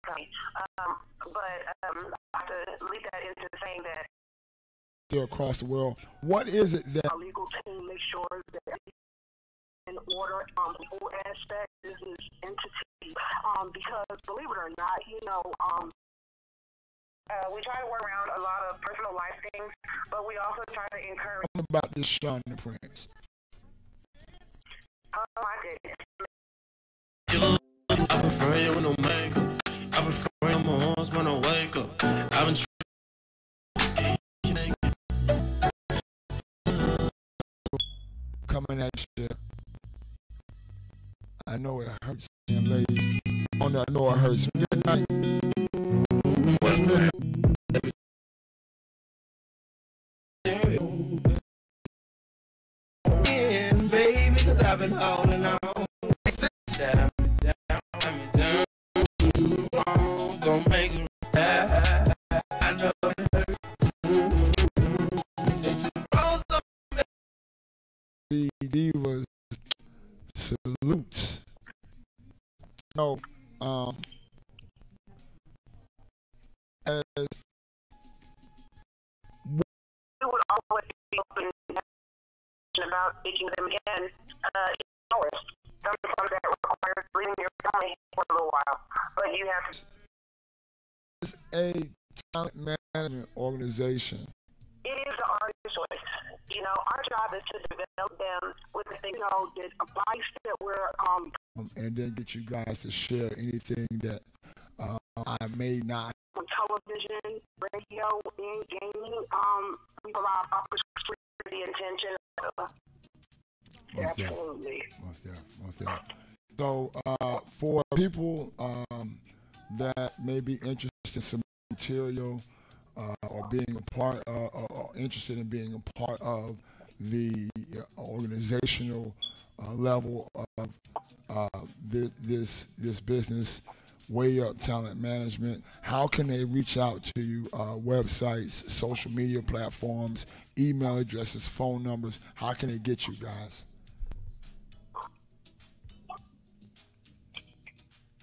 company. But I have to leave that into saying that across the world, what is it that our legal team makes sure that in order the whole aspect business entity, because believe it or not, we try to work around a lot of personal life things, but we also try to encourage about this Sean the Prince? I did. I prefer you when I make up. I prefer you on my arms when I wake up. I've been coming at you. I know it hurts, ladies. I know it hurts. Good night. What's midnight? Baby, 'cause I've been holding on. That I'm down. Don't make it bad. I know it hurts. Divas, salute. No, as we would always be open about speaking them again. Sometimes that requires leaving your family for a little while, but you have to. It's a talent management organization. It is the artist's choice. Our job is to develop them with the the advice that we're and then get you guys to share anything that I may not. On television, radio, and gaming, we provide opportunity for the intention. Absolutely. Most definitely. So, for people that may be interested in some material or being a part or interested in being a part of the organizational level of this business, Way Up Talent Management, how can they reach out to you? Websites, social media platforms, email addresses, phone numbers. How can they get you guys?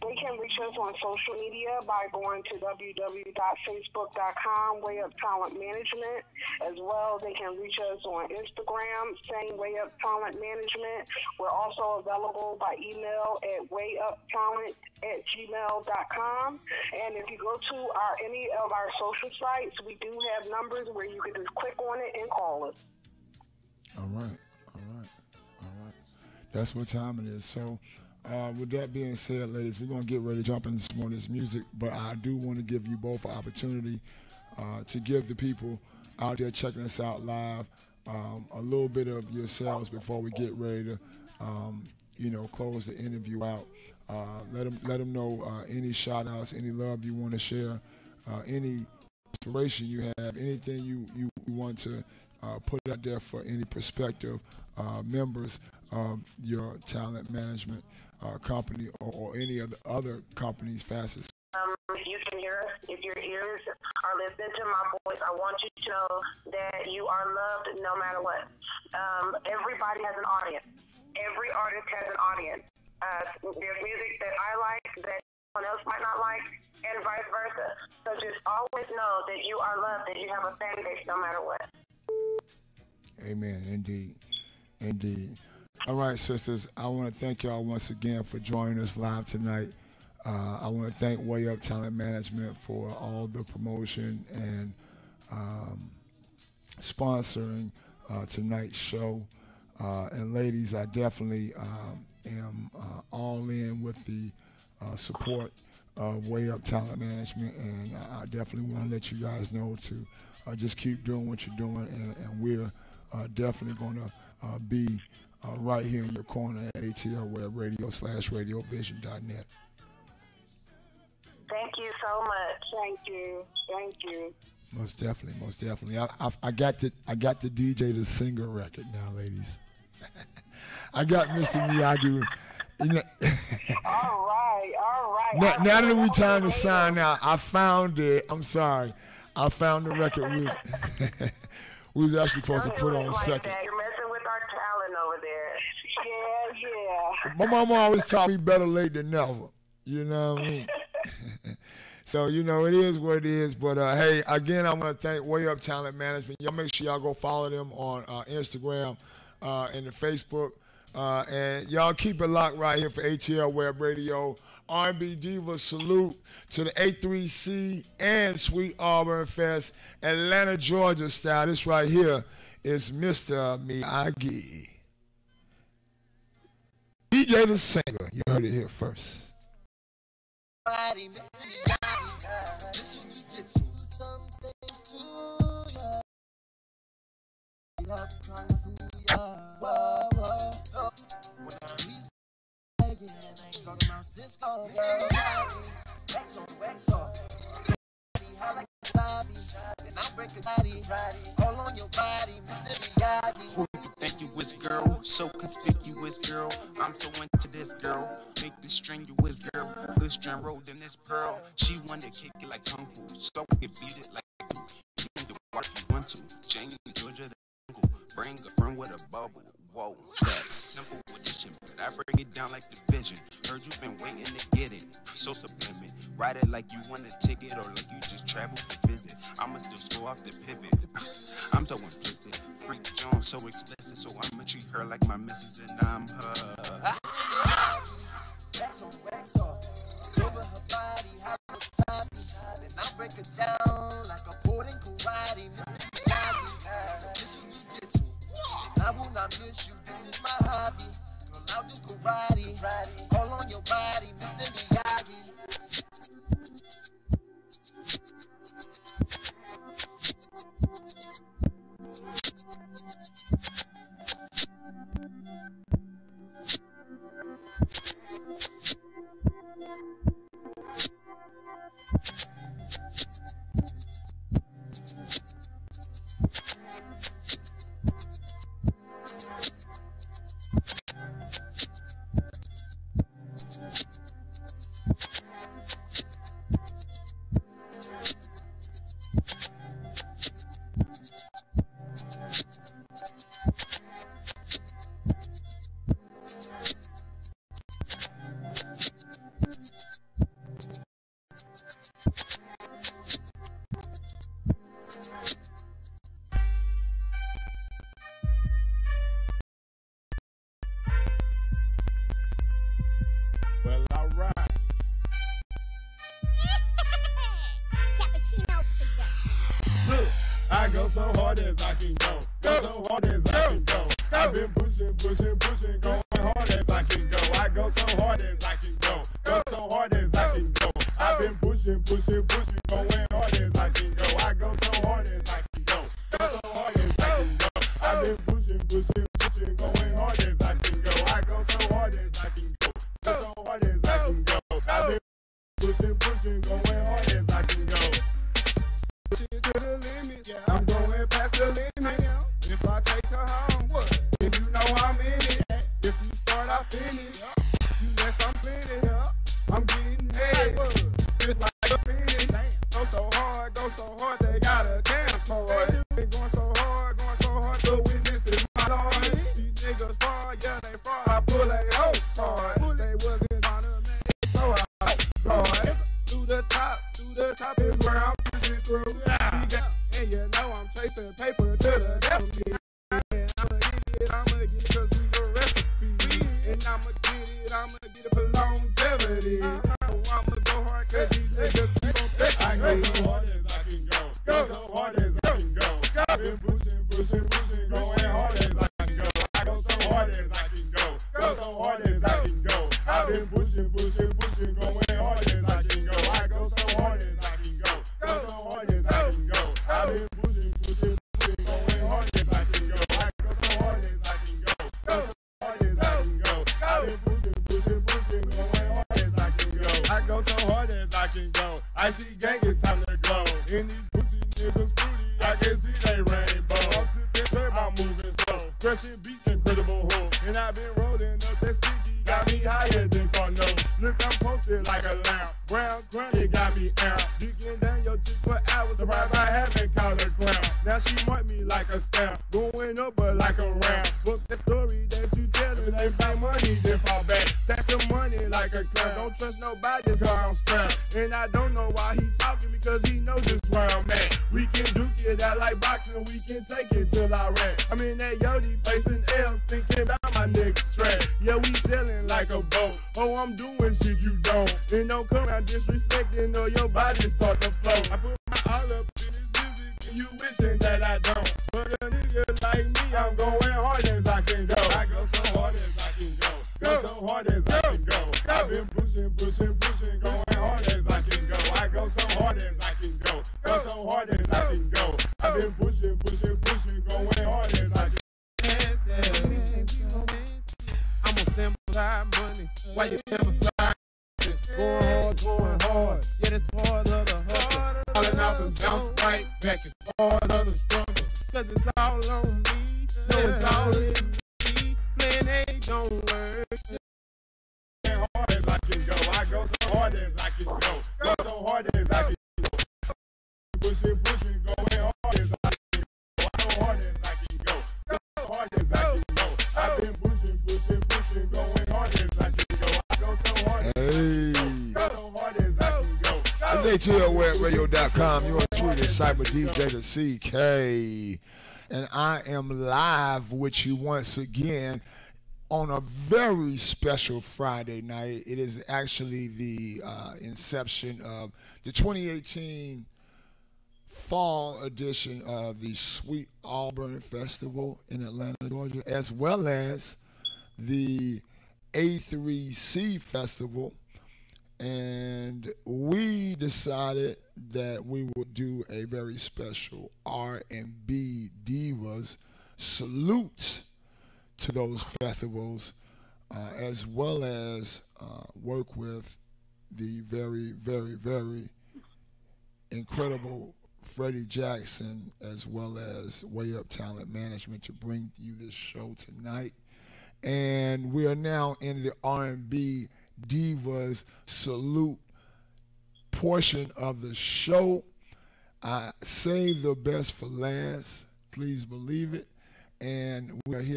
They can reach us on social media by going to www.facebook.com, Way Up Talent Management. As well, they can reach us on Instagram, same Way Up Talent Management. We're also available by email at wayuptalent@gmail.com. And if you go to any of our social sites, we do have numbers where you can just click on it and call us. All right. That's what time it is. So, with that being said, ladies, we're going to get ready to jump into some more of this music, but I do want to give you both an opportunity to give the people out there checking us out live a little bit of yourselves before we get ready to, close the interview out. Let them know any shout-outs, any love you want to share, any inspiration you have, anything you want to put out there for any prospective members of your talent management company or any of the other companies, facets. If you can hear us, if your ears are listening to my voice, I want you to know that you are loved no matter what. Everybody has an audience. Every artist has an audience. There's music that I like that someone else might not like, and vice versa. So just always know that you are loved, that you have a fan base no matter what. Amen. Indeed. All right, sisters, I want to thank y'all once again for joining us live tonight. I want to thank Way Up Talent Management for all the promotion and sponsoring tonight's show. And ladies, I definitely am all in with the support of Way Up Talent Management, and I definitely want to let you guys know to just keep doing what you're doing, and we're definitely going to be right here in your corner at atlwebradio.com/radiovision.net. Thank you so much. Thank you. Most definitely. I got the DJ to sing a record now, ladies. I got Mr. Miyagi. All right. Now that we time to sign out, I found it. I'm sorry. I found the record we was actually supposed to put on second. You're messing with our talent over there. Yeah. My mama always taught me better late than never. You know what I mean? So, you know, it is what it is. But, hey, again, I want to thank Way Up Talent Management. Y'all make sure y'all go follow them on Instagram and the Facebook. And y'all keep it locked right here for ATL Web Radio. R&B Diva salute to the A3C and Sweet Auburn Fest, Atlanta, Georgia style. This right here is Mr. Miyagi. DJ the singer. You heard it here first. Talking about Cisco, wax on. I like and I break your body, all on your body, Mr. Miyagi. Who you think you is, girl? So conspicuous, girl. I'm so into this girl. Make me strenuous, girl. Good strand rolled in this pearl. She wanna kick it like kung fu, so we can beat it like you can do what you want to. Jane, Georgia, the uncle. Bring a friend with a bubble. Whoa, that's simple with this shit, but I break it down like division. Heard you been waiting to get it, so subliminal. Ride it like you want a ticket or like you just traveled to visit. I'ma still score off the pivot. I'm so implicit, freak John so explicit, so I'ma treat her like my missus and I'm her. Wax off, over her body, how it's time, and I break it down like a board in karate. I will not miss you, this is my hobby. Girl, I'll do karate, all on your body, Mr. Miyagi. Go so hard as I can go. Go so hard as I can go. I've been pushing, going hard as I can go. I go so hard as I can go. Go so hard as I can go. I've been pushing, going hard as I can go. I go so hard as I can go. Go so hard as I can go. I've been pushing, going hard as I can go. I go so hard as I can go. Go so hard as I can go. I've been pushing, going hard as I can go. To the limit, yeah, I'm going past the limit. If I take her home, what? If you know I'm in it. If you start, I finish. You less, I'm plenty. I'm getting head. Just like a finish. Go so hard, they got a camcorder. Been going so hard, the witness is my lord. These niggas fraud, yeah, they fraud. I pull a hoe hard. They wasn't on a man, so I hard. To the top is where I'm pushing through. And you know I'm chasing paper to the devil. And I'ma get it cause we a recipe. And I'ma get it for longevity. So I'ma go hard cause these niggas keep on taking. I go so hard as I can go. Go so hard as I can go. I've been pushing, going hard as I can go. I go so hard as I can go. Go so hard as I can go. I've been pushing, going hard as I can go. I go so hard as I can go. Go so hard as I can go. I've been pushing, going hard as I can go. I go so hard as I can go. Go so hard as I can go. I've been pushing, going hard as I can go. I go so hard as I can go. I see gang, it's time to go. And these pussy niggas fruity, I can see they rainbow. I'm sipping syrup, I'm moving slow. Crushing beats, incredible hoe. And I've been rolling up that sticky, got me higher than Carno. Look, I'm posted like a lamb. Brown crown, it got me out. Digging down your chick for hours, surprised I haven't called her crown. Now she marked me like a stamp, going up but like a round. Book the story that you telling, they find money, then fall back. the money like a clown. Don't trust nobody, just cause I'm strapped. And I don't know why he talking because he knows just where I'm at. We can duke it out like boxing, we can take it till I rap. I'm in that Yodi facing L's, thinking about my next track. Yeah, we selling like a boat. Oh, I'm doing shit you don't. And don't come out disrespecting or your body start to float. I put my all up in this music and you wishing that I don't. But a nigga like me, I'm going hard as I can go. I go so hard as I can go. Go so hard as I can go. I've been pushing, going hard as I can go. I go so hard as I can go. Go so hard as I can go. I've been pushing, going hard as I can go. I'm gonna stand beside money while you stand beside going hard. Yeah, that's part of the hustle. Falling out and bounce right back. It's part of the struggle. Cause it's all on me. No, it's all in me. Playing A don't work. Hard as I can go. I go so hard as I can go. Go so hard as I can go. Pushing, going hard as I can go. So hard as I can go. Go so hard as I can go. I've been pushing, going hard as I can go. I go so hard as I can go. Go so hard as I can go. It's atlwebradio.com. You're truly Cyber DJ the CK. And I am live with you once again on a very special Friday night. It is actually the inception of the 2018 fall edition of the Sweet Auburn Festival in Atlanta, Georgia, as well as the A3C Festival. And we decided that we would do a very special R&B Divas salute to those festivals, as well as work with the very, very, very incredible Freddie Jackson, as well as Way Up Talent Management, to bring you this show tonight. And we are now in the R&B Divas salute portion of the show. I saved the best for last, please believe it. And we're here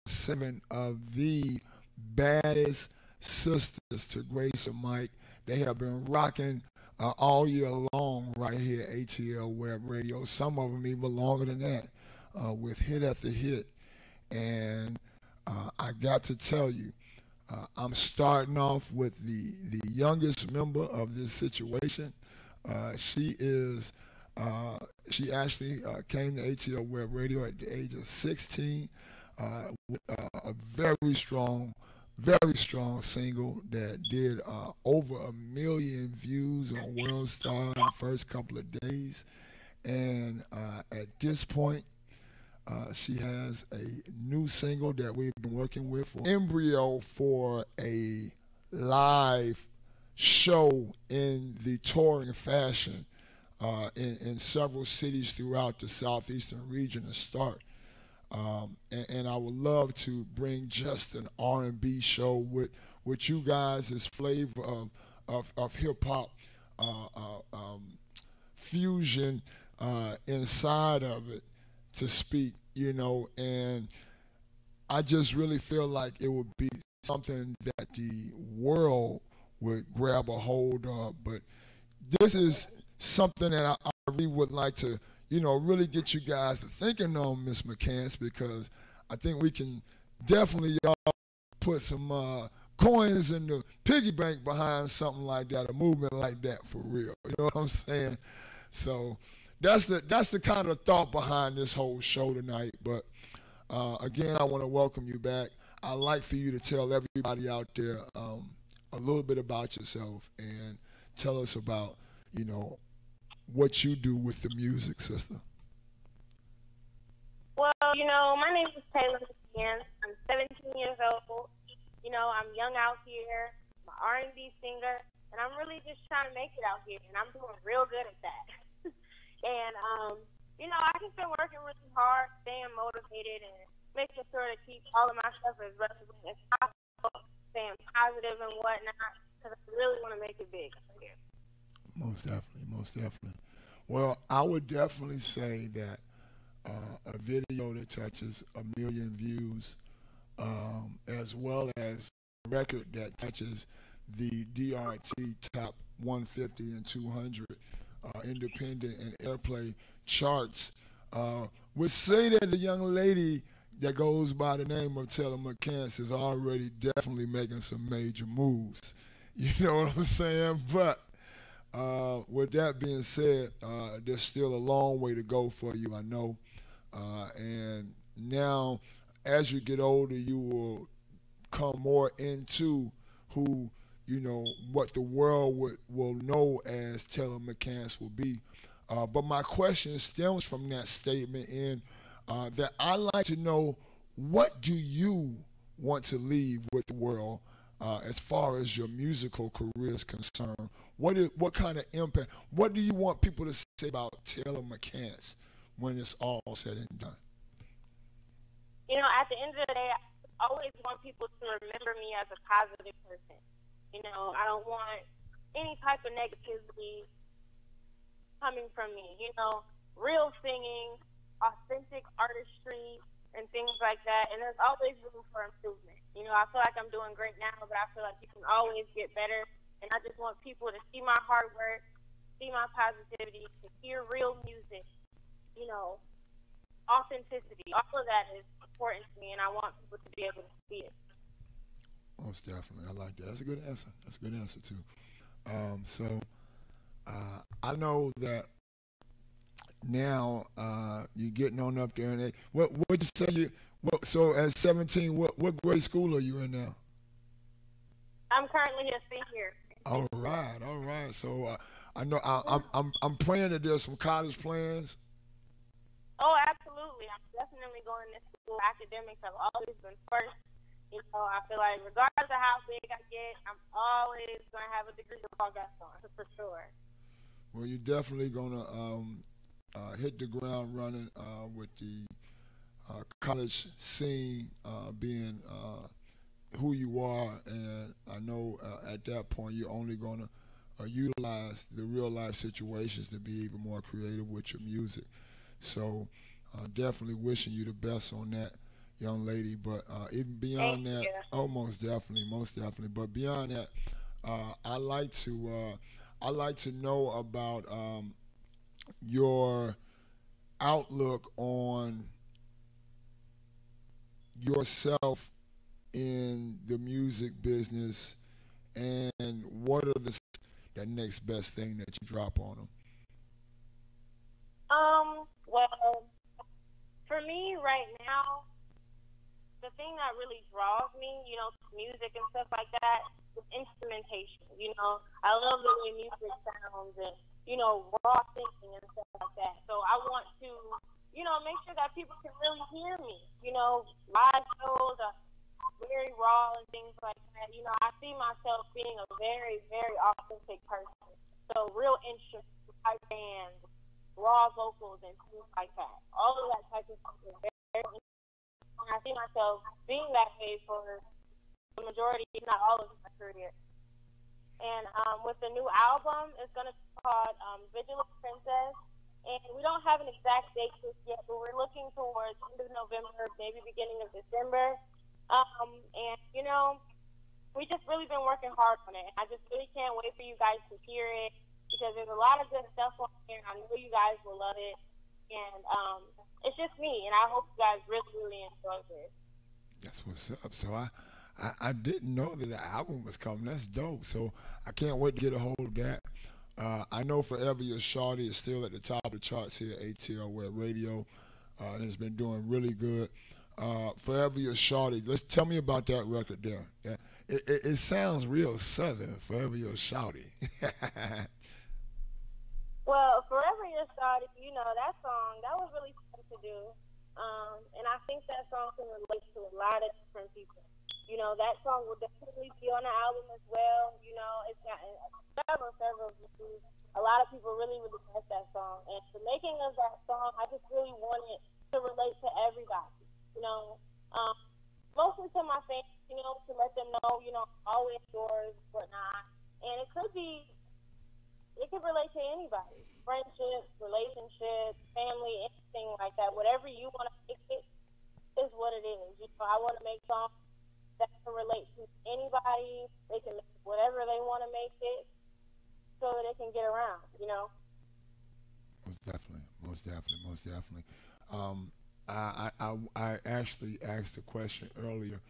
7 of the baddest sisters to grace a mic. They have been rocking all year long right here at ATL Web Radio. Some of them even longer than that, with hit after hit. And I got to tell you, I'm starting off with the youngest member of this situation. She actually came to ATL Web Radio at the age of 16, with a very strong single that did over 1 million views on World Star in the first couple of days. And at this point, she has a new single that we've been working with, for embryo for a live show in the touring fashion in several cities throughout the southeastern region to start. And I would love to bring just an R&B show with you guys, this flavor of hip-hop fusion inside of it, to speak, you know. And I just really feel like it would be something that the world would grab a hold of. But this is something that I really would like to, you know, really get you guys to thinking on, Miss McCants, because I think we can definitely put some coins in the piggy bank behind something like that, a movement like that, for real. You know what I'm saying? So that's the kind of thought behind this whole show tonight. But again, I want to welcome you back. I'd like for you to tell everybody out there a little bit about yourself and tell us about, you know, what you do with the music, sister. Well, you know, my name is Taylor again. I'm 17 years old. You know, I'm young out here. I'm an R&B singer, and I'm really just trying to make it out here, and I'm doing real good at that. And, you know, I've just been working really hard, staying motivated, and making sure to keep all of my stuff as relevant as possible, staying positive and whatnot, because I really want to make it big out here. Most definitely, most definitely. Well, I would definitely say that a video that touches 1 million views, as well as record that touches the DRT top 150 and 200 independent and airplay charts. Would say that the young lady that goes by the name of Taylor McCants is already definitely making some major moves. You know what I'm saying? But with that being said, there's still a long way to go for you, I know. And now, as you get older, you will come more into who, you know, what the world will know as Taylor McCants will be. But my question stems from that statement in that I like to know, what do you want to leave with the world as far as your musical career is concerned? What kind of impact, what do you want people to say about Taylor McCants when it's all said and done? You know, at the end of the day, I always want people to remember me as a positive person. You know, I don't want any type of negativity coming from me. You know, real singing, authentic artistry, and things like that. And there's always room for improvement. You know, I feel like I'm doing great now, but I feel like you can always get better. And I just want people to see my hard work, see my positivity, to hear real music, you know, authenticity. All of that is important to me, and I want people to be able to see it. Most definitely. I like that. That's a good answer. That's a good answer, too. I know that now you're getting on up there. And what'd you say? So at 17, what grade school are you in now? I'm currently a senior. All right. So I know I'm praying that there's some college plans. Oh, absolutely. I'm definitely going to school. Academics have always been first. You know, I feel like regardless of how big I get, I'm always going to have a degree to fall back on, for sure. Well, you're definitely going to hit the ground running with the college scene being who you are. And I know at that point you're only going to utilize the real-life situations to be even more creative with your music. So definitely wishing you the best on that, young lady. But even beyond that, most definitely. But beyond that, I like to know about your outlook on yourself in the music business, and what are the next best thing that you drop on them? Well, for me right now, the thing that really draws me, you know, to music and stuff like that, is instrumentation. You know, I love the way music sounds and, you know, raw thinking and stuff like that. So I want to, you know, make sure that people can really hear me. You know, live shows are very raw and things like that. You know, I see myself being a very, very authentic person. So real instruments, live bands, raw vocals and things like that. All of that type of stuff is very interesting. And I see myself being that way for the majority, if not all of my career. And with the new album, it's going to be called Vigilant Princess. And we don't have an exact date just yet, but we're looking towards end of November, maybe beginning of December. And, you know, we just really been working hard on it. And I just really can't wait for you guys to hear it, because there's a lot of good stuff on here, and I know you guys will love it. And it's just me, and I hope you guys really, really enjoy this. That's what's up. So I didn't know that the album was coming. That's dope. So I can't wait to get a hold of that. I know Forever Your Shawty is still at the top of the charts here at Atlwebradio, and it's been doing really good. Forever Your Shawty, let's tell me about that record there. It sounds real southern, Forever Your Shawty. Well, Forever Your Shawty, you know, that song, that was really fun to do. And I think that song can relate to a lot of different people. You know, that song will definitely be on the album as well. You know, it's got several views. A lot of people really, really like that song. And the making of that song, I just really wanted to relate to everybody. You know, mostly to my fans, you know, to let them know, you know, always yours, whatnot. And it could relate to anybody. Friendships, relationships, family, anything like that. Whatever you want to make it is what it is. You know, I want to make songs that can relate to anybody. They can make whatever they want to make it so that it can get around, you know? Most definitely, most definitely, most definitely. I actually asked a question earlier,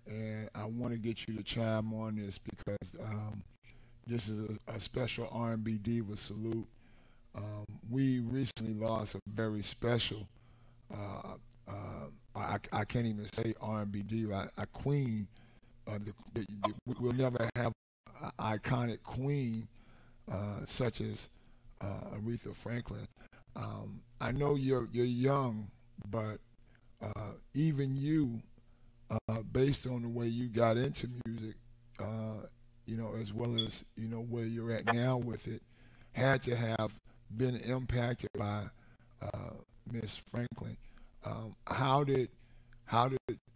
and I want to get you to chime on this because this is a special R&B diva salute. We recently lost a very special, I can't even say R&B diva, a queen. We'll never have an iconic queen such as Aretha Franklin. I know you're young, but even you, based on the way you got into music, you know, as well as you know where you're at now with it, had to have been impacted by Miss Franklin.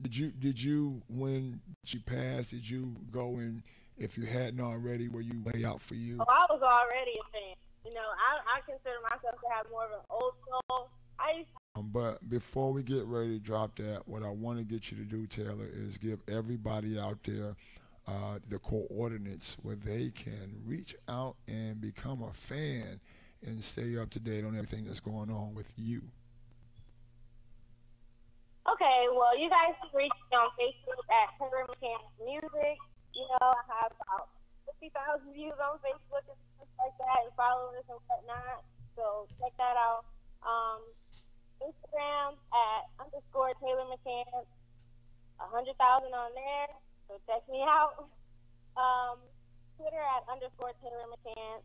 Did you when she passed? Did you go and if you hadn't already, were you way out for you? Oh, I was already a fan. You know, I consider myself to have more of an old soul. But before we get ready to drop that, what I want to get you to do, Taylor, is give everybody out there the coordinates where they can reach out and become a fan and stay up to date on everything that's going on with you. Okay, well, you guys can reach me on Facebook at Taylor McCann Music. You know, I have about 50,000 views on Facebook and stuff like that, and followers and whatnot. So check that out. Instagram at _Taylor McCann, 100,000 on there. So check me out. Twitter at _Taylor McCann.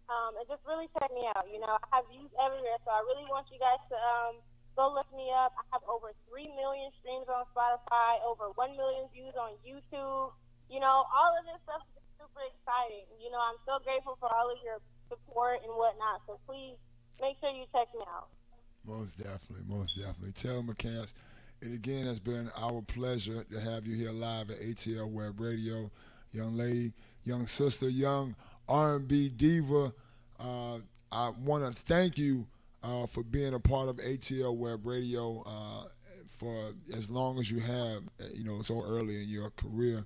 And just really check me out. You know, I have views everywhere, so I really want you guys to go look me up. I have over 3 million streams on Spotify, over 1 million views on YouTube. You know, all of this stuff is super exciting. You know, I'm so grateful for all of your support and whatnot. So please make sure you check me out. Most definitely, most definitely. Taylor McCann, it again has been our pleasure to have you here live at ATL Web Radio. Young lady, young sister, young R&B diva. I want to thank you for being a part of ATL Web Radio for as long as you have, you know, so early in your career.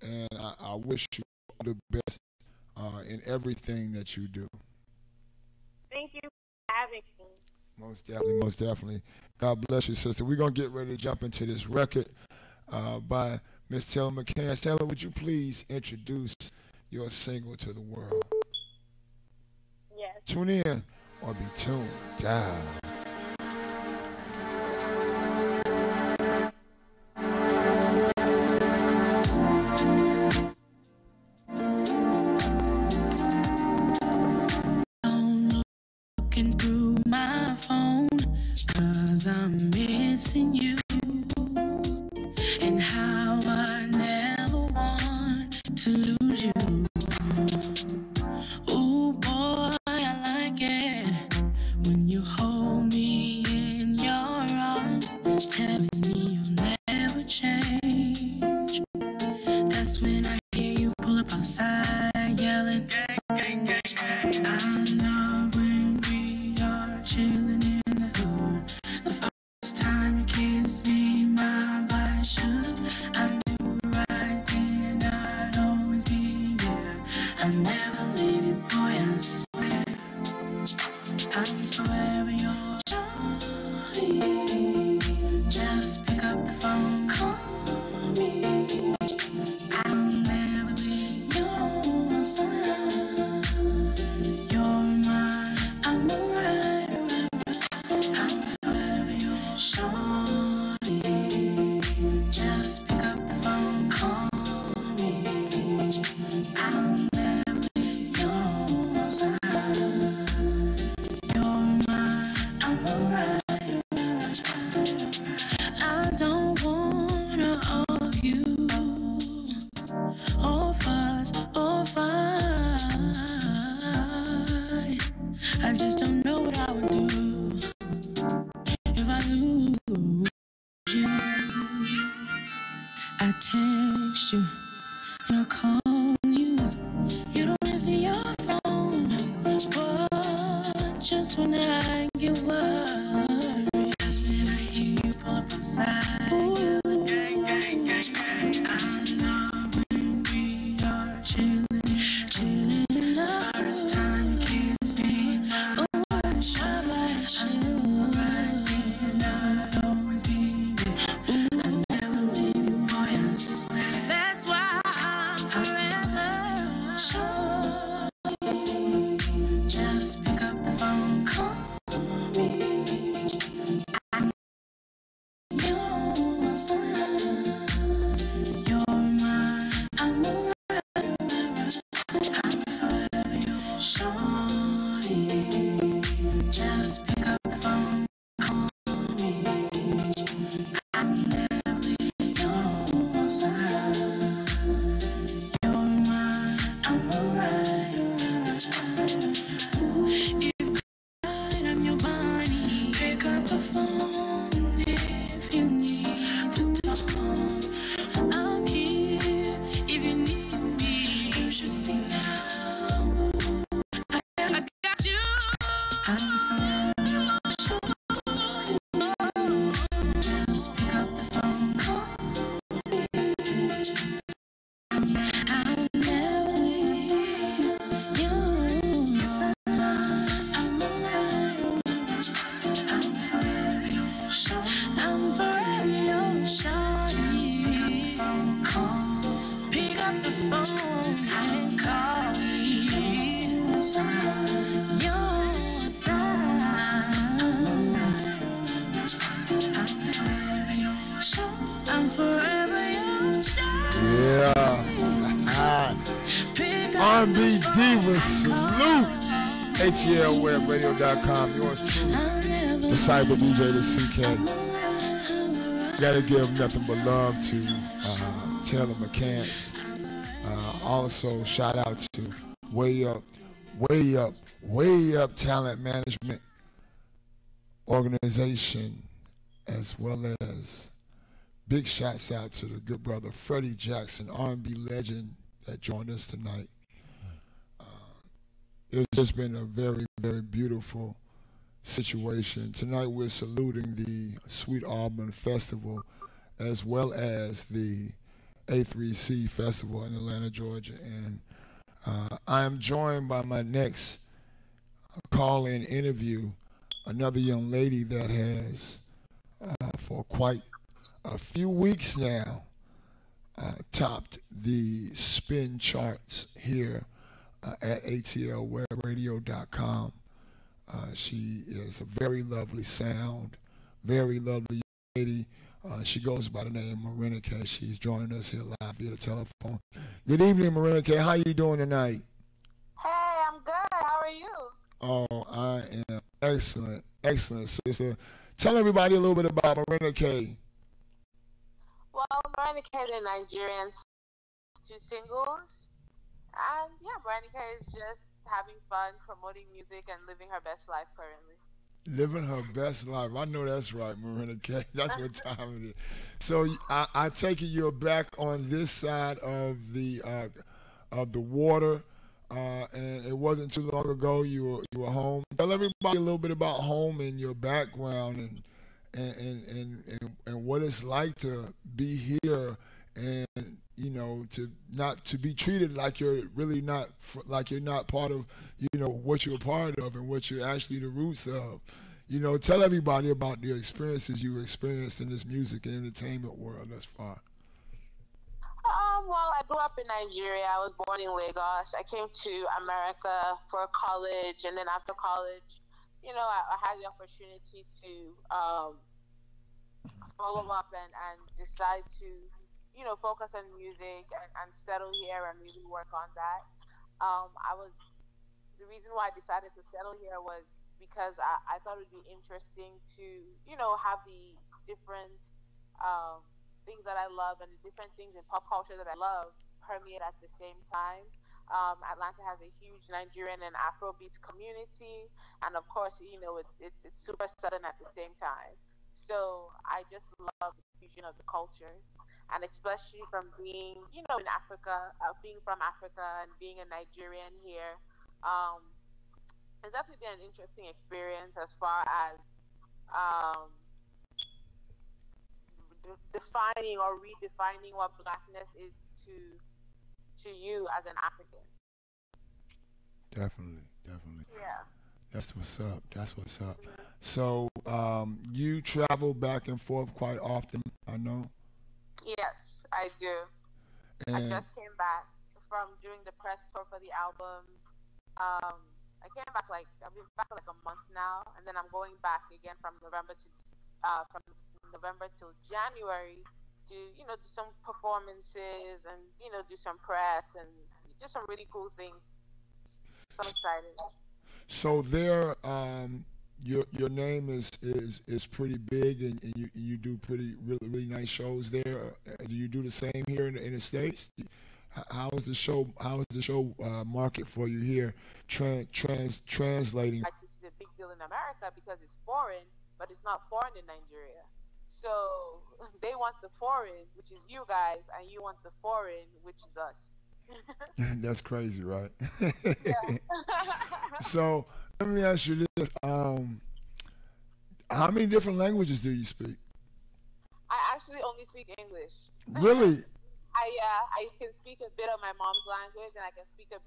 And I wish you the best in everything that you do. Thank you for having me. Most definitely, most definitely. God bless you, sister. We're going to get ready to jump into this record by Miss Taylor McCann. Taylor, would you please introduce your single to the world? Yes. Tune in or be tuned down. Looking through my phone, 'cause I'm missing you, and how I never want to lose you. Oh boy, I like it when you hold me in your arms, telling me you'll never change. That's when I hear you pull up outside yelling, I love when we are chilling in the hood. The first time you kissed me, my body shook. I knew right then I'd always be there. I'd never leave you, boy, I swear. I'm forever yours, shawty. Just pick up the phone, call me. I'll never leave your side. You're mine, I'm alright. I'm forever yours, shawty. Just pick up the phone, call me. I'll never leave your side. You're mine, I'm alright. I don't wanna argue or fuss or fight. I just don't know what I would do if I lose you. I text you and I call you. You don't answer your phone, but just when I get worried, that's when I hear you pull up outside. Ooh, R&B Diva salute. Atlwebradio.com. Yours truly, the cyber DJ, the CK. Gotta give nothing but love to Taylor McCants. Also, shout out to Way Up Talent Management Organization, as well as big shouts out to the good brother Freddie Jackson, R&B legend, that joined us tonight. It's just been a very, very beautiful situation. Tonight we're saluting the Sweet Auburn Festival, as well as the A3C Festival in Atlanta, Georgia. And I am joined by my next call-in interview, another young lady that has, for quite a few weeks now, topped the spin charts here at atlwebradio.com. She is a very lovely sound, very lovely lady. She goes by the name Marina K. She's joining us here live via the telephone. Good evening, Marina K. How you doing tonight? Hey, I'm good. How are you? Oh, I am excellent, excellent, sister. Tell everybody a little bit about Marina K. Well, Miranda K is a Nigerian, 2 singles. And yeah, Miranda K is just having fun, promoting music, and living her best life currently. Living her best life. I know that's right, Marina K. That's what time it is. So I take it you're back on this side of the water, and it wasn't too long ago you were home. Tell everybody a little bit about home and your background and what it's like to be here, and to be treated like you're really not, like you're not part of what you're a part of and what you're actually the roots of. Tell everybody about the experiences you experienced in this music and entertainment world thus far. Well, I grew up in Nigeria. I was born in Lagos. I came to America for college, and then after college, I had the opportunity to follow up and decide to focus on music and settle here and really work on that. The reason why I decided to settle here was because I thought it would be interesting to, have the different things that I love and the different things in pop culture that I love permeate at the same time. Atlanta has a huge Nigerian and Afrobeat community, and of course, it's super Southern at the same time. So I just love the fusion of the cultures, and especially from being, in Africa, being from Africa and being a Nigerian here, it's definitely been an interesting experience as far as defining or redefining what Blackness is to you as an African. Definitely. Yeah. That's what's up. So you travel back and forth quite often, I know? Yes, I do. And I just came back from doing the press tour for the album. I came back I've been back a month now, and then I'm going back again from November till January to do some performances and do some press and just some really cool things. So excited. So there, your name is pretty big, and you do really nice shows there. Do you do the same here in the States? How is the show market for you here? Translating. This is a big deal in America because it's foreign, but it's not foreign in Nigeria. So they want the foreign, which is you guys, and you want the foreign, which is us. That's crazy, right? Yeah. So let me ask you this. How many different languages do you speak? I actually only speak English. Really? I can speak a bit of my mom's language, and I can speak a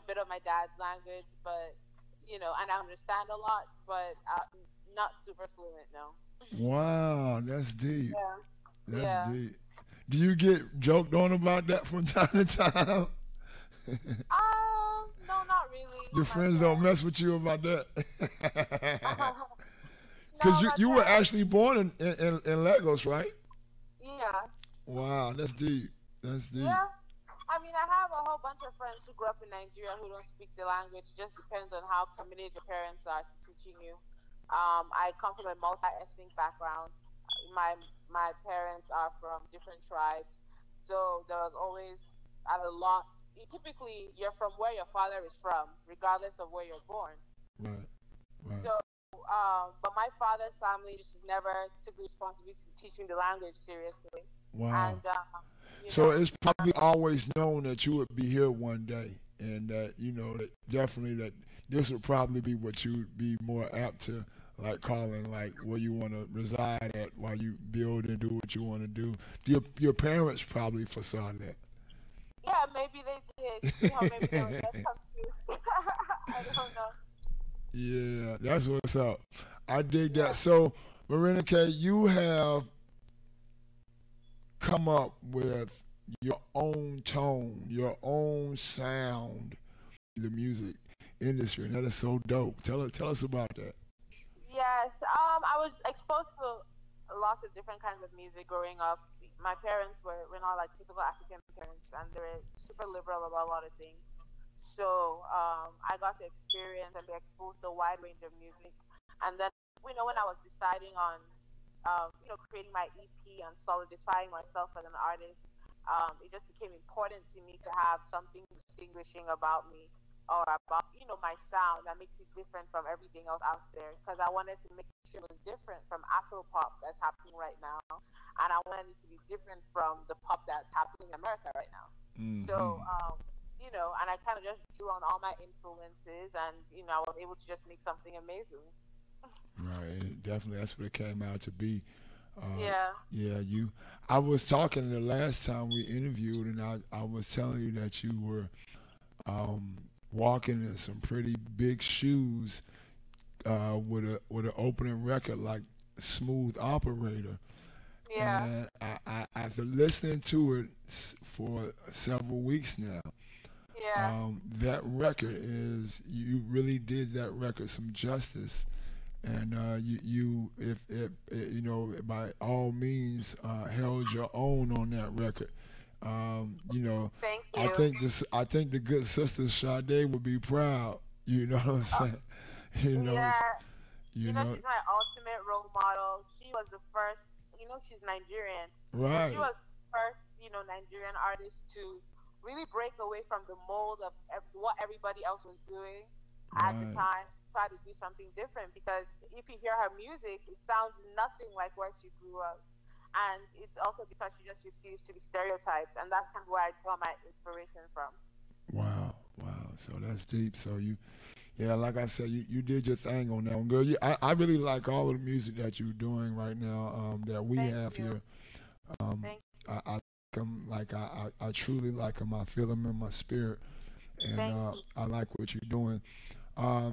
bit of my dad's language, but and I understand a lot, but not super fluent. No. Wow, that's deep. Yeah. That's deep. Do you get joked on about that from time to time? No, not really. Your friends don't mess with you about that? No, Because you were actually born in Lagos, right? Yeah. Wow, that's deep. That's deep. Yeah. I mean, I have a whole bunch of friends who grew up in Nigeria who don't speak the language. It just depends on how committed your parents are to teaching you. I come from a multi-ethnic background. My parents are from different tribes, so there was always a lot. Typically, you're from where your father is from, regardless of where you're born. Right. So, but my father's family just never took the responsibility to teach me the language seriously. Wow. And so it's probably always known that you would be here one day, and that that definitely that this would probably be what you would be more apt to like calling like where you want to reside at while you build and do what you want to do. Your parents probably foresaw that. Yeah, maybe they did. Maybe they were just confused. I don't know. Yeah, that's what's up. I dig that. So, Marina K, you have come up with your own tone, your own sound, the music industry, and that is so dope. Tell us about that. Yes, I was exposed to lots of different kinds of music growing up. My parents were not like typical African parents, and they were super liberal about a lot of things. So I got to experience and be exposed to a wide range of music. And then, when I was deciding on, creating my EP and solidifying myself as an artist, it just became important to me to have something distinguishing about me, or about my sound that makes it different from everything else out there, because I wanted to make sure it was different from Afro pop that's happening right now, and I wanted it to be different from the pop that's happening in America right now. So and I kind of just drew on all my influences, and I was able to just make something amazing. Right, and definitely that's what it came out to be. Yeah. I was talking the last time we interviewed, and I was telling you that you were walking in some pretty big shoes with an opening record like Smooth Operator. Yeah. And I've been listening to it for several weeks now. Yeah. That record you really did that record some justice, and you by all means held your own on that record. Thank you. I think the good sister Sade would be proud. You know what I'm saying? She's my ultimate role model. She was the first. She's Nigerian. Right. So she was the first, Nigerian artist to really break away from the mold of what everybody else was doing at the time. Try to do something different, because if you hear her music, it sounds nothing like where she grew up. And it's also because she just refused to be stereotyped, and that's kind of where I draw my inspiration from. Wow. So that's deep. So like I said, you did your thing on that one, girl. I really like all of the music that you're doing right now that we have here. I like them, I truly like them. I feel them in my spirit, and I like what you're doing.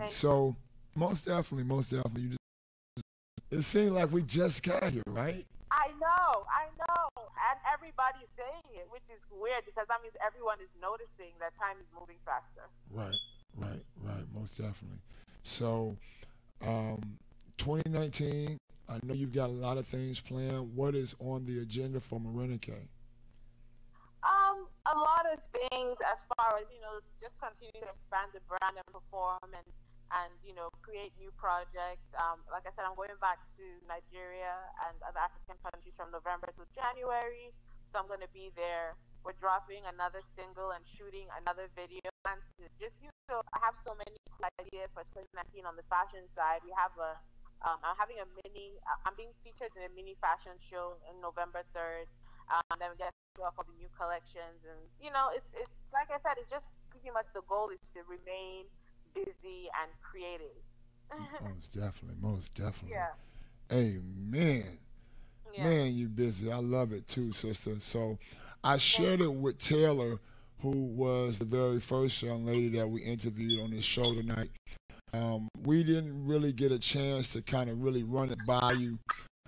So most definitely, it seems like we just got here, right? I know, and everybody's saying it, which is weird, because that means everyone is noticing that time is moving faster. Right, most definitely. So, 2019, I know you've got a lot of things planned. What is on the agenda for Marina K? A lot of things, as far as just continue to expand the brand and perform, and create new projects. Like I said, I'm going back to Nigeria and other African countries from November to January, so I'm going to be there. We're dropping another single and shooting another video, and just I have so many cool ideas for 2019 on the fashion side. We have I'm having I'm being featured in a mini fashion show on November 3rd. Then we get to off all the new collections, and it's like I said, it's just pretty much the goal is to remain busy and creative. Most definitely, most definitely. Yeah. Amen. Yeah. Man, you busy. I love it too, sister. So I Thank shared it with Taylor, who was the very first young lady that we interviewed on this show tonight. We didn't really get a chance to kind of really run it by you,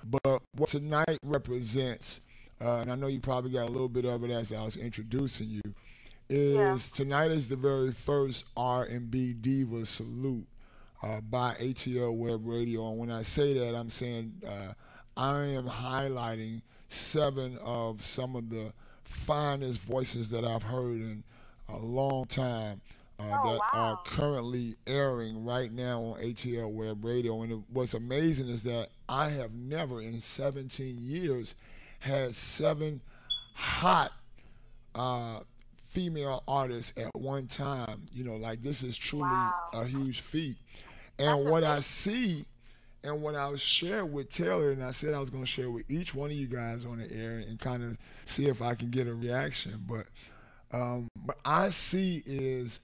but what tonight represents, and I know you probably got a little bit of it as I was introducing you, Yeah. is tonight is the very first R&B Diva Salute by ATL Web Radio. And when I say that, I'm saying I am highlighting 7 of some of the finest voices that I've heard in a long time Oh, that are wow. currently airing right now on ATL Web Radio. And what's amazing is that I have never in 17 years had 7 hot uh, female artists at one time. You know, like this is truly Wow. a huge feat. That's And what I amazing. see and what I was sharing with Taylor, and I said I was going to share with each one of you guys on the air and kind of see if I can get a reaction. But what I see is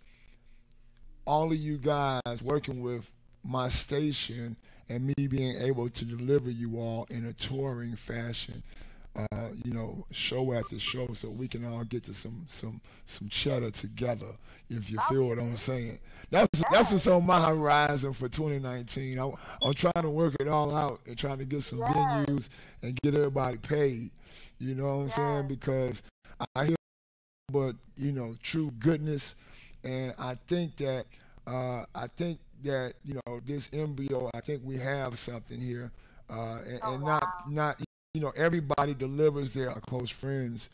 all of you guys working with my station and me being able to deliver you all in a touring fashion, show after show, so we can all get to some cheddar together. If you feel what I'm saying, that's what's on my horizon for 2019. I'm trying to work it all out and trying to get some Yes. venues and get everybody paid. You know what I'm saying? Yes. Because I hear, but true goodness, and I think that this embryo. I think we have something here, and, Oh, and wow. not everybody delivers their close friends.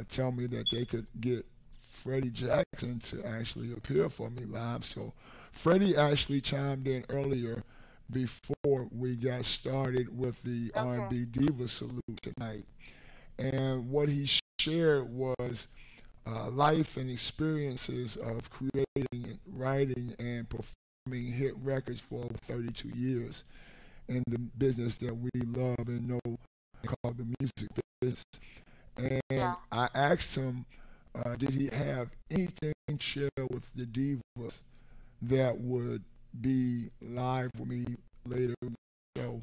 Tell me that they could get Freddie Jackson to actually appear for me live. So Freddie actually chimed in earlier before we got started with the Okay. R&B Diva Salute tonight, and what he shared was life and experiences of creating, writing, and performing hit records for over 32 years in the business that we love and know called the music business. And Yeah. I asked him, did he have anything to share with the divas that would be live with me later in the show?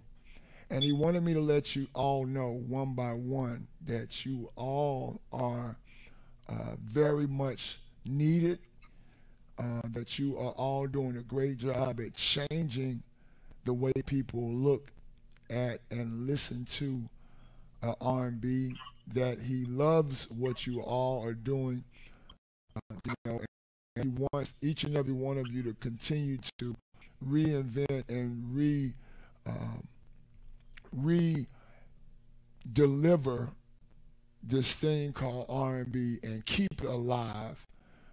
And he wanted me to let you all know one by one that you all are very much needed, that you are all doing a great job at changing the way people look at and listen to R&B, that he loves what you all are doing, and he wants each and every one of you to continue to reinvent and re-deliver this thing called R&B and keep it alive,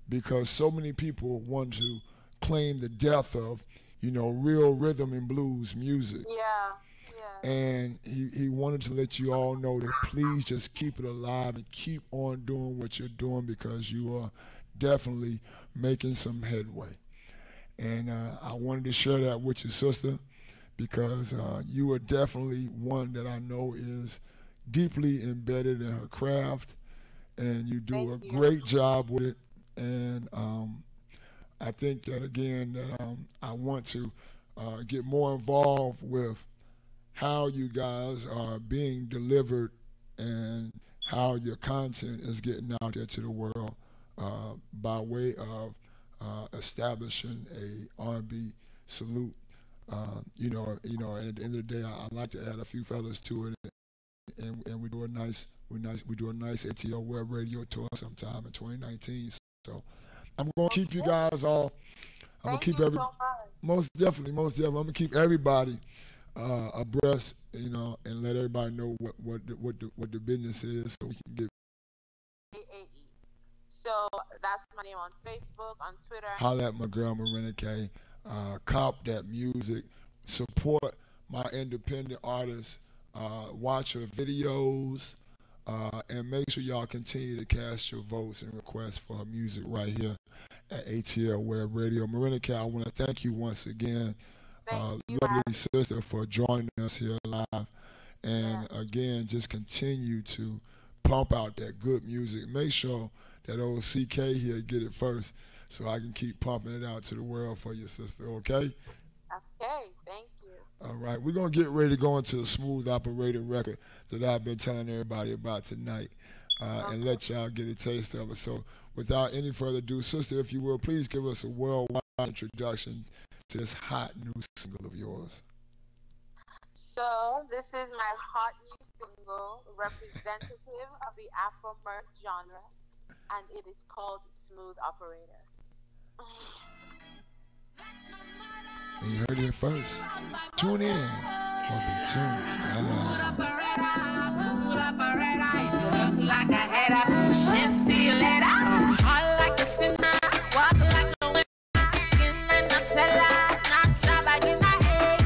because so many people want to claim the death of real rhythm and blues music. Yeah. Yeah. And he wanted to let you all know that please just keep it alive and keep on doing what you're doing, because you are definitely making some headway. And I wanted to share that with your sister, because you are definitely one that I know is deeply embedded in her craft, and you do Thank a you. great job with it. And I think that again that I want to get more involved with how you guys are being delivered and how your content is getting out there to the world by way of establishing a R&B salute. And at the end of the day, I like to add a few fellas to it, and we do a nice ATL Web Radio tour sometime in 2019. So I'm gonna keep you guys all. I'm gonna Thank keep you every so much. most definitely. I'm gonna keep everybody abreast, and let everybody know what the business is, so we can get AAE. So that's my name on Facebook, on Twitter. holler at my girl Marina K. Cop that music, support my independent artists, watch her videos, and make sure y'all continue to cast your votes and requests for her music right here at ATL Web Radio. Marina K, I want to thank you once again, Thank you. lovely sister, for joining us here live. And again, just continue to pump out that good music. Make sure that old CK here get it first, so I can keep pumping it out to the world for you, sister, okay? Okay, thank you. All right, we're going to get ready to go into the Smooth Operator record that I've been telling everybody about tonight and let y'all get a taste of it. So without any further ado, sister, if you will, please give us a worldwide introduction to this hot new single of yours. So this is my hot new single, representative of the Afro-Merc genre, and it is called Smooth Operator. And you heard it first. Tune in or be tuned. Smooth operator, you look like a hater. Shit, see you later. Hard like a sinner, walk like a winner. Skin and Nutella, not tabagina, hey.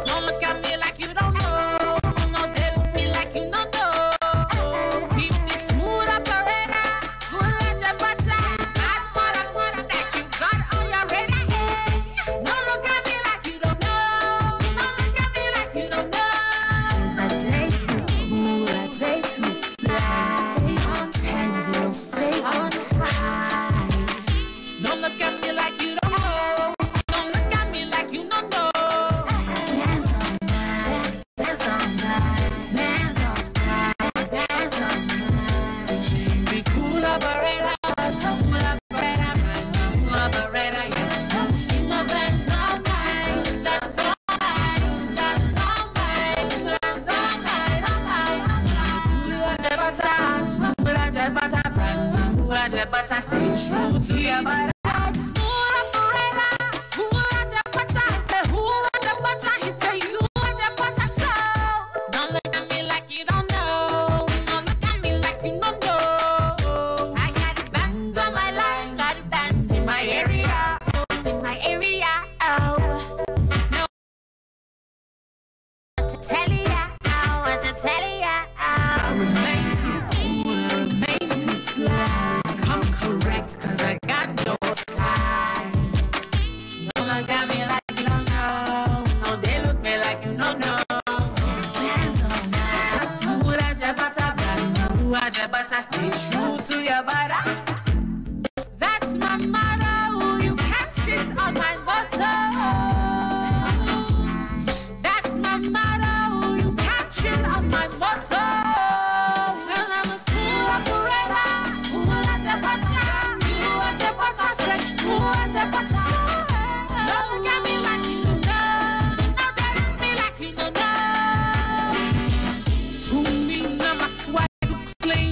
Don't look at me like you don't know. No, they look me like you don't know. Keep this smooth operator, pull out your butter. Bad mother that you got on your radar, hey. Don't look at me like you don't know. Don't look at me like you don't know. 'Cause I take too cool, I take too fly. Stay on 10, stay on high. Don't look at me like you don't know. Don't look at me like you don't know. Bands on night, bands on night, bands on night, bands on night. She be cool operator, smooth operator, brand new operator. Yes, you see my bands on night, that's all night, that's all night, that's all night, all night, all night. Smooth butter, brand new butter, stay true to your body. Smooth operator, who let your butter? He say who let the butter? He say you let your butter. So don't look at me like you don't know. Don't look at me like you don't know. I got the bands on my line, got the bands in my area, in my area. Oh, no, what to tell ya? Oh, what to tell ya? Oh, I remain too cool, I remain too fly. I'm correct, 'cause I got no time. Don't look at me like you don't know. No, they look me like you don't know. Bands on night, smooth as your butter, brand new as your butter. Stay true to your butter. That's my motto. You can't sit on my butter. That's my motto. You can't chill on my butter. 'Cause I'm a smooth operator. Who let your butter? You want your butter fresh. Who want your butter? Don't look at me like you don't know. Don't look at me like you don't know. To me, now my swag looks clean.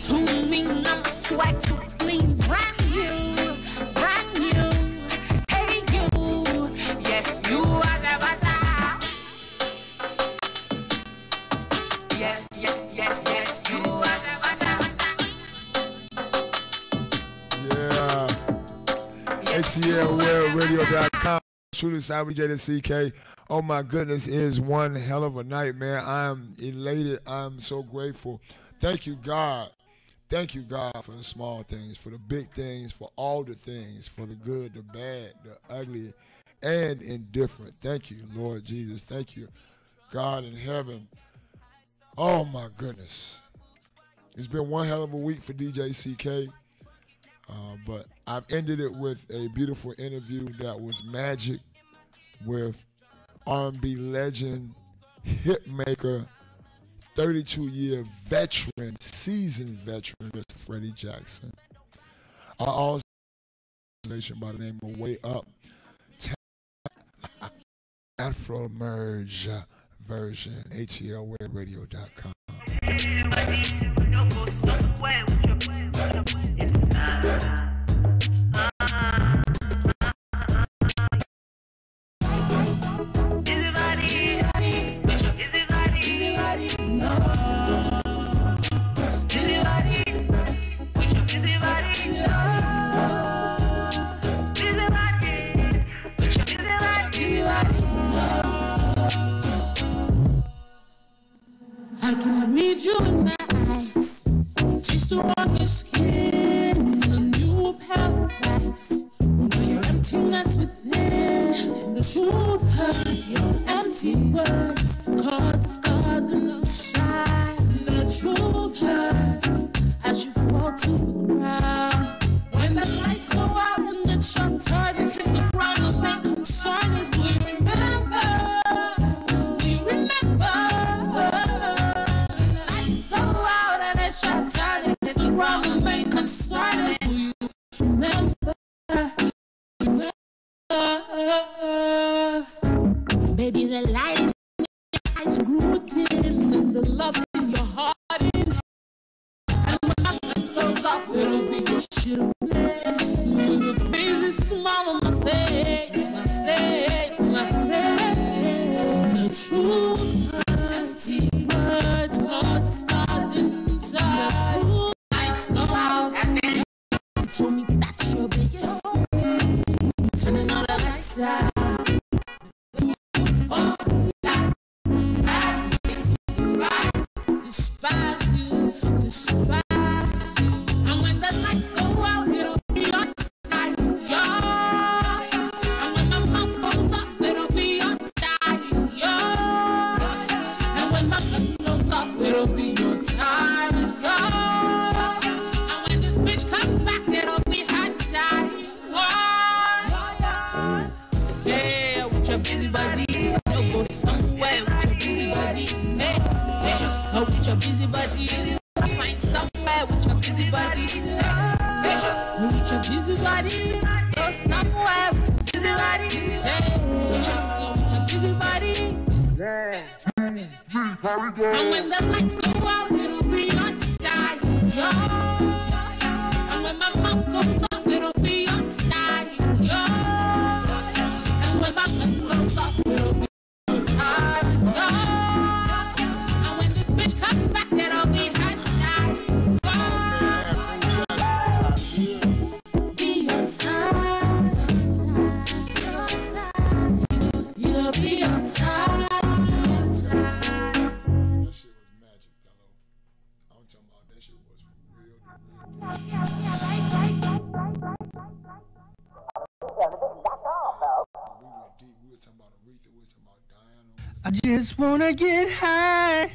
To me, now my swag looks clean. Brand new, brand new. Hey you, yes you are the butter. Yes, yes, yes, yes, you are the butter. Yeah. Atlwebradio.com. Truly Cyberjada CK. Oh my goodness, it is one hell of a night, man. I am elated. I'm so grateful. Thank you, God. Thank you, God, for the small things, for the big things, for all the things, for the good, the bad, the ugly, and indifferent. Thank you, Lord Jesus. Thank you, God in heaven. Oh my goodness. It's been one hell of a week for DJ CK. But I've ended it with a beautiful interview that was magic with R&B legend, hit maker, 32-year veteran, seasoned veteran, Mr. Freddie Jackson. I also by the name of Way Up, Afro-Merge version, Atlwebradio.com. I can read you in my eyes, taste the warm your skin, a new paradise. But your emptiness within, the truth hurts. Your empty words cause scars in the side. The truth hurts as you fall to the ground. When the lights go out. Maybe the light in your eyes grew dim and the love in your heart is. And when my sun goes off, it'll be your shieldless. With a crazy smile on my face, my face, my face. The truth hurts, words cause scars inside. The truth lights go out. You told me that you're biggest sin. Turning all the lights out. Despise you, despise you. And when the lights go out, it'll be on side, yeah. And when my mouth goes off, it'll be on side, yeah. And when my gun goes off, it'll be on side, yeah. And when this bitch comes back, it'll be hot side, yeah. Yeah, with your busy body, you'll go somewhere with your busy body, hey. With your busy body, find somewhere with your busy body. With your busy body, go somewhere with your busy body. With your busy body. And when the lights go out, it'll be outside. And when my mouth goes off, it'll be outside. And when my mouth goes off, it'll be outside. Come back, that'll be hot side. Be on time. You'll be on time. That shit was magic, fellow. I'm talking about that shit was We went deep. We were talking about Aretha. We were talking about Diana. I just wanna get high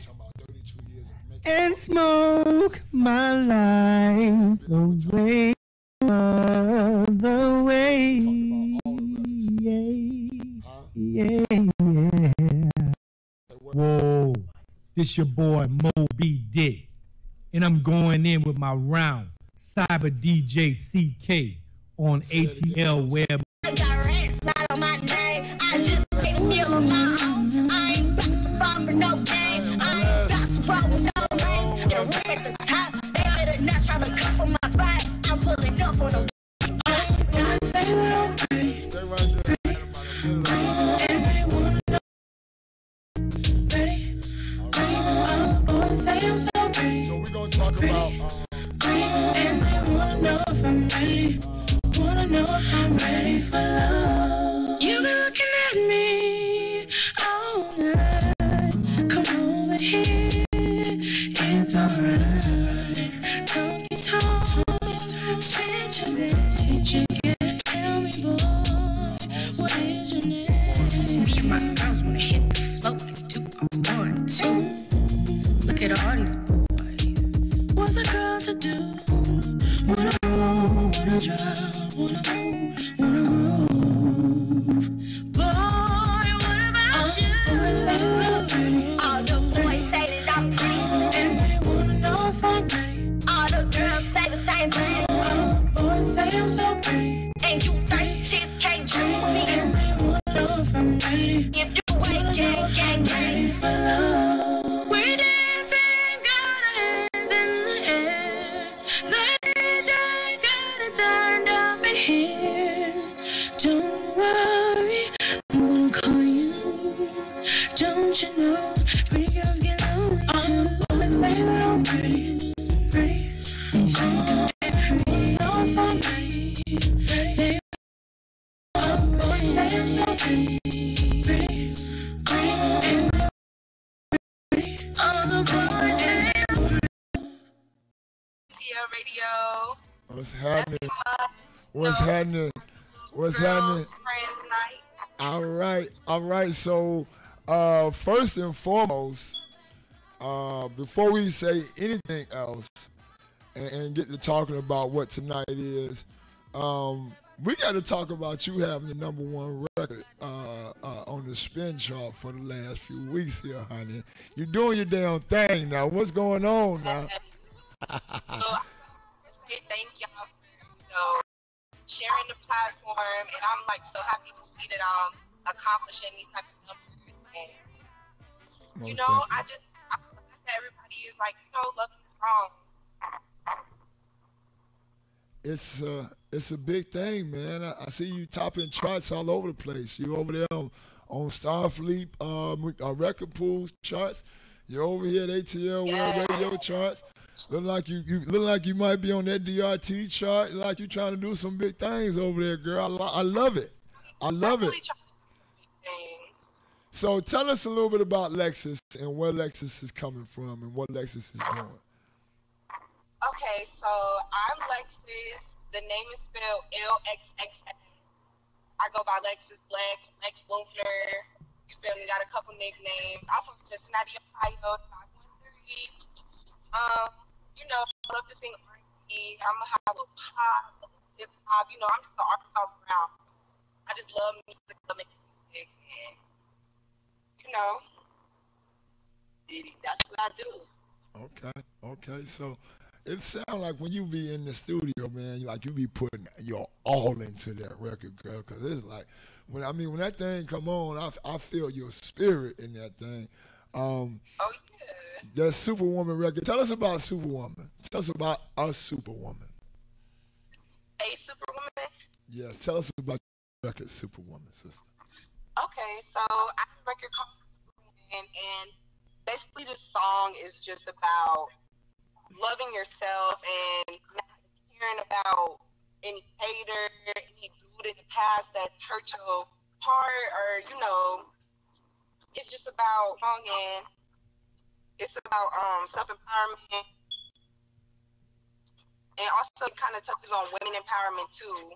and smoke my life away the way. Yeah, yeah. Whoa, this your boy Moby Dick, and I'm going in with my round Cyber DJ CK on ATL Web. I got rats not on my name. I just made a meal on my own. I ain't got to fall for no game. I ain't got to roll with no lanes. They're way at the top. They better not try to cut for my spot. I'm pulling up on them. I say that I'm ready. Stay right there. And they wanna know. Ready? Boys say I'm so ready. So we're gonna talk about And they wanna know if I'm ready. Wanna know if I'm ready for love. You been looking at me all night. Come over here, it's alright. Talk, spend your days. Did you get? Tell me, boy, what is your name? Me and my girls wanna hit the floor and do a 1, 2. Look at all these boys. What's a girl to do? Wanna roll, wanna drive, wanna move, wanna groove. Boy, what about you? All the boys say that I'm pretty, and they wanna know if I'm ready. All the girls say the same thing. All the boys say I'm so pretty, and you thirsty chicks can't drink me. And they wanna know if I'm ready. If you ain't gang, ready for love. We're dancing, got our hands in the air. The DJ got it turned up in here. Don't worry, I'm gonna call you. Don't you know, pretty girls get lonely too. Boys say that I'm pretty, pretty. And you don't pretty, know if I'm ready. Boys say I'm so pretty, pretty, pretty. All the boys say I'm pretty. Radio. what's happening? What's happening? What's happening? Friends night. All right. So, first and foremost, before we say anything else and get to talking about what tonight is, we got to talk about you having the #1 record on the spin chart for the last few weeks here, honey. You're doing your damn thing now. What's going on now? So, thank y'all for sharing the platform, and I'm like so happy to see that accomplishing these type of numbers And Most I definitely. like that everybody is like, loving the song. It's a big thing, man. I see you topping charts all over the place. You over there on Starfleet record pool charts. You're over here at ATL World Radio charts. Look like you look like you might be on that DRT chart. Like you trying to do some big things over there, girl. I love it. I love it. Really trying to do things. So tell us a little bit about Lexus and where Lexus is coming from and what Lexus is doing. Okay, so I'm Lexus. The name is spelled LXXX. I go by Lexus Lex Lunar. You feel me? Got a couple nicknames. I'm from Cincinnati, Ohio, 513. I love to sing R&B. I'm gonna have a little pop, a little hip hop. I'm just an artist all around. I just love music, love making music, and that's what I do. Okay. So it sounds like when you be in the studio, man, like you be putting your all into that record, girl. Cause it's like when that thing come on, I feel your spirit in that thing. Oh yeah. That Superwoman record. Tell us about Superwoman. Tell us about a Superwoman. A Superwoman? Yes. Tell us about the record Superwoman, sister. Okay, so I have a record called Superwoman, and basically the song is just about loving yourself and not caring about any hater, any dude in the past that hurt your heart, or it's just about and it's about self-empowerment, and also it kind of touches on women empowerment too.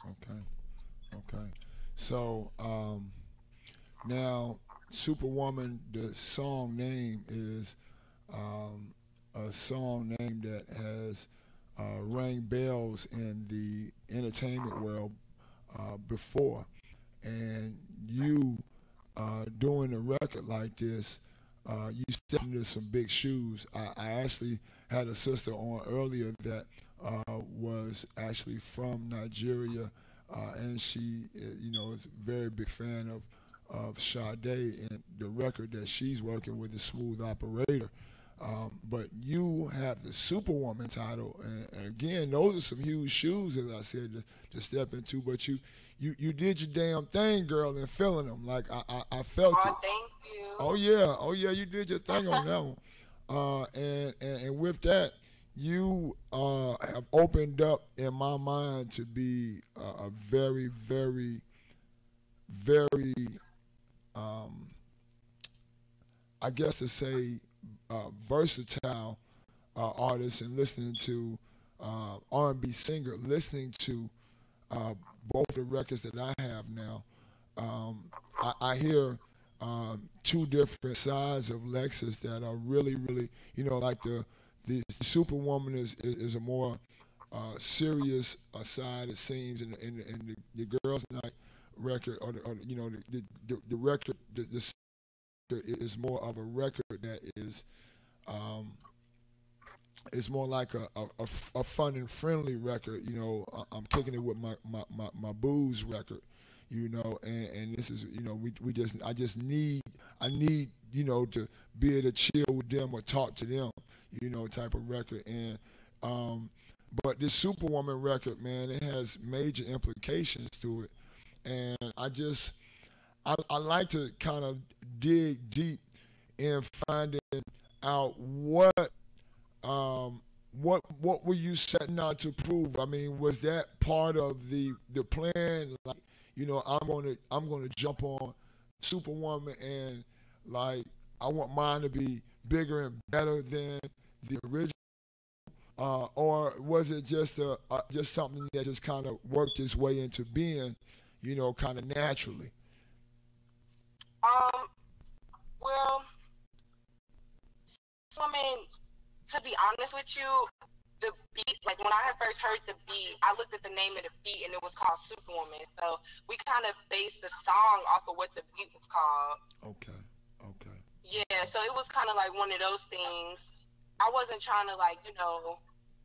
Okay. So now Superwoman, the song name is a song name that has rang bells in the entertainment world before, and you doing a record like this, you step into some big shoes. I actually had a sister on earlier that was actually from Nigeria, and she, is a very big fan of Sade and the record that she's working with, the Smooth Operator. But you have the Superwoman title, and again, those are some huge shoes, as I said, to step into. But you did your damn thing, girl, and feeling them. Like I felt it. Thank you. Oh yeah, you did your thing on that one. And with that, you have opened up in my mind to be a very, very, very, I guess to say, versatile artist, and listening to R&B singer, listening to both the records that I have now. I hear two different sides of Lexus that are really, really, like the Superwoman is a more serious side, it seems, and the Girls Night record, or the record, the is more of a record that is it's more like a fun and friendly record. I'm kicking it with my booze record, and this is, I need to be able to chill with them or talk to them, type of record. And but this Superwoman record, man, it has major implications to it, and I like to kind of dig deep in finding out what were you setting out to prove? I mean, was that part of the plan? Like, I'm gonna jump on Superwoman, and like I want mine to be bigger and better than the original, or was it just just something that just kind of worked its way into being, kind of naturally? Well, so to be honest with you, the beat, like when I had first heard the beat, I looked at the name of the beat and it was called Superwoman. So we kind of based the song off of what the beat was called. Okay. Yeah, so it was kind of like one of those things. I wasn't trying to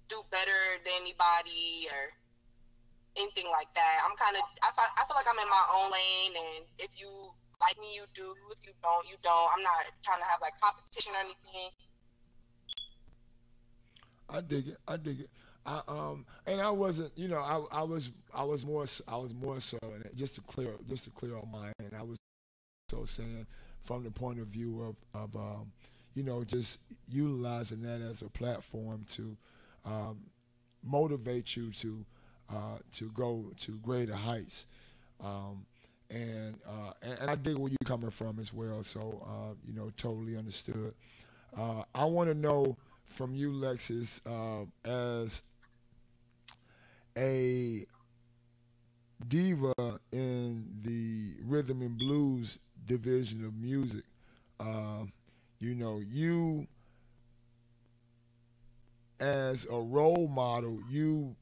do better than anybody, or anything like that. I feel like I'm in my own lane, and if you like me, you do. If you don't, you don't. I'm not trying to have like competition or anything. I dig it. I dig it. And I wasn't, I was more so, and just to clear on my end, I was so saying from the point of view of just utilizing that as a platform to motivate you to go to greater heights. And I dig where you're coming from as well. So totally understood. I want to know from you, Lexus, as a diva in the rhythm and blues division of music. You as a role model, you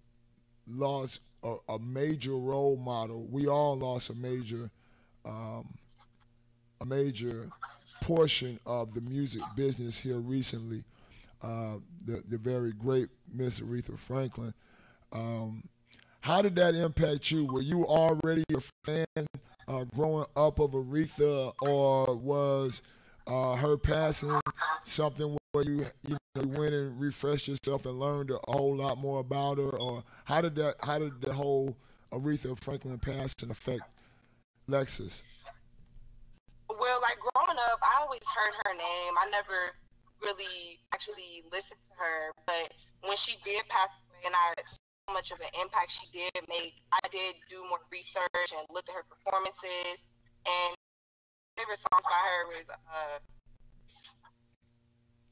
lost a major role model. We all lost a major portion of the music business here recently. The very great Miss Aretha Franklin. How did that impact you? Were you already a fan growing up of Aretha, or was her passing something where you went and refreshed yourself and learned a whole lot more about her? Or how did the whole Aretha Franklin passing affect Lexus? Well, like growing up, I always heard her name. I never really actually listened to her, but when she did pass away, and I saw how much of an impact she did make, I did do more research and looked at her performances. And my favorite songs by her was,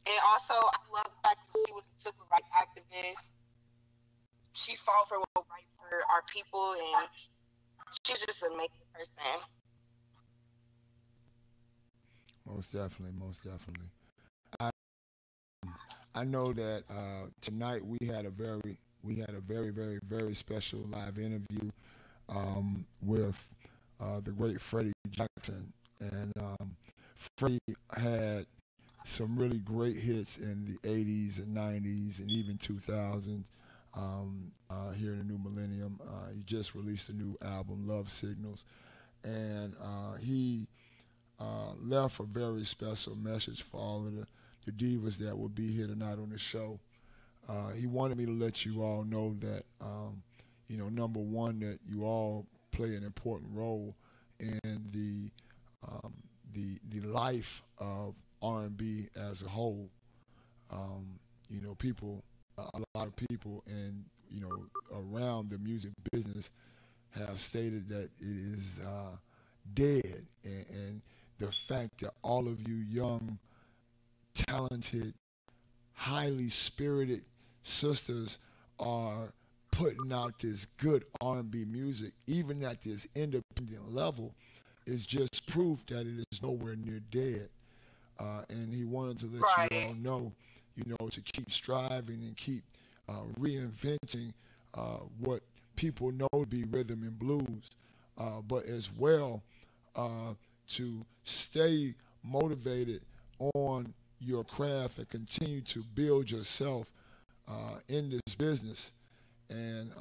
and also I love the fact that she was a civil rights activist. She fought for what was right for our people, and she's just an amazing person. Most definitely. I know that tonight we had a very, very, very special live interview with the great Freddie Jackson, and Freddie had some really great hits in the 80s and 90s and even 2000s here in the new millennium. He just released a new album, Love Signals, and he left a very special message for all of the divas that will be here tonight on the show. He wanted me to let you all know that, number one, that you all play an important role in the life of R&B as a whole. A lot of people, and around the music business have stated that it is dead, and the fact that all of you young, talented, highly spirited sisters are putting out this good R&B music, even at this independent level, is just proof that it is nowhere near dead. And he wanted to let you all know, to keep striving and keep reinventing what people know to be rhythm and blues, but as well to stay motivated on your craft and continue to build yourself in this business. And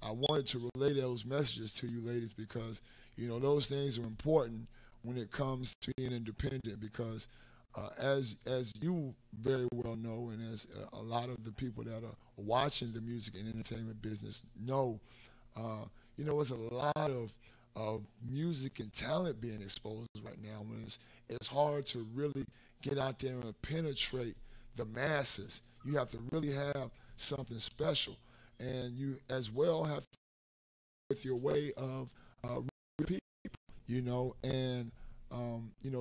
I wanted to relay those messages to you ladies because, those things are important when it comes to being independent, because as you very well know, and as a lot of the people that are watching the music and entertainment business know, it's a lot of music and talent being exposed right now. When it's hard to really get out there and penetrate the masses. You have to really have something special, and you as well have to with your way of people, and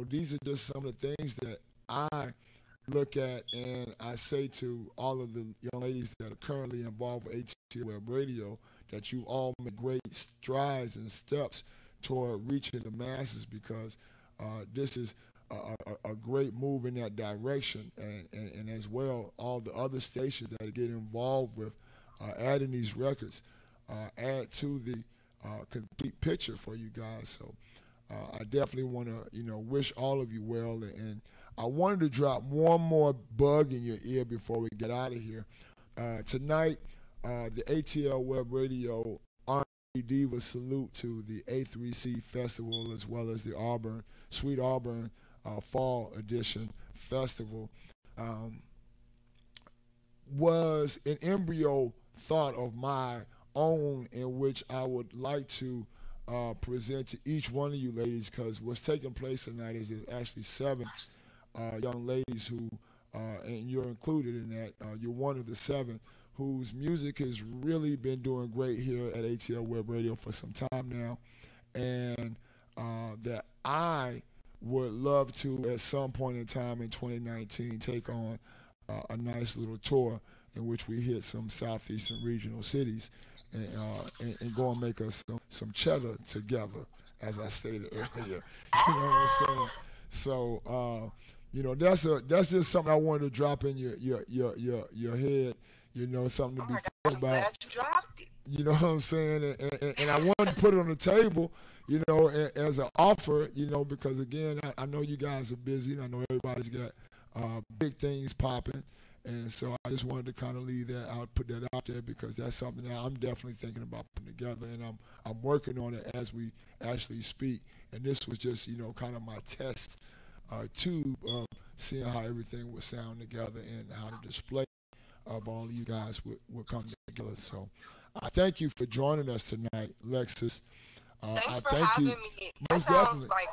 these are just some of the things that I look at, and I say to all of the young ladies that are currently involved with Atlwebradio that you all make great strides and steps toward reaching the masses, because this is a great move in that direction, and as well all the other stations that get involved with adding these records add to the complete picture for you guys. So I definitely want to wish all of you well, and I wanted to drop one more bug in your ear before we get out of here. Tonight the Atlwebradio Diva salute to the A3C Festival as well as the Sweet Auburn Fall Edition Festival. Was an embryo thought of my own in which I would like to present to each one of you ladies, because what's taking place tonight is there's actually 7 young ladies who, and you're included in that, you're one of the 7 whose music has really been doing great here at ATL Web Radio for some time now, and that I would love to at some point in time in 2019 take on a nice little tour in which we hit some southeastern regional cities and go and make us some cheddar together, as I stated earlier. You know what I'm saying? So you know, that's just something I wanted to drop in your head. You know, something to be thinking about. Glad you dropped it. You know what I'm saying? And I wanted to put it on the table, you know, as an offer, you know, because again, I know you guys are busy. And I know everybody's got big things popping. And so I just wanted to kind of leave that out, put that out there, because that's something that I'm definitely thinking about putting together, and I'm working on it as we actually speak. And this was just, you know, kind of my test tube of seeing how everything would sound together and how the display of all of you guys would come together. So I thank you for joining us tonight, Lexus. Thanks for having me. That sounds like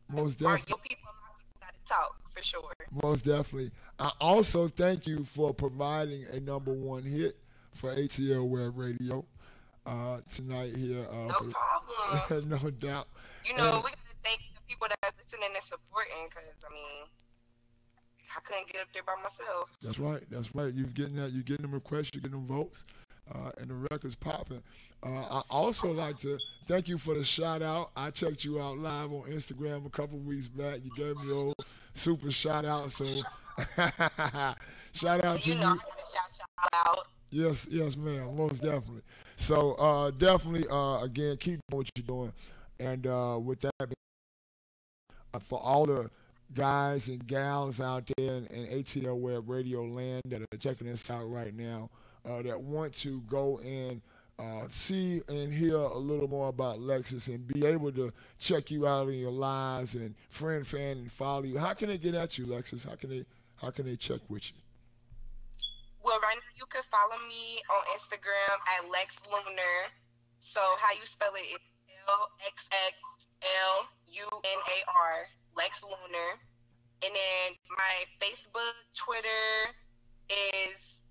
most definitely. Your people got to talk for sure. Most definitely. I also thank you for providing a #1 hit for ATL Web Radio tonight here. No problem. No doubt. You know, we got to thank the people that are listening and supporting, because, I mean, I couldn't get up there by myself. That's right. That's right. You're getting them requests, you're getting them votes, and the record's popping. I also like to thank you for the shout out. I checked you out live on Instagram a couple weeks back. You gave me your super shout out. So shout out to you. You know, I gotta shout y'all out. Yes, ma'am. Most definitely. So definitely, again, keep doing what you're doing. And with that, for all the guys and gals out there in ATL Web Radio land that are checking us out right now, that want to go and see and hear a little more about Lexus and be able to check you out in your lives and friend, fan, and follow you, how can they get at you, Lexus? How can they check with you? Well, right now you can follow me on Instagram at Lex Lunar. So how you spell it is LXXLUNAR, Lex Lunar. And then my Facebook, Twitter is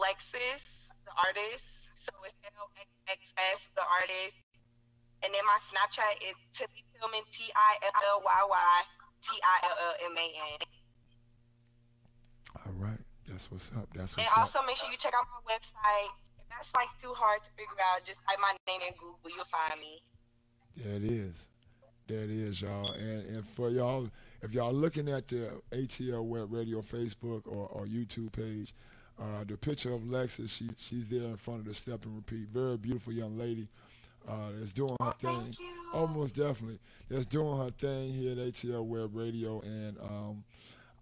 Lexus, the artist. So it's LXXS, the artist. And then my Snapchat is Tilly Tillman, TILLYYTILLMAN. All right. That's what's up. And also make sure you check out my website. If that's like too hard to figure out, just type my name in Google. You'll find me. There it is. There it is, y'all. And for y'all, if y'all looking at the ATL Web Radio Facebook or YouTube page, the picture of Lexus, she's there in front of the Step and Repeat. Very beautiful young lady that's doing her thing. Thank you. Almost definitely. That's doing her thing here at ATL Web Radio. And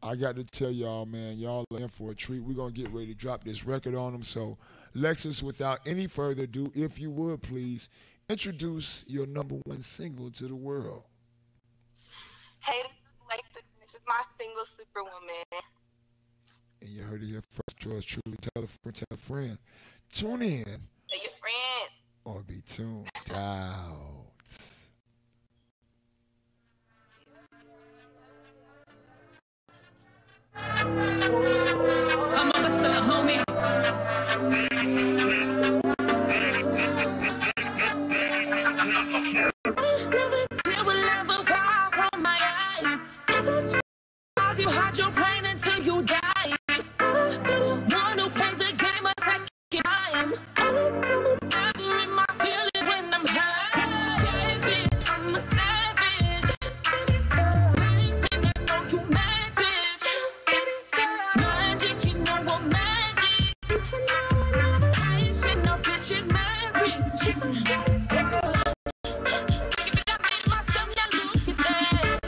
I got to tell y'all, man, y'all are in for a treat. We're going to get ready to drop this record on them. So, Lexus, without any further ado, if you would, please, introduce your #1 single to the world. Hey, this is my single, Superwoman. And you heard it here first. Yours truly, tell a friend. Tune in. Tell your friend. Or be tuned out. I'm a hustler, homie. Never clear will ever fall from my eyes. If it's cause you hide your pain until you die. One who plays the game a second time. Only time I'm ever in my feelings when I'm high. Yeah, bitch, I'm a savage. Life and I know you mad, bitch. Magic, you know what magic. I ain't shit, no bitch is married. She's a daddy's world. Think it back, I made myself, now look at that.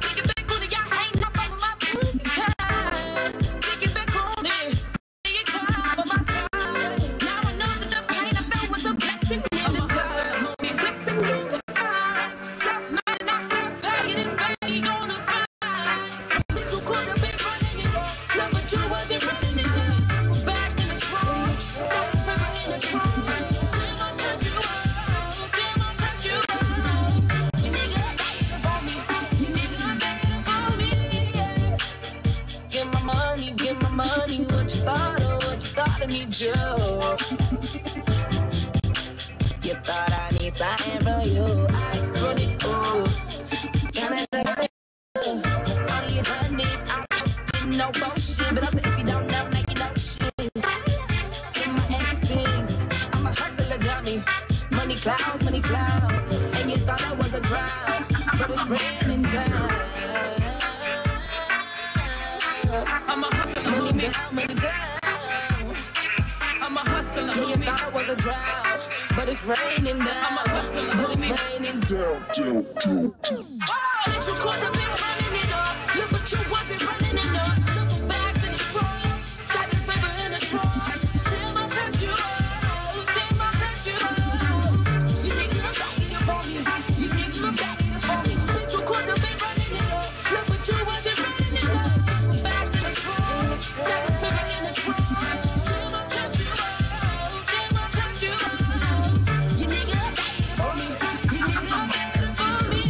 Think it back, when y'all hating up over my pussy cat. need you. You thought I need something from you. I run it all. Gotta love it. All your needs, I don't no bullshit. But also if you don't know, now you know shit. To my exes, I'm a hustler dummy. Money clouds, and you thought I was a drought, but it's raining down. I'm a hustler, money down. I'm a hustler, yeah, you thought I was a drought, but it's raining down. I'm a hustler, but it's raining down. Bitch, you could have been running it up, look, but you wasn't running it up. Took the bags in the trunk, stack this paper in the trunk. Damn, I passed you up, damn, I passed you up. You niggas are backing up on me, you niggas are backing up on me. Bitch, you could have been running it up, look, but you wasn't running it up. Bags in the trunk, stack this paper in the trunk. Damn, I passed you up, damn, I passed you up. You niggas are backing up on me, you niggas are backing up on me.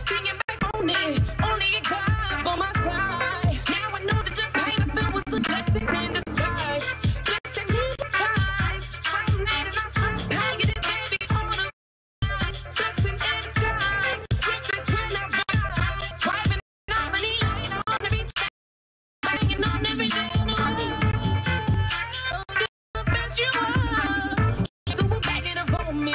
Thinking back on it, only a God on my side. Now I know that the pain I felt was a blessing in disguise. Blessing in disguise. Something that I stopped paying it, baby, on the ride. Blessing in disguise. Breakfast when I ride. Swiping off and laying on everything. Banging on every day on the road. The best you are. You go back it up on me.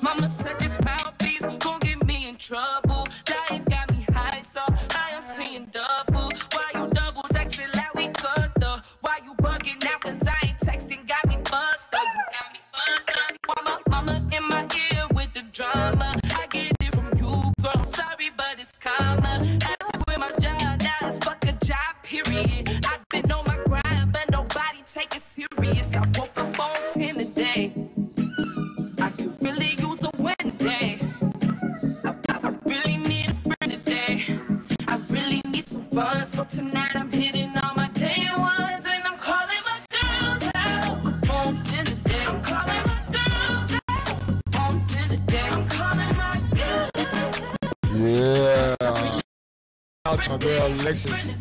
Mama said this mouthpiece gon' get me in trouble. Life got me high, so I am seeing double. Why you double texting like we good though? Why you bugging now? Cause I ain't texting, got me buzzed up. You got me buzzed up. Mama in my ear with the drama. I get it from you, girl. Sorry, but it's karma. Had to quit my job, now it's fuck a job, period. I've been on my grind, but nobody take it serious. I woke up on 10 today. I could really use a win today. I really need a friend today. I really need some fun. So tonight I'm hitting all my day ones and I'm calling my girls out. Woke up on 10 today. I'm calling my girls out. On 10 today. I'm calling my girls out. Yeah. Out to my girl Alexis.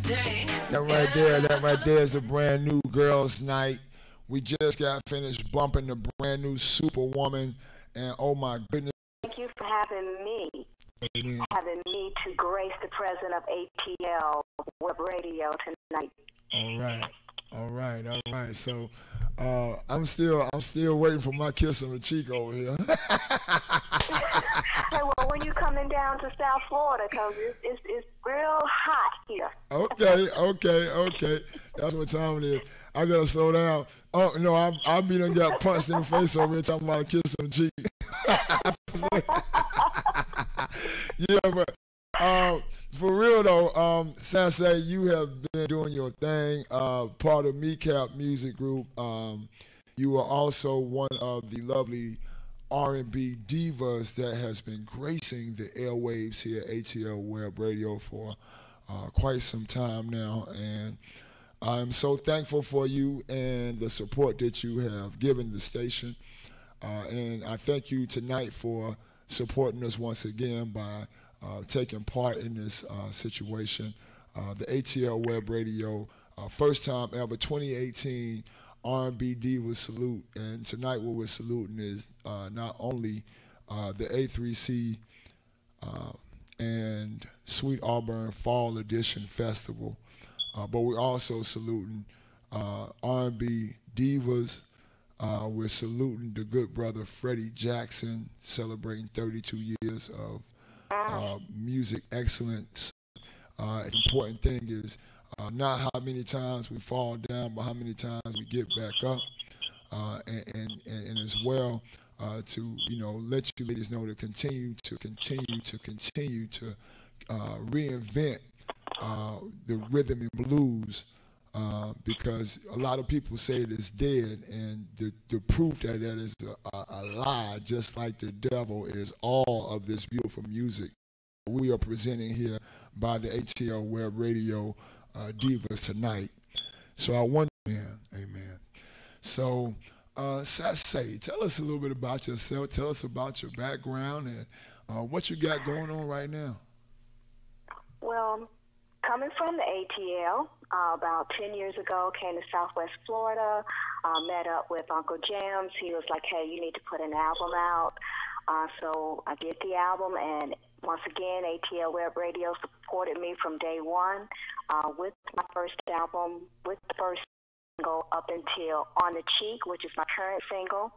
That right there is the brand new girls' night. We just got finished bumping the brand new Superwoman, and oh my goodness. Thank you for having me. Amen. Having me to grace the president of ATL Web Radio tonight. All right. So, I'm still waiting for my kiss on the cheek over here. Hey, well, when you coming down to South Florida, cause it's real hot here. Okay. That's what time it is. I gotta slow down. Oh no, I be done got punched in the face over here talking about a kiss on the cheek. Yeah, but for real though, Sensei, you have been doing your thing. Part of MECAP Music Group. You are also one of the lovely R&B divas that has been gracing the airwaves here at ATL Web Radio for quite some time now, and I'm so thankful for you and the support that you have given the station. And I thank you tonight for supporting us once again by taking part in this situation. The ATL Web Radio, first time ever, 2018 R&B Diva Salute. And tonight what we're saluting is not only the A3C and Sweet Auburn Fall Edition Festival, but we're also saluting R&B divas. We're saluting the good brother Freddie Jackson, celebrating 32 years of music excellence. The important thing is not how many times we fall down, but how many times we get back up. And as well to let you ladies know to continue to reinvent the rhythm and blues, because a lot of people say it is dead, and the proof that is a lie, just like the devil, is all of this beautiful music we are presenting here by the ATL Web Radio divas tonight. So I wonder, amen. So, Sase, tell us a little bit about yourself. Tell us about your background and what you got going on right now. Well, coming from the ATL, about 10 years ago, came to Southwest Florida, met up with Uncle James. He was like, hey, you need to put an album out. So I did the album, and once again, Atlwebradio supported me from day one with my first album, with the first single up until On the Cheek, which is my current single.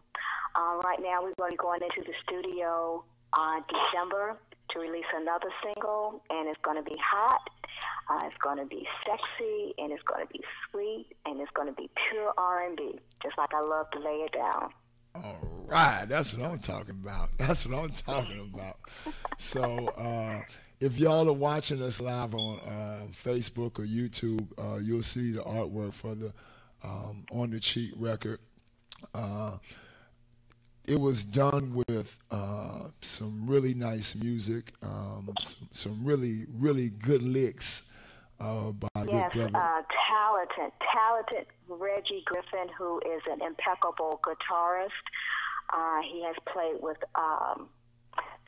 Right now, we're going to be going into the studio December to release another single, and it's going to be hot, it's going to be sexy, and it's going to be sweet, and it's going to be pure R&B, just like I love to lay it down. All right, that's what I'm talking about. That's what I'm talking about. So if y'all are watching us live on Facebook or YouTube, you'll see the artwork for the On the Cheek record. It was done with some really nice music, some really, really good licks by a good brother. Talented Reggie Griffin, who is an impeccable guitarist. He has played with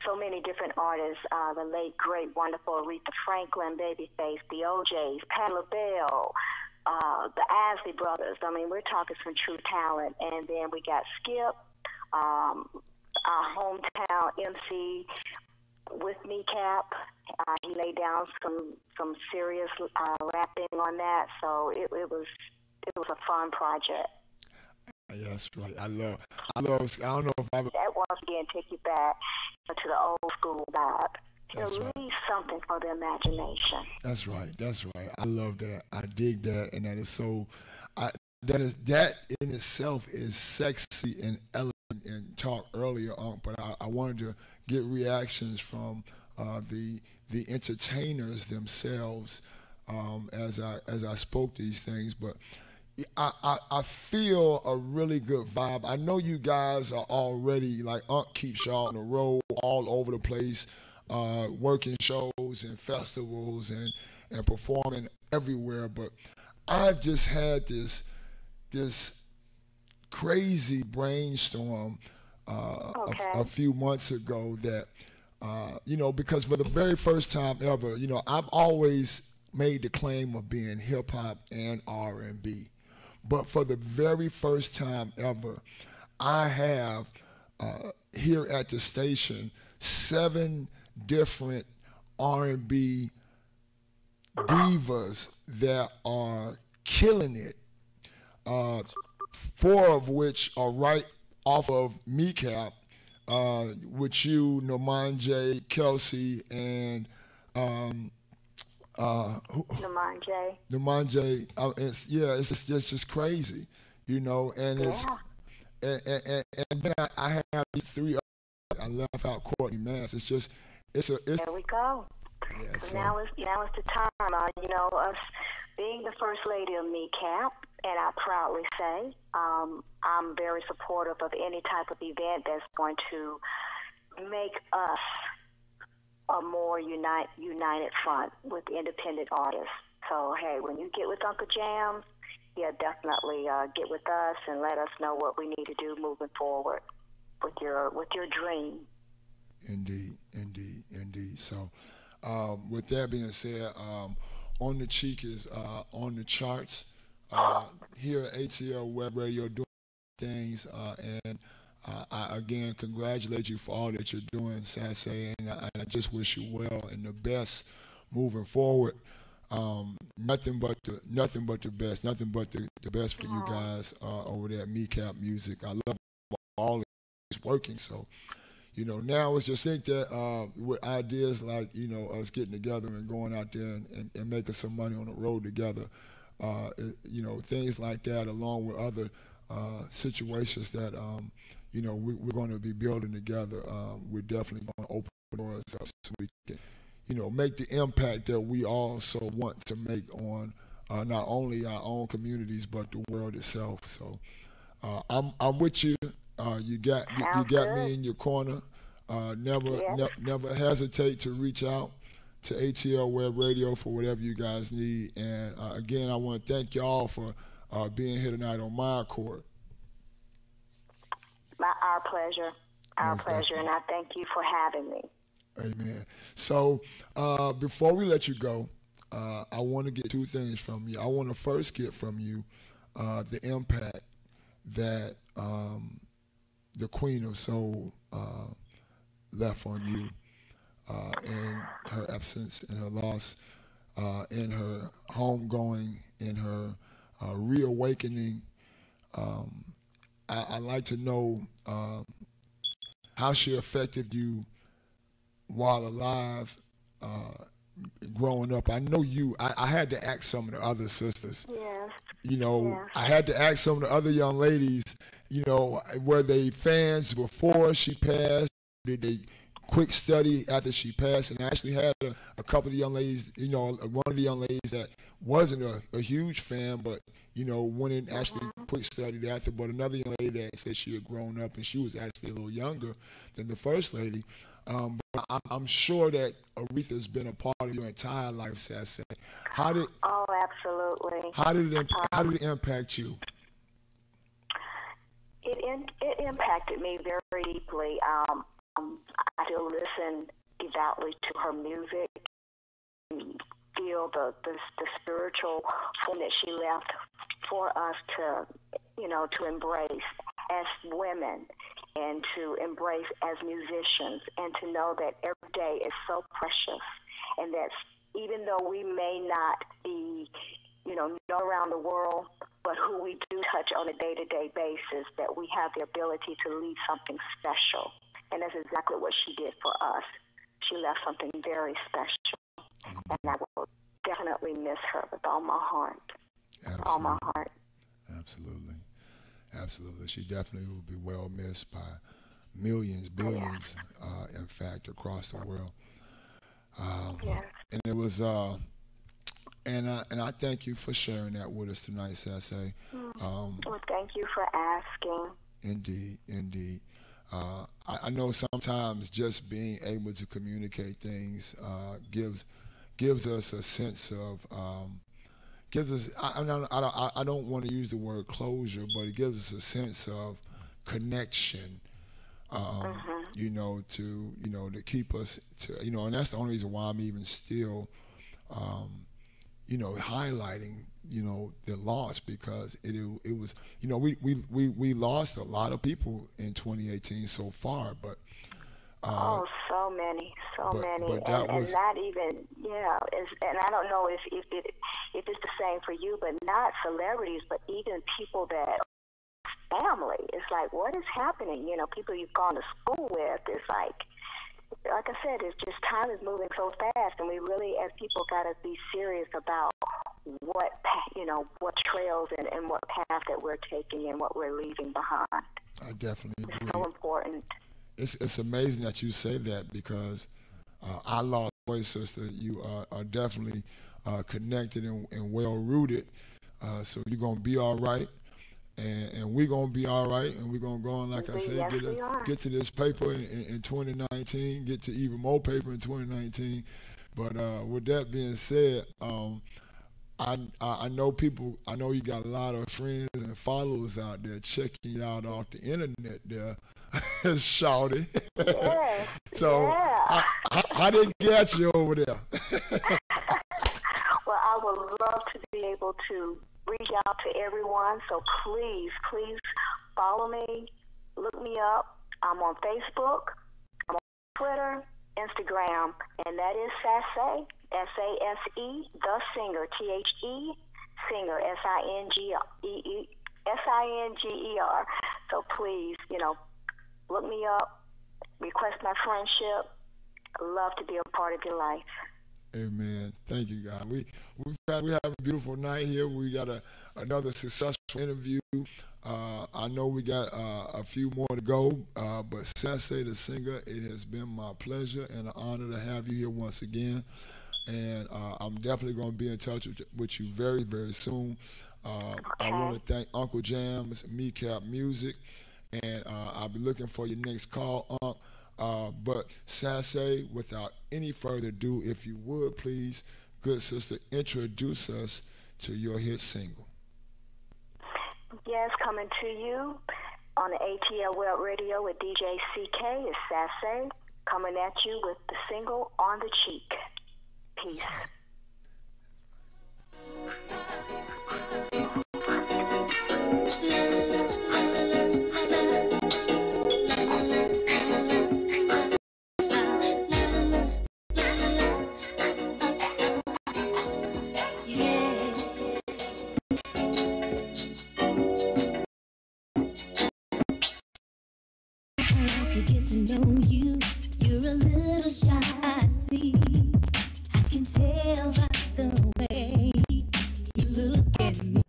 so many different artists, the late, great, wonderful Aretha Franklin, Babyface, the OJs, Pat LaBelle, the Isley Brothers. I mean, we're talking some true talent. And then we got Skip, our hometown MC with Kneecap. He laid down some serious rapping on that, so it was a fun project. Yeah, that's right. I love. I don't know if I ever. That once again take you back to the old school vibe. That's right. Leave something for the imagination. That's right. That's right. I love that. I dig that, and that is so. That in itself is sexy and elegant. And talk earlier on, but I wanted to get reactions from the entertainers themselves as I spoke these things. But I feel a really good vibe. I know you guys are already, like Unc keeps y'all on the road all over the place, working shows and festivals and performing everywhere. But I've just had this crazy brainstorm a few months ago that, because for the very first time ever, I've always made the claim of being hip-hop and R&B. But for the very first time ever, I have, here at the station, 7 different R&B divas that are killing it. 4 of which are right off of Kneecap, with you, Nomanje, Kelsey, and Nomanje. It's just crazy, and it's and then I have these 3 others. I left out Courtney Mass. There we go. Yeah, so now it's the time. Us being the first lady of Kneecap, and I proudly say, I'm very supportive of any type of event that's going to make us a more united front with independent artists. So, hey, when you get with Uncle Jams, definitely get with us and let us know what we need to do moving forward with your dream. Indeed. So, with that being said, On the Cheek is on the charts. Here at Atlwebradio doing things, and I again congratulate you for all that you're doing, Sase, and I just wish you well and the best moving forward. Nothing but the best, nothing but the best for you guys over there at Kneecap Music. I love all of it's working. So, now it's just think that with ideas like us getting together and going out there and making some money on the road together. Things like that, along with other situations that, we're going to be building together. We're definitely going to open doors up so we can, make the impact that we also want to make on not only our own communities but the world itself. So I'm with you. You got me in your corner. Never hesitate to reach out to ATL Web Radio for whatever you guys need. And again, I want to thank y'all for being here tonight on my accord. Our pleasure. Our Most pleasure. And I thank you for having me. Amen. So before we let you go, I want to get two things from you. I want to first get from you the impact that the Queen of Soul left on you in her absence, in her loss, in her homegoing, in her reawakening. I'd like to know how she affected you while alive, growing up. I know you. I had to ask some of the other sisters. Yes. You know, Yes. I had to ask some of the other young ladies, you know, were they fans before she passed? Did they quick study after she passed? And I actually had a couple of young ladies, you know, one of the young ladies that wasn't a huge fan, but, you know, went in actually quick studied after. But another young lady that said she had grown up and she was actually a little younger than the first lady. But I'm sure that Aretha's been a part of your entire life, Sassy. Oh, absolutely. How did it impact you? It impacted me very deeply. I still listen devoutly to her music, feel the spiritual form that she left for us to, you know, to embrace as women and to embrace as musicians, and to know that every day is so precious, and that even though we may not be, you know around the world, but who we do touch on a day-to-day basis, that we have the ability to leave something special. And that's exactly what she did for us. She left something very special. And I will definitely miss her with all my heart. Absolutely. All my heart. Absolutely. Absolutely. She definitely will be well missed by millions, billions, in fact, across the world. Yes. And it was, and I thank you for sharing that with us tonight, Sassy. Well, thank you for asking. Indeed, indeed. I know sometimes just being able to communicate things gives us a sense of gives us. I don't want to use the word closure, but it gives us a sense of connection. You know, to keep us to, and that's the only reason why I'm even still, highlighting, the loss, because it was, we lost a lot of people in 2018 so far, but so many, but that and was, not even, and I don't know if it's the same for you, but not celebrities, but even people that family. It's like, what is happening? People you've gone to school with. It's like I said, it's just time is moving so fast, and we really, as people, got to be serious about what trails and what path that we're taking and what we're leaving behind. I definitely agree. It's so important. It's amazing that you say that, because I lost my sister. You are definitely connected and well rooted. So you're gonna be all right. And we're going to be all right, and we're going to go on, like I said, get to this paper in 2019, get to even more paper in 2019. But with that being said, I know people, I know you got a lot of friends and followers out there checking you out off the internet there, shouty. Yeah. So how did it get you over there? Well, I would love to be able to reach out to everyone, so please follow me, look me up. I'm on Facebook, I'm on Twitter, Instagram, and that is Sassy, S-A-S-E, the singer, T-H-E, singer, S-I-N-G-E-R. So please, look me up, request my friendship. I'd love to be a part of your life. Amen. Thank you, God. We have a beautiful night here. We got another successful interview. I know we got a few more to go, but Sassy the singer, it has been my pleasure and an honor to have you here once again. And I'm definitely going to be in touch with you very, very soon. I want to thank Uncle Jam's Kneecap Music, and I'll be looking for your next call, Unc. But Sassy, without any further ado, if you would please, good sister, introduce us to your hit single. Yes, coming to you on the Atlwebradio with DJ CK is Sassy, coming at you with the single On the Cheek. Peace. Get to know you, you're a little shy, I see. I can tell by the way you look at me.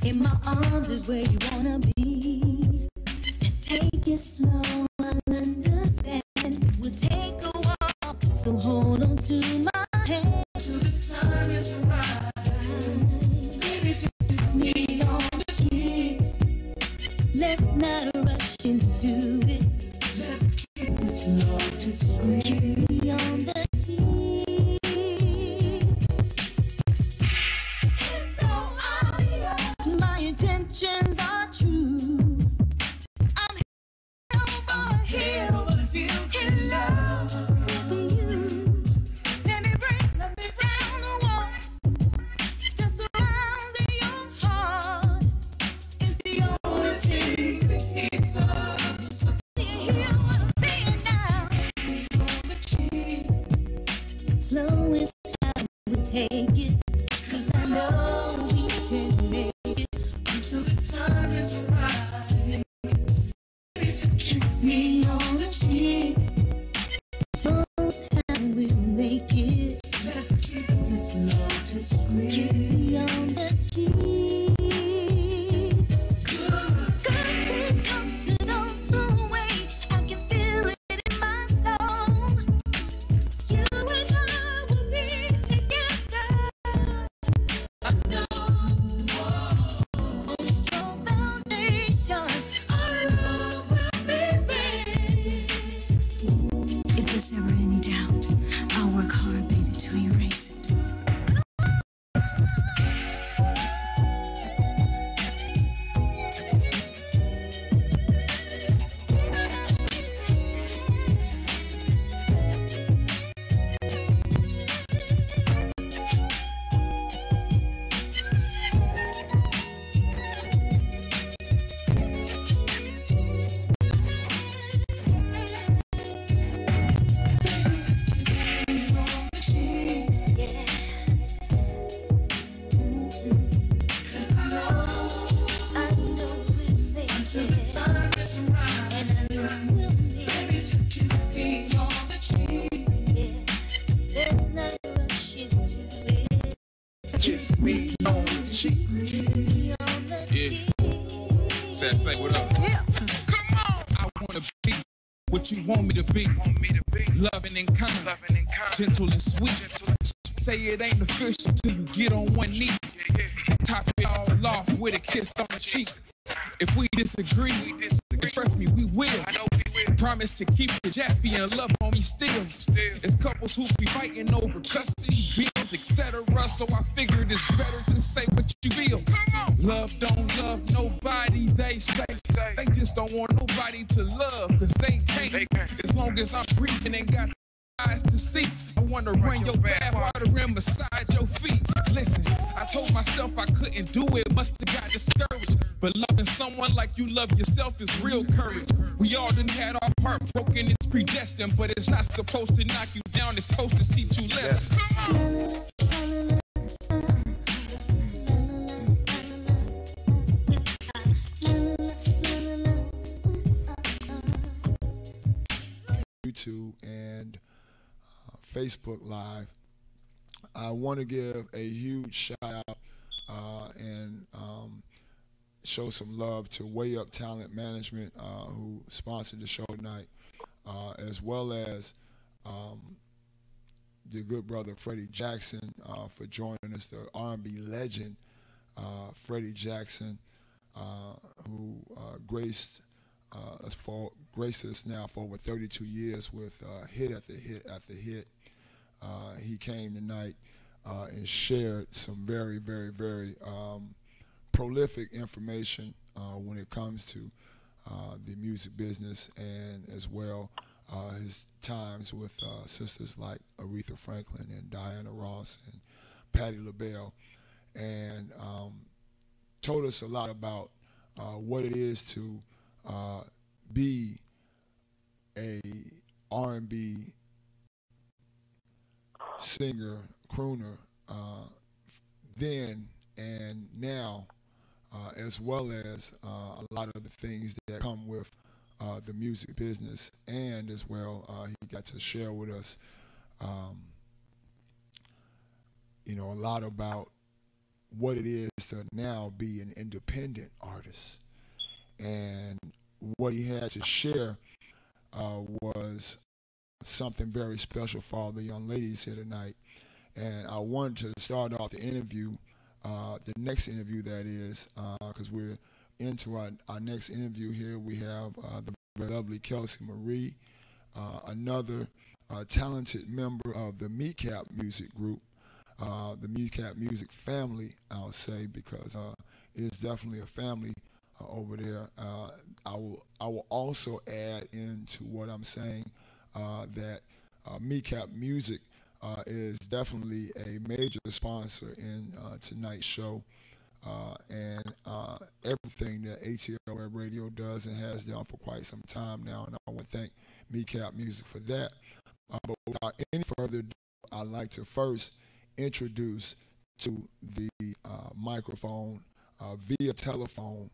In my arms is where you wanna be. Just take it slow, I'll understand. We'll take a walk, so hold on to my hand. Till the time is right. Baby, just me on the key. Let's not rush into it. Let's keep it slow to sweet. Kiss me on the cheek. It's so obvious. My intentions are true. I'm here over hills in love with you. Let me break down the walls that surround your heart. It's the only thing that keeps us. Do you hear what I'm saying now? On the cheek. Slow is how we take it. 'Cause I know we can make it until the time is right. Baby, just kiss me on the cheek. Slow is how we make it. Let's keep this love discreet. Kiss me on the cheek. Good things come to those who wait. I can feel it in my soul. You and I will be together. I know. On a strong foundation, our love will be made. If there's ever any doubt, I'll work hard, baby, to erase it. Kiss me on the cheek. Yeah. Say what up? Yeah. Come on. I wanna be what you want me to be. Loving and kind, gentle and sweet. Say it ain't official till you get on one knee. Top it all off with a kiss on the cheek. If we disagree, trust me, we will. Promise to keep the Jaffe and love on me still. It's couples who be fighting over custody, bills, etc. So I figured it's better to say what you feel. Love don't love nobody, they say. They just don't want nobody to love, cause they can't. As long as I'm breathing and got eyes to see, I wanna run your bath water and massage your feet. Listen, I told myself I couldn't do it, must've got discouraged. But loving someone like you love yourself is real courage. We all done had our heart broken, it's predestined, but it's not supposed to knock you down, it's supposed to teach you lessons. YouTube and Facebook Live. I want to give a huge shout out and show some love to Way Up Talent Management, who sponsored the show tonight, as well as the good brother Freddie Jackson for joining us, the R&B legend Freddie Jackson, who graced has graced us now for over 32 years with hit after hit after hit. He came tonight and shared some very, very, very prolific information when it comes to the music business, and as well his times with sisters like Aretha Franklin and Diana Ross and Patti LaBelle, and told us a lot about what it is to be a R&B singer, crooner, then and now, as well as a lot of the things that come with the music business, and as well he got to share with us a lot about what it is to now be an independent artist. And what he had to share was something very special for all the young ladies here tonight. And I wanted to start off the interview, the next interview that is, because we're into our next interview here. We have the very lovely Kelsey Marie, another talented member of the MECAP music group, the MECAP music family, I'll say, because it is definitely a family over there. I will also add into what I'm saying that MECAP music is definitely a major sponsor in tonight's show, and everything that Atlwebradio does and has done for quite some time now, and I want to thank MECAP music for that. But without any further ado, I'd like to first introduce to the microphone via telephone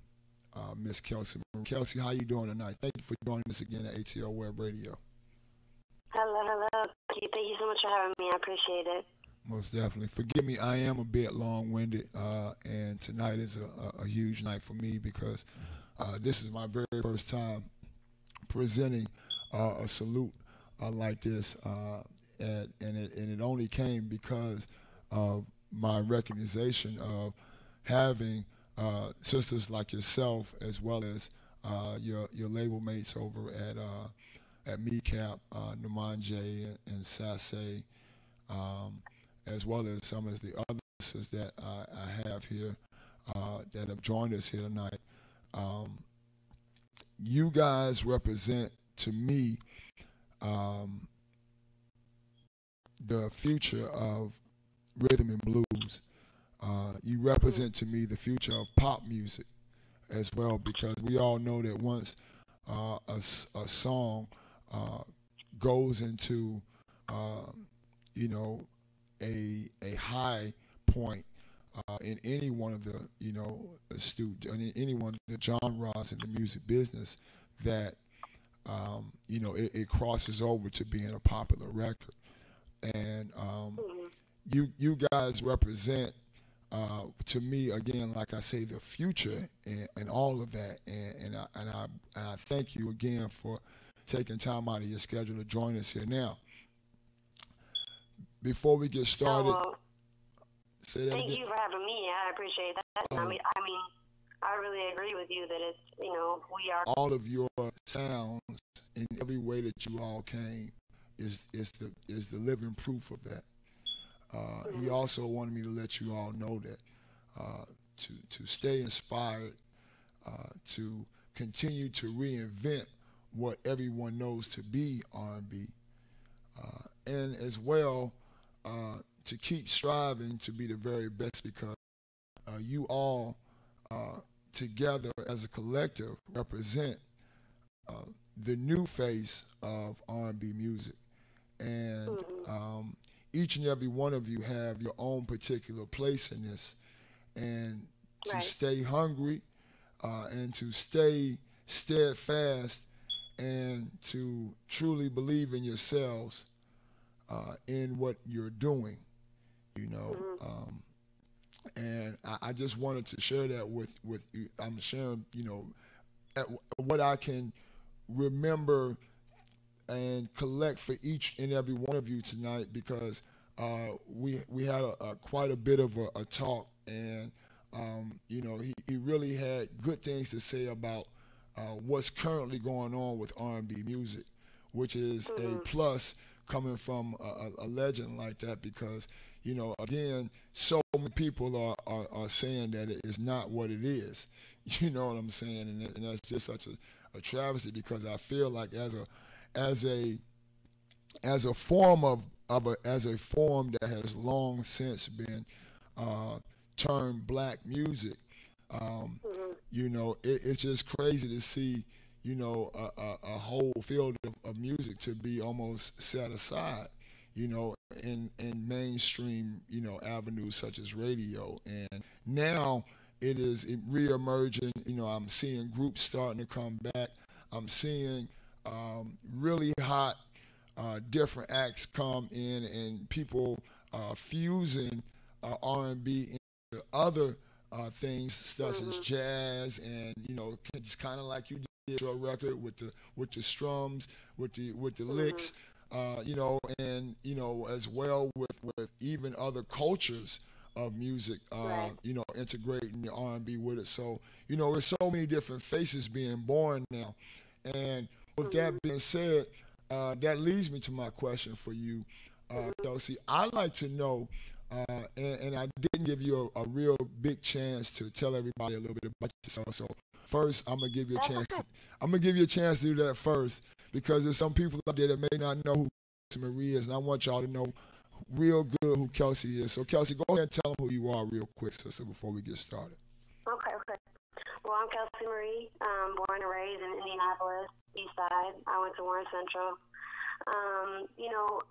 Miss Kelsey. Kelsey, how you doing tonight? Thank you for joining us again at Atlwebradio. Hello. Thank you so much for having me. I appreciate it. Most definitely. Forgive me, I am a bit long-winded, and tonight is a huge night for me because this is my very first time presenting a salute like this, and it only came because of my recognition of having sisters like yourself, as well as your label mates over at MECAP, Namanje and Sasse, as well as some of the other sisters that I have here that have joined us here tonight. You guys represent, to me, the future of rhythm and blues. You represent to me the future of pop music as well, because we all know that once a song goes into a high point in any one of the any one of the genres in the music business, that it crosses over to being a popular record. And you guys represent to me, again, like I say, the future and all of that. And I thank you again for taking time out of your schedule to join us here. Now, before we get started, say that Thank again. you for having me. I appreciate that. I mean, I really agree with you that it's, we are. All of your sounds in every way that you all came is the living proof of that. He also wanted me to let you all know that to stay inspired, to continue to reinvent what everyone knows to be R&B, and as well to keep striving to be the very best, because you all together as a collective represent the new face of R&B music, and each and every one of you have your own particular place in this, and to stay hungry and to stay steadfast and to truly believe in yourselves in what you're doing, and I just wanted to share that with you. I'm sharing, what I can remember and collect for each and every one of you tonight, because we had quite a bit of a talk, and he really had good things to say about what's currently going on with R&B music, which is a plus coming from a legend like that, because, you know, again, so many people are saying that it is not what it is. You know what I'm saying? And that's just such a travesty, because I feel like as a form that has long since been termed black music, you know, it's just crazy to see, you know, a whole field of music to be almost set aside, you know, in mainstream, you know, avenues such as radio. And now it is reemerging. You know, I'm seeing groups starting to come back. I'm seeing really hot different acts come in, and people fusing R&B into other things such as jazz, and, you know, just kind of like you did your record with the strums, with the licks, you know, and, you know, as well with even other cultures of music, you know, integrating the R&B with it. So, you know, there's so many different faces being born now. And with that being said, that leads me to my question for you, Kelsey. I'd like to know, and I didn't give you a real big chance to tell everybody a little bit about yourself. So first, I'm gonna give you a chance. To do that first, because there's some people out there that may not know who Kelsey Marie is, and I want y'all to know real good who Kelsey is. So Kelsey, go ahead and tell them who you are real quick, sister, before we get started. Okay. Well, I'm Kelsey Marie, born and raised in Indianapolis, East Side. I went to Warren Central. You know,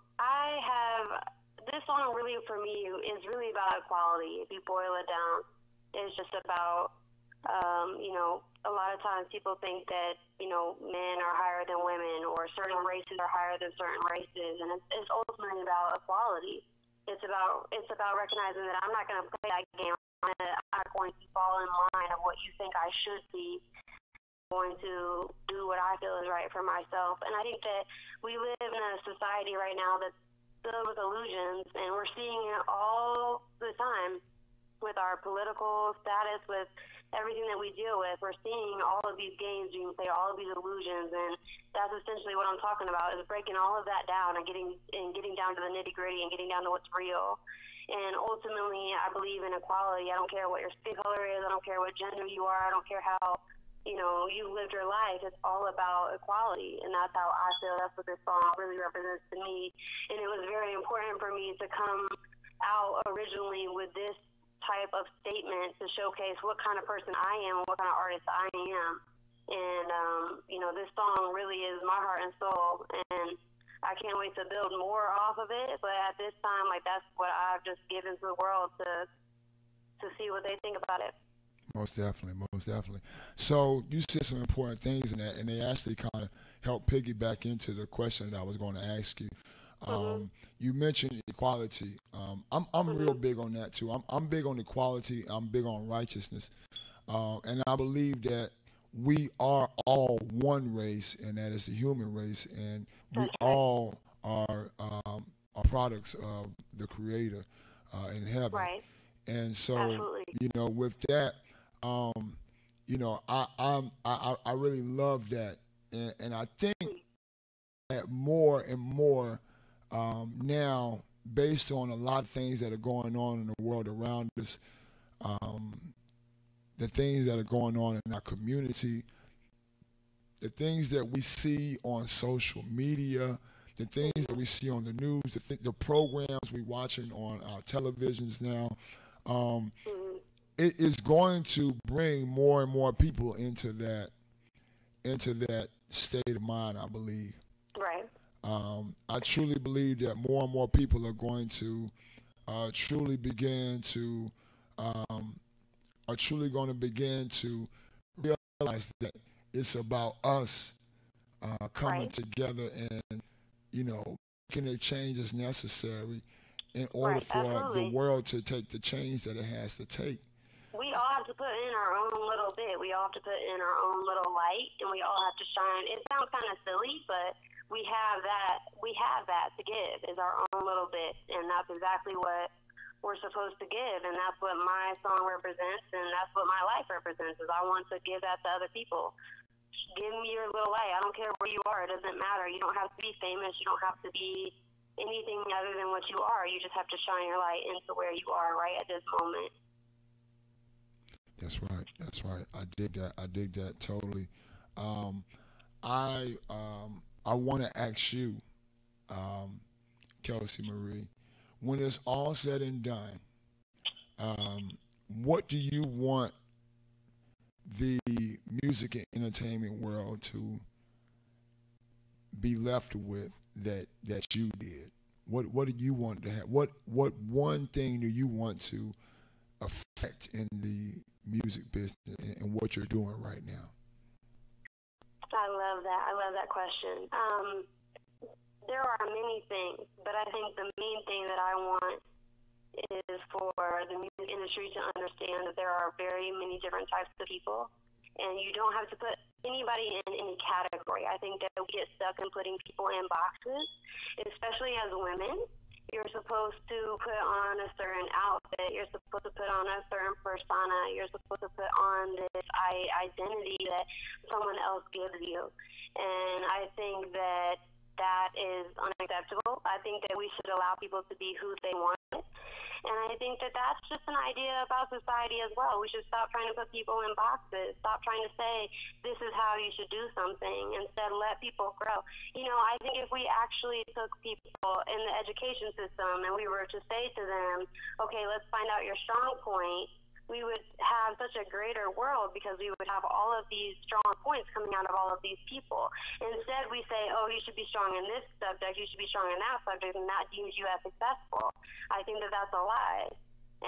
this song really, for me, is really about equality. If you boil it down, it's just about, you know, a lot of times people think that, you know, men are higher than women, or certain races are higher than certain races, and it's ultimately about equality. It's about recognizing that I'm not going to play that game. I'm not going to fall in line of what you think I should be. I'm going to do what I feel is right for myself. And I think that we live in a society right now that's filled with illusions, and we're seeing it all the time with our political status, with everything that we deal with. We're seeing all of these games being played, all of these illusions, and that's essentially what I'm talking about, is breaking all of that down and getting down to the nitty-gritty and getting down to what's real. And ultimately, I believe in equality. I don't care what your skin color is. I don't care what gender you are. I don't care how, you know, you lived your life. It's all about equality, and that's how I feel. That's what this song really represents to me. And it was very important for me to come out originally with this type of statement to showcase what kind of person I am and what kind of artist I am. And, you know, this song really is my heart and soul, and I can't wait to build more off of it. But at this time, like, that's what I've just given to the world to see what they think about it. Most definitely. So you said some important things in that, and they actually kind of help piggyback into the question that I was going to ask you. You mentioned equality. I'm real big on that too. I'm big on equality. I'm big on righteousness, and I believe that we are all one race, and that is the human race, and we all are products of the Creator in heaven. Right. And so, absolutely, you know, with that, you know, I really love that, and I think that more and more now, based on a lot of things that are going on in the world around us, the things that are going on in our community, the things that we see on social media, the things that we see on the news, the programs we're watching on our televisions now, it is going to bring more and more people into that state of mind, I believe. Right. I truly believe that more and more people are going to truly begin to realize that it's about us coming together and, you know, making the changes necessary in order for the world to take the change that it has to take. We all have to put in our own little bit. We all have to put in our own little light, and we all have to shine. It sounds kind of silly, but we have that to give, is our own little bit, and that's exactly what we're supposed to give, and that's what my song represents, and that's what my life represents, is I want to give that to other people. give me your little light. I don't care where you are. It doesn't matter. You don't have to be famous. You don't have to be anything other than what you are. You just have to shine your light into where you are right at this moment. That's right. That's right. I dig that. I dig that totally. I want to ask you, Kelsey Marie, when it's all said and done, what do you want the music and entertainment world to be left with that you did? What do you want to have? What one thing do you want to affect in the music business and what you're doing right now? I love that. I love that question. There are many things, but I think the main thing that I want is for the music industry to understand that there are very many different types of people, and you don't have to put anybody in any category. I think that we get stuck in putting people in boxes, especially as women. You're supposed to put on a certain outfit. You're supposed to put on a certain persona. You're supposed to put on this identity that someone else gives you. And I think that that is unacceptable. I think that we should allow people to be who they want. And I think that that's just an idea about society as well. We should stop trying to put people in boxes. Stop trying to say, this is how you should do something. Instead, let people grow. You know, I think if we actually took people in the education system and we were to say to them, okay, let's find out your strong point, we would have such a greater world because we would have all of these strong points coming out of all of these people. Instead, we say, oh, you should be strong in this subject, you should be strong in that subject, and that deems you as successful. I think that that's a lie.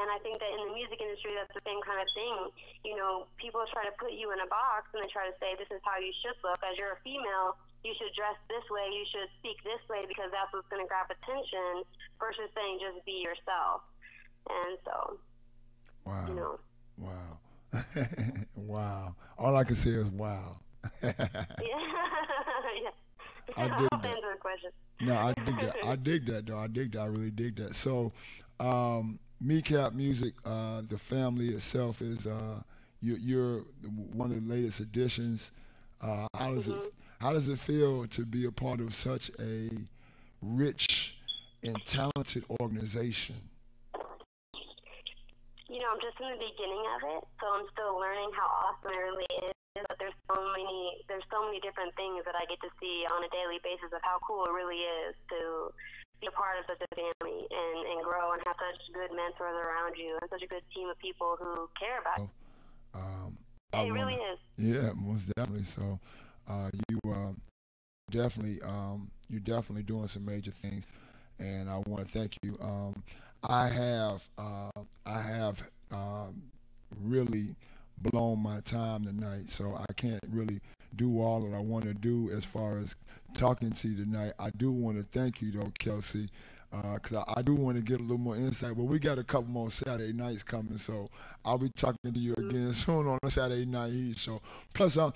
And I think that in the music industry, that's the same kind of thing. You know, people try to put you in a box and they try to say, this is how you should look. As you're a female, you should dress this way, you should speak this way because that's what's going to grab attention versus saying just be yourself. And so... Wow. You know. Wow. Wow. All I can say is wow. Yeah. I dig I'll that. answer the question. No, I dig that. I dig that, though. I dig that. I really dig that. So, MECAP Music, the family itself is you're one of the latest additions. How does it feel to be a part of such a rich and talented organization? You know, I'm just in the beginning of it, so I'm still learning how awesome it really is. But there's so many different things that I get to see on a daily basis of how cool it really is to be a part of such a family and grow and have such good mentors around you and such a good team of people who care about you. It really is. Yeah, most definitely. So you're definitely doing some major things, and I want to thank you. I have really blown my time tonight, so I can't really do all that I want to do as far as talking to you tonight. I do want to thank you, though, Kelsey, because I do want to get a little more insight. But we got a couple more Saturday nights coming, so I'll be talking to you again soon on a Saturday night heat show. Plus I'm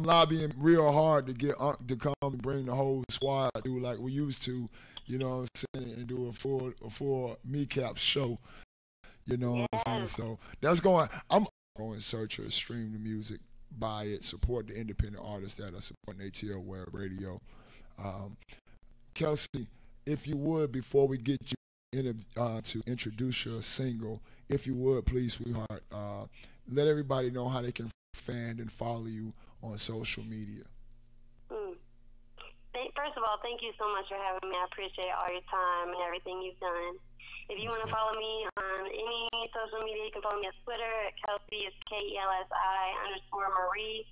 lobbying real hard to get to come and bring the whole squad, do like we used to. You know what I'm saying, and do a full MECAP show. You know what I'm saying? So that's I'm going to search or stream the music, buy it, support the independent artists that are supporting Atlwebradio. Kelsey, if you would, before we get you to introduce your single, if you would, please, sweetheart, let everybody know how they can fan and follow you on social media. First of all, thank you so much for having me. I appreciate all your time and everything you've done. If you want to follow me on any social media, you can follow me on Twitter at Kelsey, it's KELSI_Marie, MARIE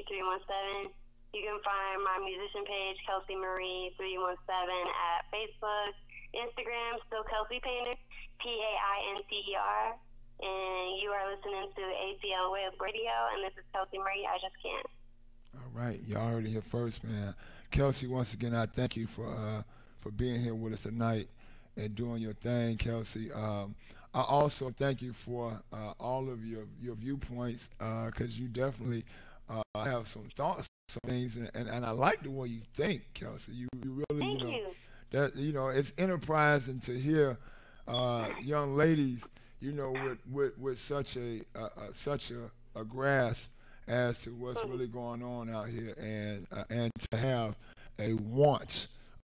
317. You can find my musician page, Kelsey Marie 317, at Facebook, Instagram, still Kelsey Painter, PAINTER. And you are listening to Atlwebradio, and this is Kelsey Marie, I Just Can't. All right, y'all heard it here first, man. Kelsey, once again, I thank you for being here with us tonight and doing your thing, Kelsey. I also thank you for all of your viewpoints, because you definitely have some thoughts, some things, and I like the way you think, Kelsey. You really, thank you. That it's enterprising to hear young ladies, with such a grasp as to what's really going on out here, and to have a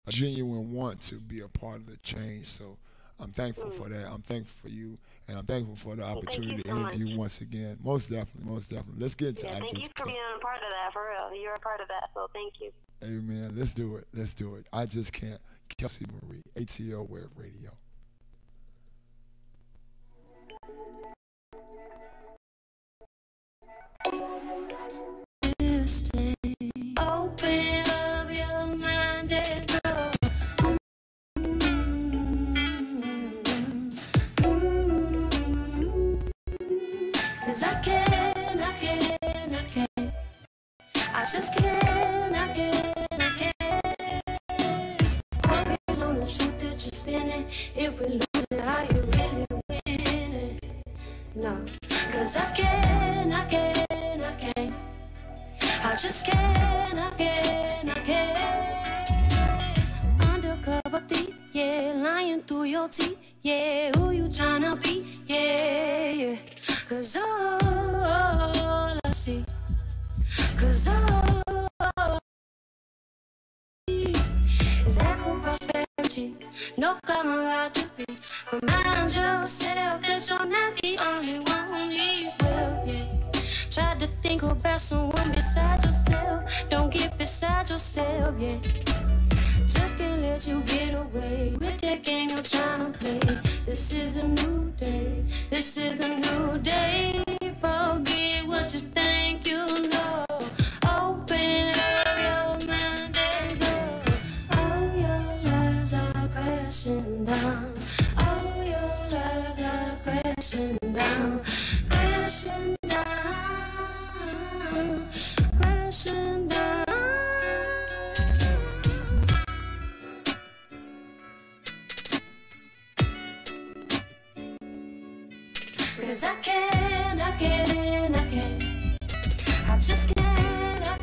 genuine want to be a part of the change. So I'm thankful for that. I'm thankful for you, and I'm thankful for the opportunity to interview you once again. Most definitely, most definitely. Let's get into Thank you for being a part of that, for real. You're a part of that, so thank you. Amen. Let's do it. Let's do it. I just can't. Kelsey Marie, ATL Web Radio. Open up your mind and go. Cause I just can't. Focus on the truth that you're spinning. If we lose it, how you really winning? No, cause I can't. I just can't. Undercover thief, yeah, lying through your teeth, yeah, who you tryna be, yeah. Cause all I see, cause all is echo prosperity, no camaraderie. Remind yourself that you're not the only one who needs help, yeah. Try to think about someone beside yourself. Don't get beside yourself, yeah. Just can't let you get away with that game you're trying to play. This is a new day. This is a new day. Forget what you think you know. Open up your mind and go. All your lives are crashing down. All your lives are crashing down. Crashing down. Crashing down. Cause I can't. I just can't.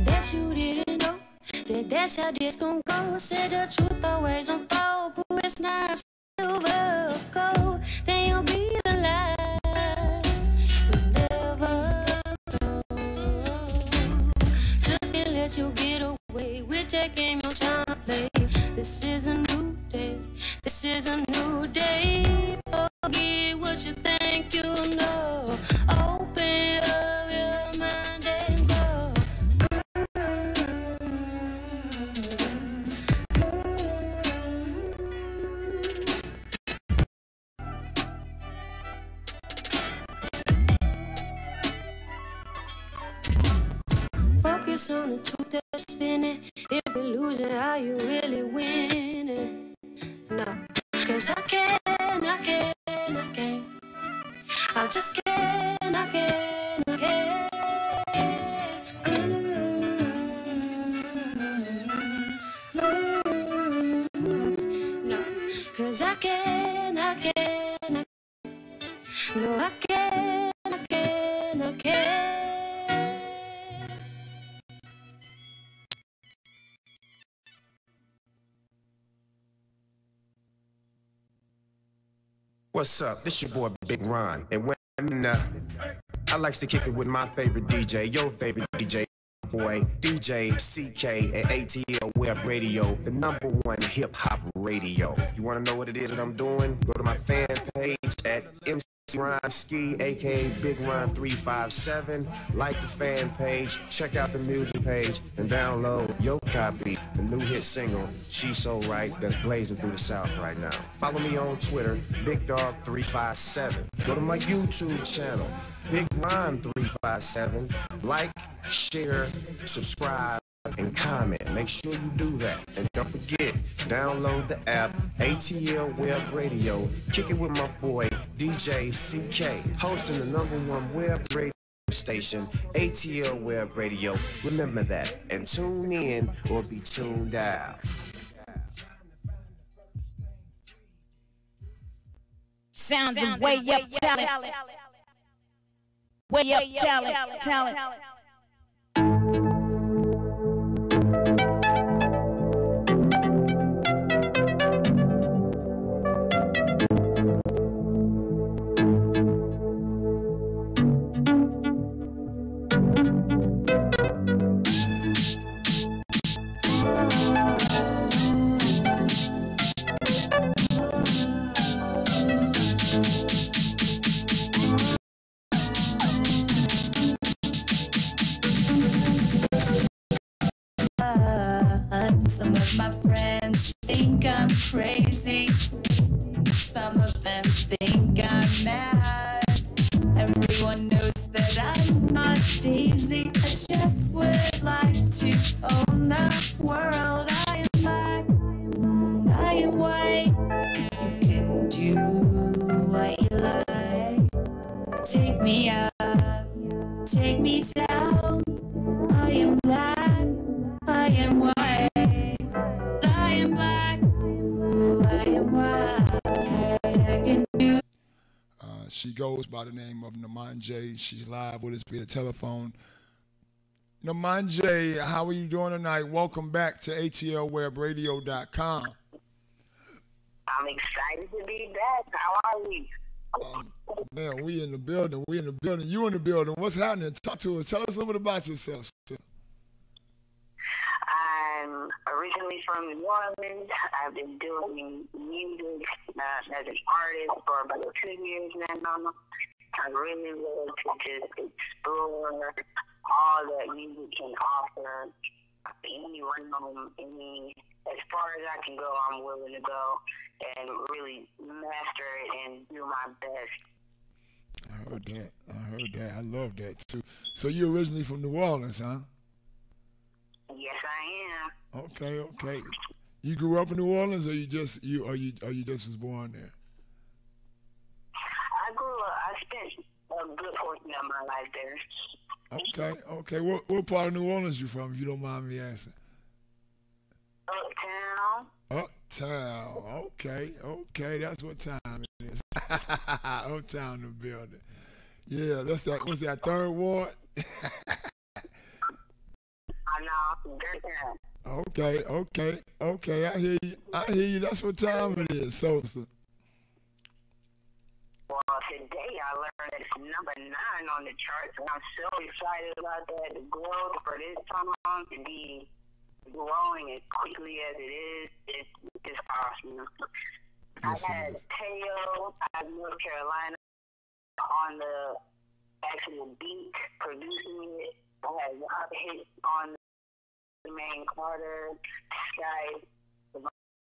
Bet you didn't know that that's how this gon' go. Say the truth always unfold, but it's not silver or gold. Then you'll be the lie. It's never told. Just can't let you get away with that game you're trying to play. This is a new day. This is a new day. Forget what you think you know. Open up your mind and go. Focus on the truth that's spinning. If you're losing, how you really winning? No, cause I can't. I just can't. No, cause I can't. No, I can't. What's up? This your boy Big Ron, and when I likes to kick it with my favorite DJ, your favorite DJ, boy DJ CK at ATL Web Radio, the #1 hip hop radio. If you want to know what it is that I'm doing, go to my fan page at MC Ron Ski, aka Big Ron 357. Like the fan page, check out the music page, and download your copy, the new hit single "She's So Right" that's blazing through the South right now. Follow me on Twitter, Big Dog 357. Go to my YouTube channel, Big Ron 357. Like, share, subscribe, and comment. Make sure you do that. And don't forget, download the app ATL Web Radio. Kick it with my boy DJ CK, hosting the #1 web radio station, ATL Web Radio. Remember that. And tune in or be tuned out. Sounds of way up talent. Way up talent. Some of my friends think I'm crazy. Some of them think I'm mad. Everyone knows that I'm not Daisy. I just would like to own the world. I am black, I am white. You can do what you like. Take me up, take me down. I am black, I am white. I am black, I am white. I can do. She goes by the name of Namanje. She's live with us via telephone. Namanje, how are you doing tonight? Welcome back to ATLWebRadio.com. I'm excited to be back. How are we? Man, we in the building. We in the building. You in the building. What's happening? Talk to us. Tell us a little bit about yourself. I'm originally from New Orleans. I've been doing music as an artist for about 2 years now. I really love to just explore all that music can offer. Any realm, as far as I can go, I'm willing to go and really master it and do my best. I heard that. I love that too. So you're originally from New Orleans, huh? Yes, I am. Okay. You grew up in New Orleans, or you just was born there? I grew up. I spent a good portion of my life there. Okay. What part of New Orleans you from, if you don't mind me asking? Uptown. Okay. That's what time it is. Uptown, the building. Yeah, that's that. What's that, 3rd Ward? I know. Okay. I hear you. That's what time it is. So. Well, today I learned that it's number 9 on the charts, and I'm so excited about that. The growth for this song to be growing as quickly as it is, it's awesome. Yes, I had Teo out of North Carolina on the actual beat, producing it. I had Rob Hicks on the main Carter, Skype,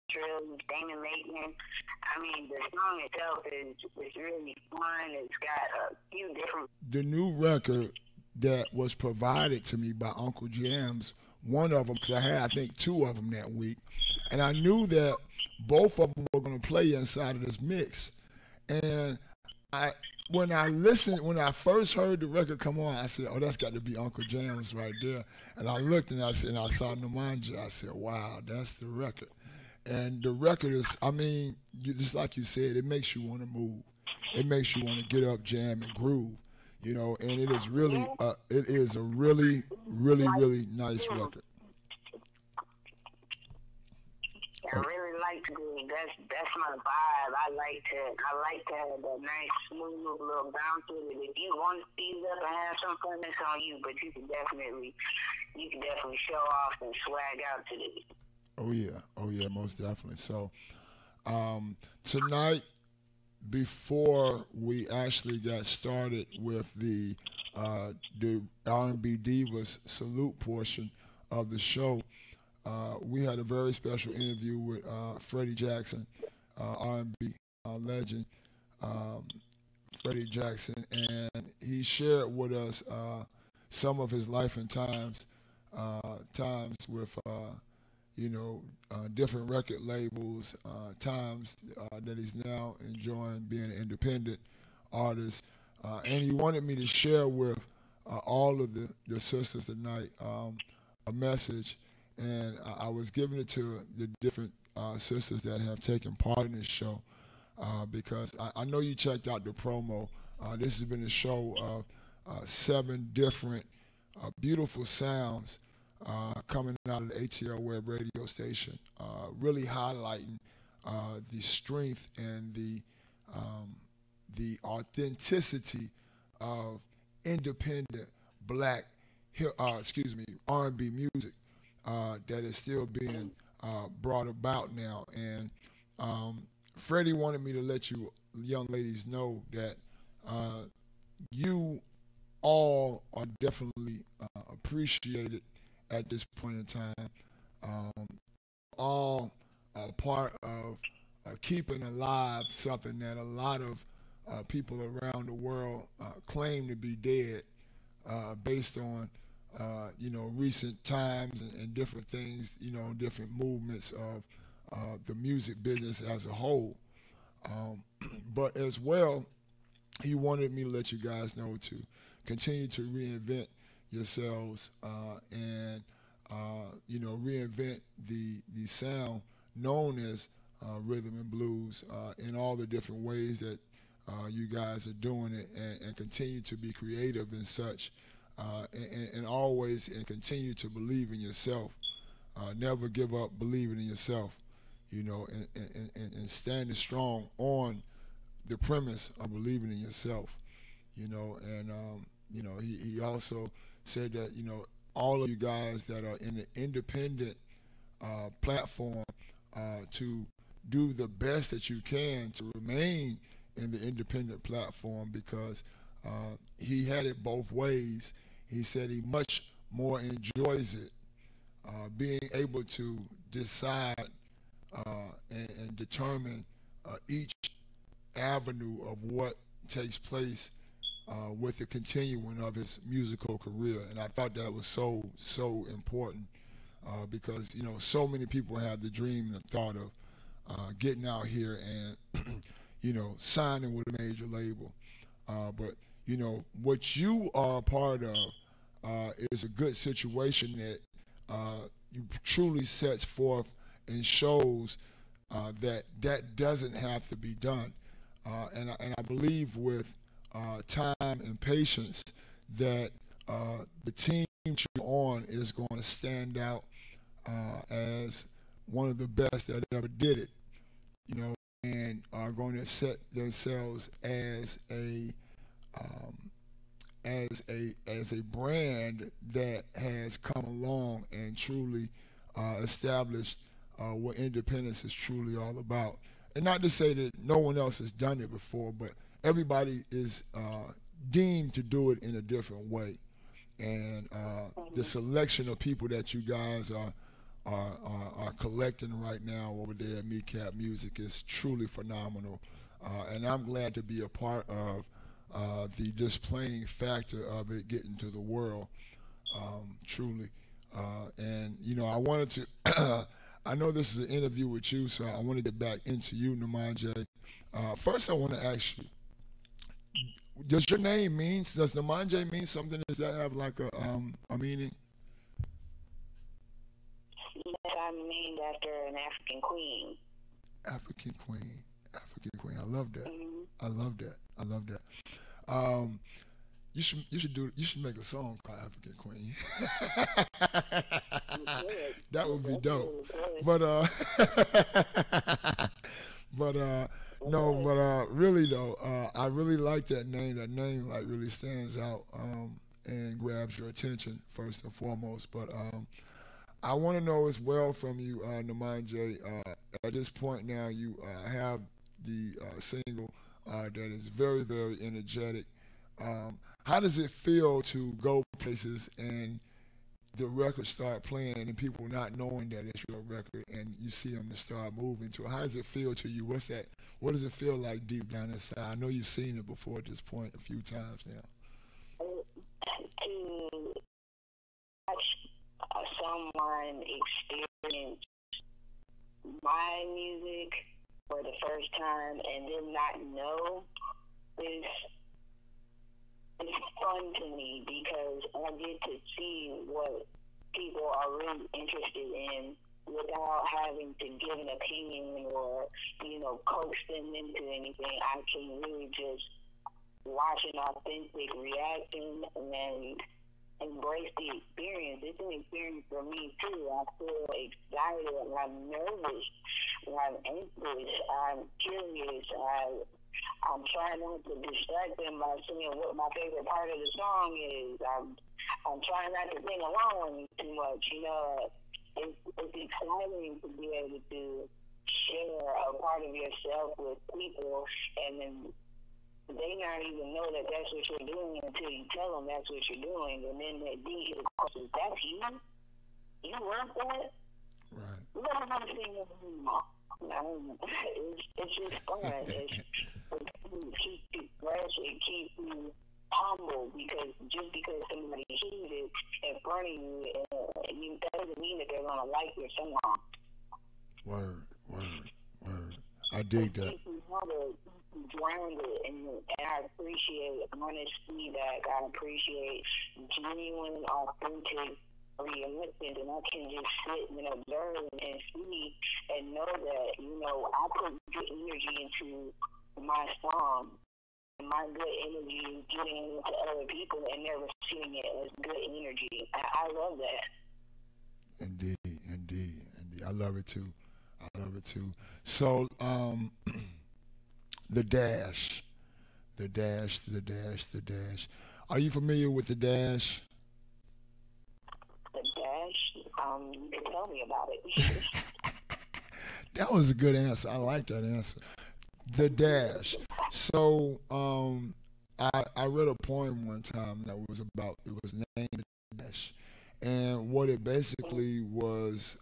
Damon Maitland. I mean, the song itself is really fun. It's got a few different. The new record that was provided to me by Uncle Jams, one of them, because I think 2 of them that week, and I knew that both of them were going to play inside of this mix. And when I first heard the record come on, I said, "Oh, that's got to be Uncle Jams right there." And I looked and I saw Namanja. I said, "Wow, that's the record." And the record is, just like you said, it makes you want to move. It makes you want to get up, jam, and groove. And it is really, it is a really, really, really nice record. I really like to groove. That's my vibe. I like to have that nice, smooth little bounce with it. If you want to speed up and have some fun, that's on you. But you can definitely show off and swag out to this. Oh yeah, most definitely. So tonight, before we actually got started with the R&B Divas salute portion of the show, we had a very special interview with Freddie Jackson, R&B legend, Freddie Jackson, and he shared with us some of his life and times with different record labels, times that he's now enjoying being an independent artist. And he wanted me to share with all of the sisters tonight a message. And I was giving it to the different sisters that have taken part in this show because I know you checked out the promo. This has been a show of 7 different beautiful sounds coming out of the ATL Web radio station, really highlighting the strength and the authenticity of independent black R&B music that is still being brought about now. And Freddie wanted me to let you young ladies know that you all are definitely appreciated at this point in time. all part of keeping alive something that a lot of people around the world claim to be dead based on recent times and different things, different movements of the music business as a whole. But as well, he wanted me to let you guys know to continue to reinvent yourselves and reinvent the sound known as rhythm and blues in all the different ways that you guys are doing it, and continue to be creative and such, and always and continue to believe in yourself. Never give up believing in yourself, and standing strong on the premise of believing in yourself, and he also said that, all of you guys that are in the independent platform to do the best that you can to remain in the independent platform, because he had it both ways. He said he much more enjoys it, being able to decide and determine each avenue of what takes place with the continuing of his musical career. And I thought that was so important because, so many people have the dream and the thought of getting out here and, signing with a major label. But, what you are a part of is a good situation that you truly sets forth and shows that doesn't have to be done. And I believe with time and patience that the team you're on is going to stand out as one of the best that ever did it, and are going to set themselves as a brand that has come along and truly established what independence is truly all about. And not to say that no one else has done it before, but everybody is deemed to do it in a different way. And the selection of people that you guys are collecting right now over there at MeCap Music is truly phenomenal. And I'm glad to be a part of the displaying factor of it getting to the world, truly. And, I wanted to, I know this is an interview with you, so I want to get back into you, Namanje. First, I want to ask you, does your name does Namanje mean something? Does that have like a meaning? Yes, I'm named after an African queen. African queen. I love that. Mm-hmm. I love that. You should make a song called African Queen. That would be dope. But really though, I really like that name. That name like really stands out and grabs your attention first and foremost. But I want to know as well from you, Namanje. At this point now, you have the single that is very, very energetic. How does it feel to go places and the record start playing and people not knowing that it's your record and you see them start moving to it? How does it feel to you? What does it feel like deep down inside? I know you've seen it before at this point a few times now. To watch someone experience my music for the first time and then not know is fun to me, because I get to see what people are really interested in without having to give an opinion or, coax them into anything. I can really just watch an authentic reaction and embrace the experience. It's an experience for me too. I feel excited, I'm nervous, I'm anxious, I'm curious, I'm trying not to distract them by saying what my favorite part of the song is. I'm trying not to sing along too much. It's exciting to be able to share a part of yourself with people, and then they not even know that that's what you're doing until you tell them that's what you're doing, and then they hit the question, that's you? You want that? Right. What about seeing it anymore? It's just fun. It's keep you fresh and keep you humble, because just because somebody cheated in front of you, that doesn't mean that they're gonna like your song. Word. I dig that. Keep you humble, keep you grounded, and I appreciate honest feedback. I appreciate genuine, authentic realistic, and I can just sit and observe and see and know that, I put good energy into my song. My good energy getting into other people, and they're receiving it as good energy. I love that. Indeed. I love it too. So, the dash. Are you familiar with the dash? The dash? You can tell me about it. That was a good answer. I like that answer. The dash. So, I read a poem one time that was named The Dash. And what it basically was,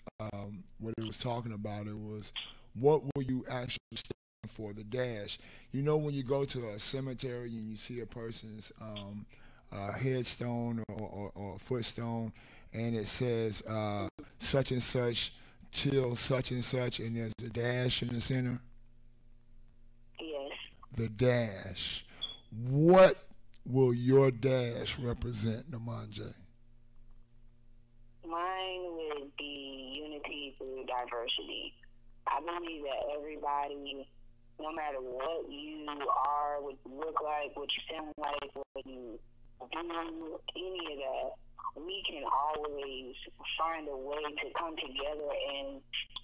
what it was talking about, it was, what will you actually stand for, the dash? When you go to a cemetery and you see a person's headstone or footstone, and it says such and such till such and such, and there's a dash in the center? Yes. The dash. What will your dash represent, Namanje? Mine would be unity through diversity. I believe that everybody, no matter what you are, what you look like, what you sound like, what you do, any of that, we can always find a way to come together and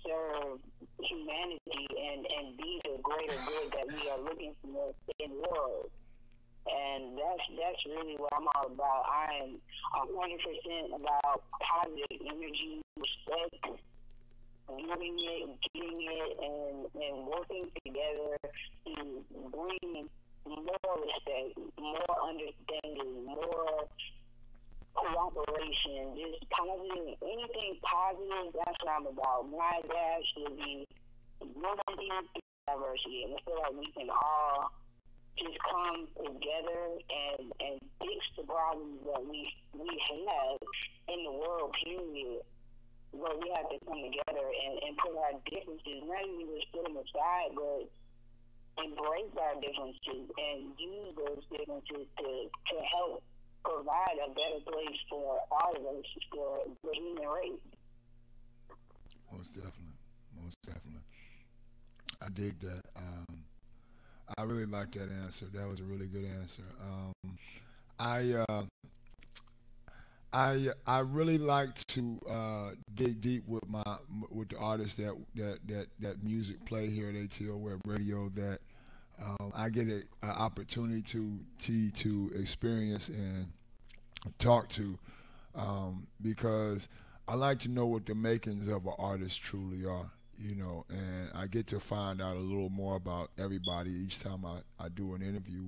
serve humanity and be the greater good that we are looking for in the world. And that's really what I'm all about. I am 100% about positive energy, respect, giving it, and working together to bring more respect, more understanding, more cooperation, just positive, anything positive. That's what I'm about. My dash will be unity through diversity, and I feel like we can all just come together and fix the problems that we have in the world, period. But we have to come together and put our differences, not even just put them aside, but embrace our differences and use those differences to help provide a better place for all of us, for the human race. Most definitely. I dig that. I really like that answer. That was a really good answer. I really like to dig deep with the artists that music play here at Atlwebradio, that I get an opportunity to experience and talk to, because I like to know what the makings of an artist truly are. And I get to find out a little more about everybody each time I do an interview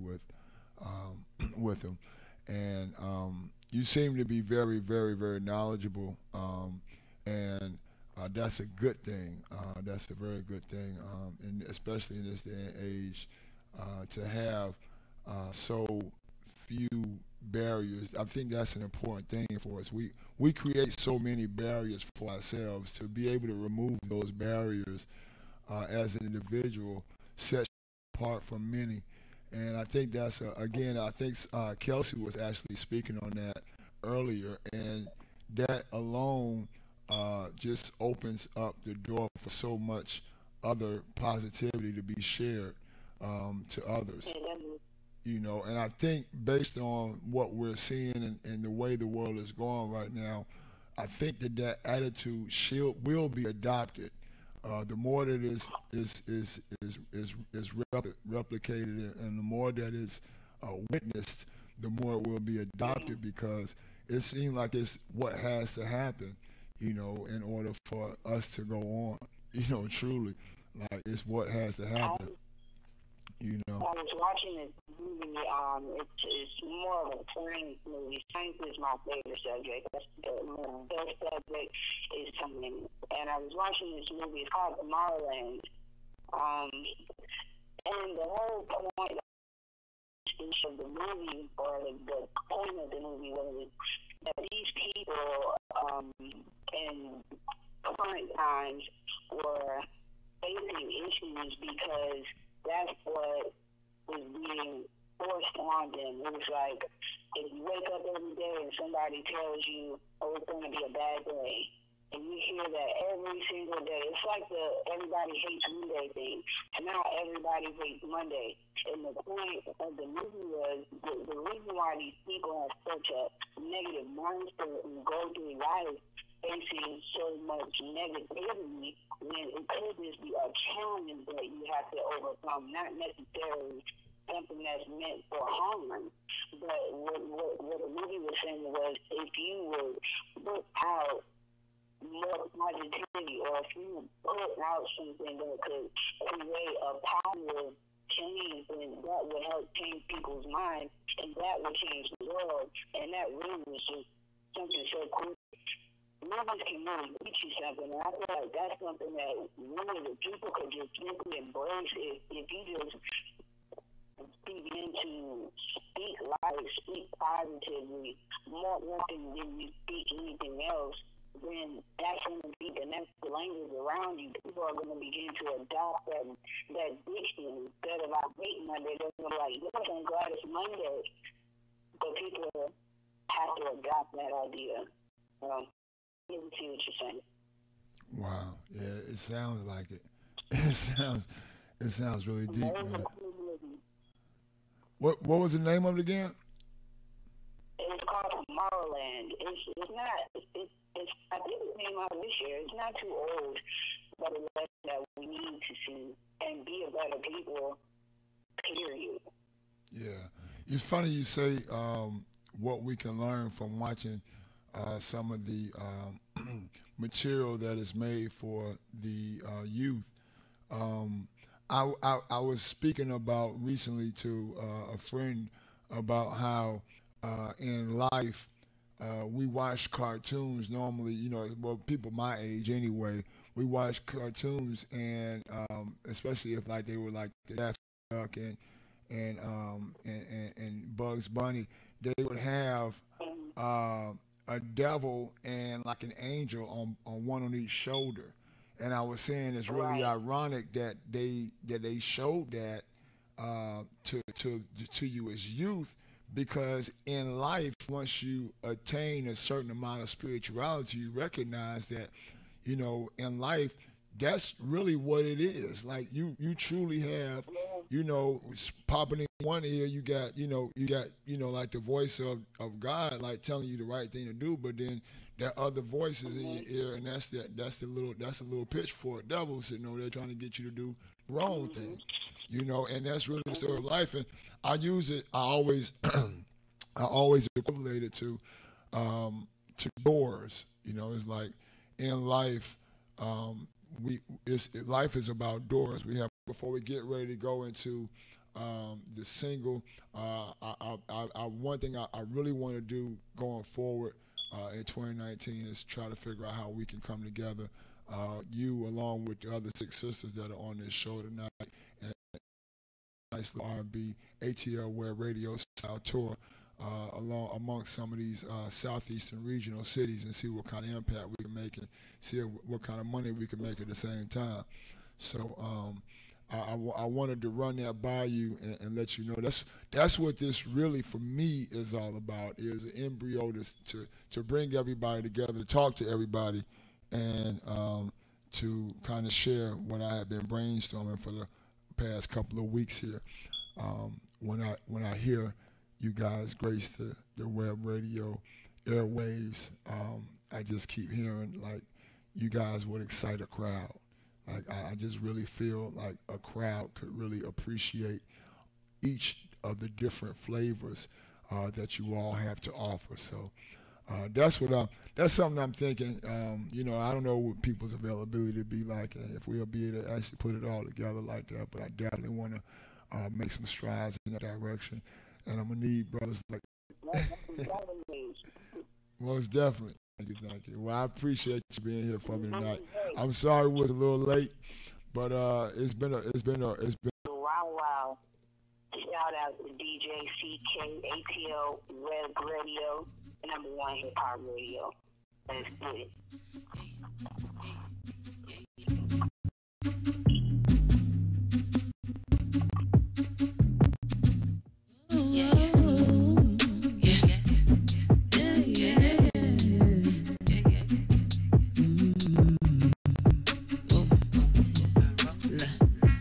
with them. And you seem to be very, very, very knowledgeable, and that's a good thing. That's a very good thing, and especially in this day and age, to have so few barriers. I think that's an important thing for us. We create so many barriers for ourselves. To be able to remove those barriers as an individual sets you apart from many. And I think that's, again, I think Kelsey was actually speaking on that earlier, and that alone just opens up the door for so much other positivity to be shared to others. And I think based on what we're seeing and the way the world is going right now, I think that attitude will be adopted. The more that is replicated, and the more that is witnessed, the more it will be adopted, because it seems like it's what has to happen, in order for us to go on, truly. Like, it's what has to happen. You know. I was watching this movie. It's more of a science movie. Science is my favorite subject. That's the best subject is science. And I was watching this movie. It's called Tomorrowland. And the whole point of the movie, or the point of the movie, was that these people in current times were facing issues because that's what was being forced on them. It was like, if you wake up every day and somebody tells you, oh, it's going to be a bad day, and you hear that every single day, it's like the everybody hates Monday thing. And now everybody hates Monday. And the point of the movie was the reason why these people have such a negative mindset and go through life facing so much negativity, when it could just be a challenge that you have to overcome, not necessarily something that's meant for harm. But what the movie was saying was, if you would look out more positivity, or if you put out something that could create a positive change, then that would help change people's minds, and that would change the world. And that really was just something so cool. Movies can really teach you something, and I feel like that's something that really the people could just simply embrace if you just begin to speak life, speak positively, more often than you speak anything else. Then that's going to be the next language around you. People are going to begin to adopt that diction. Instead of, I hate Monday, they're going to be like, yes, I'm glad it's Monday. But people have to adopt that idea. Let me see what you're saying. Wow. Yeah, it sounds like it. It sounds really deep, man. What was the name of it again? It's called Tomorrowland. It's not. I think it came out this year. It's not too old, but it's lesson that we need to see and be a better people. Period. Yeah, it's funny you say what we can learn from watching some of the material that is made for the youth. I was speaking about recently to a friend about how in life we watch cartoons normally, well, people my age anyway, we watch cartoons, and especially if like they were like the Daffy Duck and Bugs Bunny, they would have a devil and like an angel on one on each shoulder. And I was saying it's really ironic that they showed that to you as youth, because in life, once you attain a certain amount of spirituality, you recognize that, in life, that's really what it is. Like you truly have, popping in one ear, you got like the voice of God, like telling you the right thing to do, but then that other voice is in your ear, and that's a little pitchfork devil sitting over there trying to get you to do the wrong thing, and that's really the story of life. And I use it. I always equate it to doors. It's like in life, life is about doors. We have, before we get ready to go into the single, one thing I really want to do going forward in 2019 is try to figure out how we can come together, you along with the other 6 sisters that are on this show tonight, and nice little R&B Atlwebradio style tour amongst some of these southeastern regional cities, and see what kind of impact we can make and see what kind of money we can make at the same time. So I wanted to run that by you and let you know that's what this really for me is all about, is an embryo to bring everybody together, to talk to everybody, and to kind of share what I have been brainstorming for the past couple of weeks here. When I hear you guys grace the web radio airwaves, I just keep hearing like you guys would excite a crowd. Like I just really feel like a crowd could really appreciate each of the different flavors that you all have to offer. So that's something I'm thinking. I don't know what people's availability to be like, and if we'll be able to actually put it all together like that. But I definitely want to make some strides in that direction. And I'm gonna need brothers like. Most definitely. Thank you. Well, I appreciate you being here for me tonight. I'm sorry we was a little late, but it's been. Wow. Shout out to DJ CK, ATL Web Radio, #1 hip hop radio. Let's do it.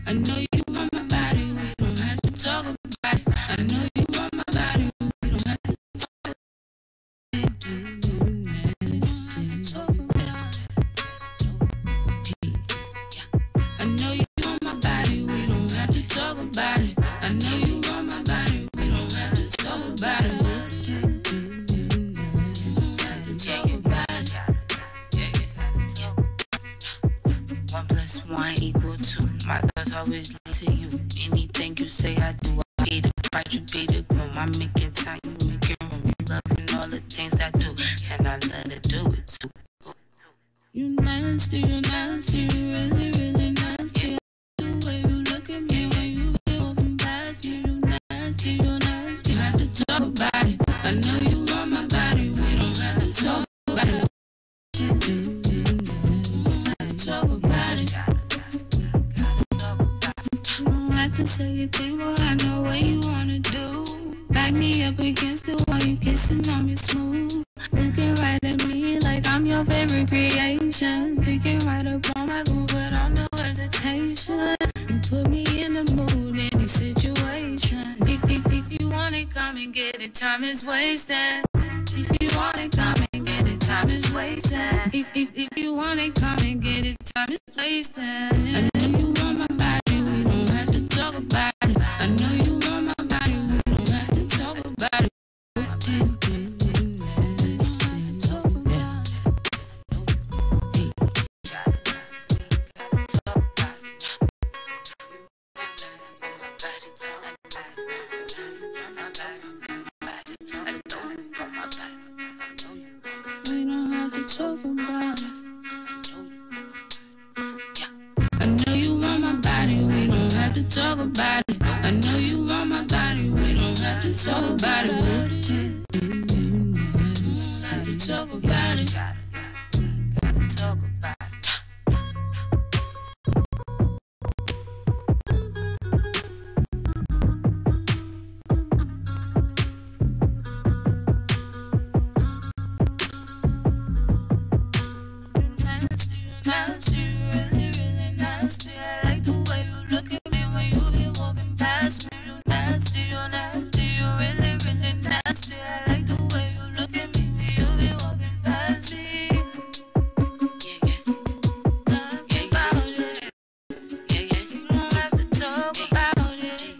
I know you want my body, we don't have to talk about it. I know you want my body, we don't have to talk about it. Do you nasty? Talk about it. I know you want my body, we don't have to talk about it. I know you want my body, we don't have to talk about it. One plus one equal two. My thoughts always lead to you. Anything you say I do, I pay the price, you pay the groom. I'm making time, you making room. You loving all the things I do, and I love to do it too. You nasty, you really, really nasty. The way you look at me when you be walking past me, you nasty, you nasty. Have to talk about it. I know you want my body, we don't have to talk about it. Talk about it. You don't have to say a thing, but I know what you wanna do. Back me up against the wall, you kissing on me smooth. Looking right at me like I'm your favorite creation. Picking right up on my groove without no hesitation. You put me in the mood, any situation. If you want it, come and get it, time is wasted. If you want it, come and get it, time is wasted. If you want it, come and get it, time is wasted. I know you want my body, we don't have to talk about it. I know you want my body, we don't have to talk about it. We don't have to talk about it. I know you want my body, we don't have to talk about it. I know you want my body, we don't have to talk about it. Have to talk about it. Gotta talk about it. Nasty, really, really nasty. I like the way you look at me when you be walking past me. You nasty, you really, really nasty. I like the way you look at me when you be walking past me. Talk about it. You don't have to talk about it.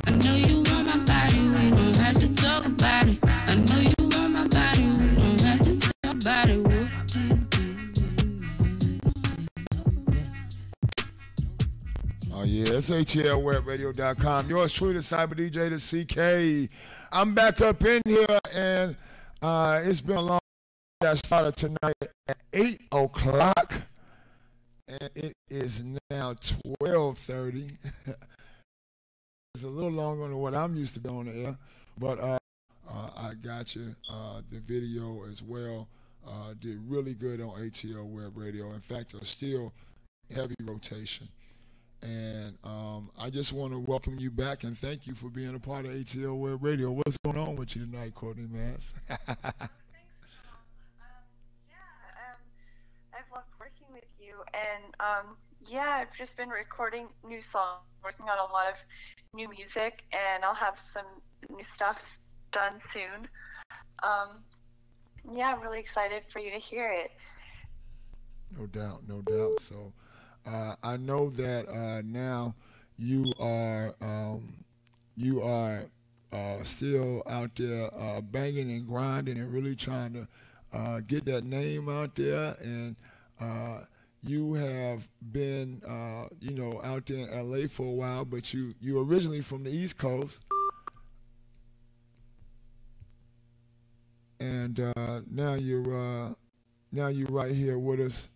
I know you want my body, we don't have to talk about it. I know you want my body, we don't have to talk about it. Oh yeah, it's ATLWebRadio.com. Yours truly, the Cyber DJ, the CK. I'm back up in here, and it's been a long day. I started tonight at 8 o'clock, and it is now 12:30. It's a little longer than what I'm used to be on the air, but I got you. The video as well did really good on ATL Web Radio. In fact, it's still heavy rotation. And I just want to welcome you back and thank you for being a part of ATL Web Radio. What's going on with you tonight, Courtney Mans? Thanks, Sean. I've loved working with you, and I've just been recording new songs, working on a lot of new music, and I'll have some new stuff done soon. I'm really excited for you to hear it. No doubt. So I know that now you are still out there banging and grinding and really trying to get that name out there, and You have been, out there in LA for a while, but you originally from the East Coast, and now you're right here with us,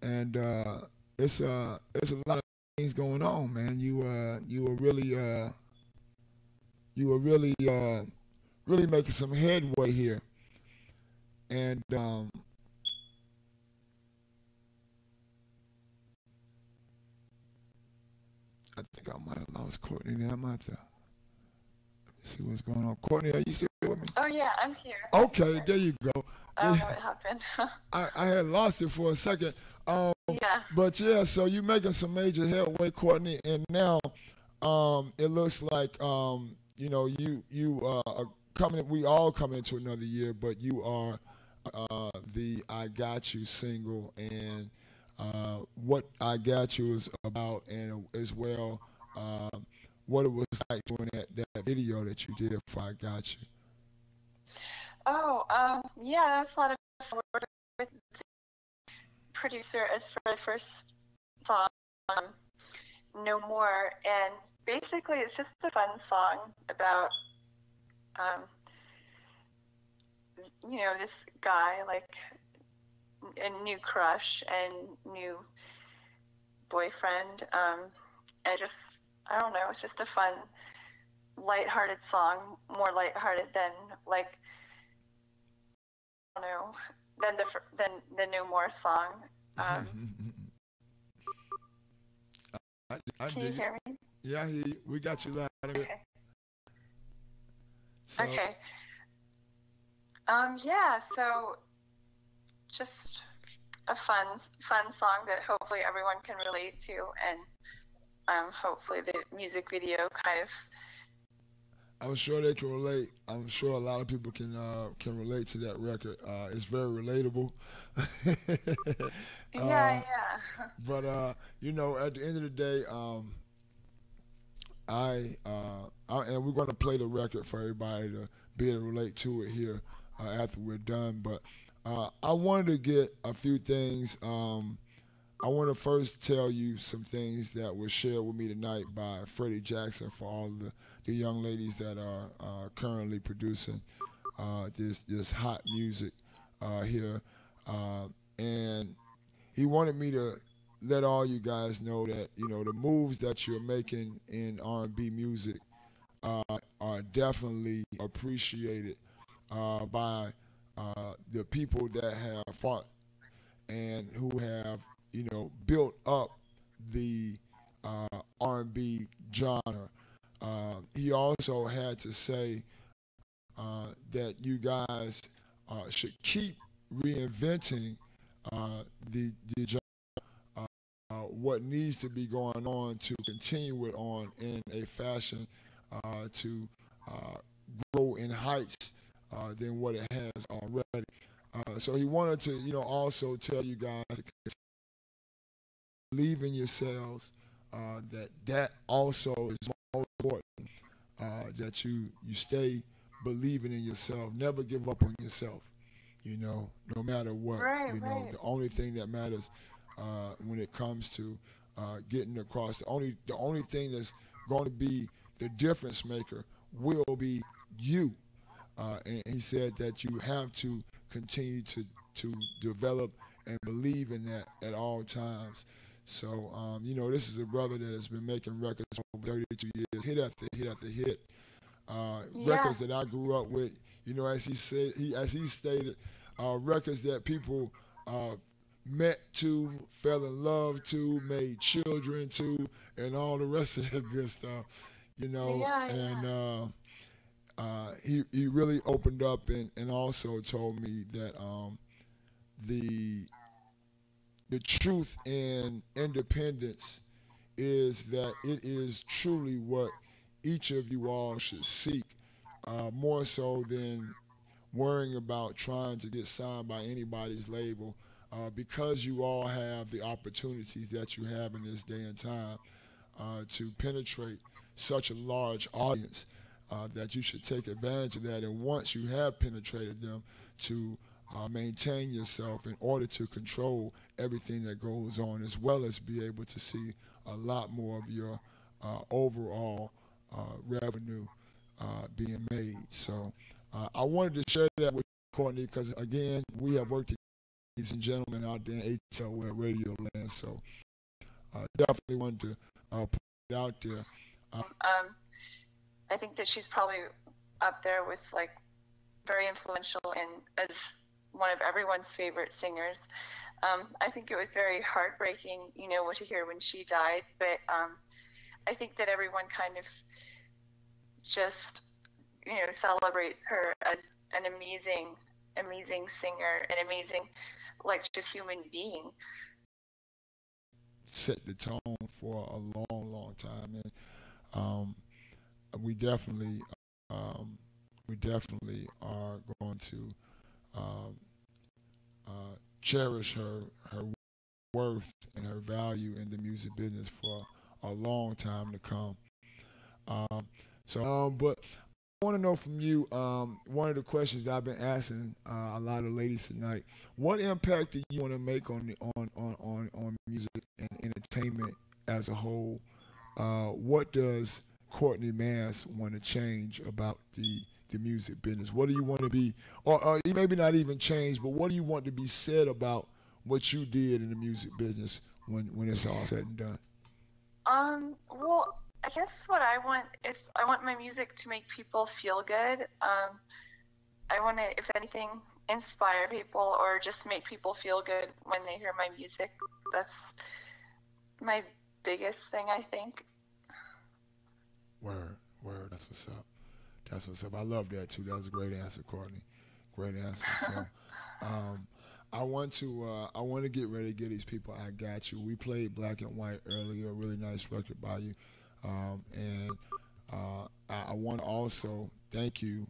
and it's a lot of things going on, man. You were really making some headway here, and I think I might have lost Courtney there. I might have to see what's going on. Courtney, are you still with me? Oh yeah, I'm here. Okay, there you go. I don't know what happened. I had lost it for a second. Yeah. But yeah, so you're making some major headway, Courtney, and now it looks like you are coming. We all coming into another year, but you are the "I Got You" single, and what "I Got You" is about, and as well what it was like doing that video that you did for "I Got You." Oh, yeah, that was a lot of fun working with the producer as for the first song, No More, and basically it's just a fun song about, this guy, like a new crush and new boyfriend, and I don't know, it's just a fun, lighthearted song, more lighthearted than, like, I don't know, than the No More song. Can you hear me? Yeah, I hear you. We got you loud. Okay. So, Okay. Yeah, so just a fun song that hopefully everyone can relate to, and hopefully the music video kind of. I'm sure they can relate. I'm sure a lot of people can relate to that record. It's very relatable. Yeah. But at the end of the day, and we're going to play the record for everybody to be able to relate to it here after we're done. But I wanted to get a few things. I want to first tell you some things that were shared with me tonight by Freddie Jackson for all the young ladies that are currently producing this hot music here. And he wanted me to let all you guys know that, the moves that you're making in R&B music are definitely appreciated by the people that have fought and who have, built up the R&B genre. He also had to say that you guys should keep reinventing the genre. What needs to be going on to continue it on in a fashion to grow in heights than what it has already. So he wanted to, also tell you guys to believe in yourselves. That also is more important. That you stay believing in yourself. Never give up on yourself. No matter what. Right. The only thing that matters when it comes to getting across, the only thing that's going to be the difference maker will be you. And he said that you have to continue to develop and believe in that at all times. So, this is a brother that has been making records for 32 years, hit after hit after hit. Records that I grew up with, as he stated, records that people met to, fell in love to, made children to, and all the rest of that good stuff. He really opened up and also told me that the truth in independence is that it is truly what each of you all should seek, more so than worrying about trying to get signed by anybody's label, because you all have the opportunities that you have in this day and time to penetrate such a large audience, that you should take advantage of that. And once you have penetrated them, to maintain yourself in order to control everything that goes on, as well as be able to see a lot more of your overall revenue being made. So I wanted to share that with Courtney because, again, we have worked together, ladies and gentlemen, out there in ATL Web Radio land. So definitely wanted to put it out there. I think that she's probably up there with like very influential and as one of everyone's favorite singers. I think it was very heartbreaking, you know, what to hear when she died, but I think that everyone kind of just, you know, celebrates her as an amazing singer, an amazing, like, just human being. Set the tone for a long time, and we definitely are going to cherish her worth and her value in the music business for a long time to come. But I want to know from you, one of the questions I've been asking a lot of ladies tonight: what impact do you want to make on music and entertainment as a whole? What does Courtney Mass want to change about the music business? What do you want to be, or maybe not even change, but what do you want to be said about what you did in the music business when it's all said and done? Well, I guess what I want is I want my music to make people feel good. I want to, if anything, inspire people or just make people feel good when they hear my music. That's my biggest thing, I think. Word. That's what's up. I love that too. That was a great answer, Courtney. Great answer. So, I want to get ready to get these people. I Got You. We played Black and White earlier. A really nice record by you. And I want to also thank you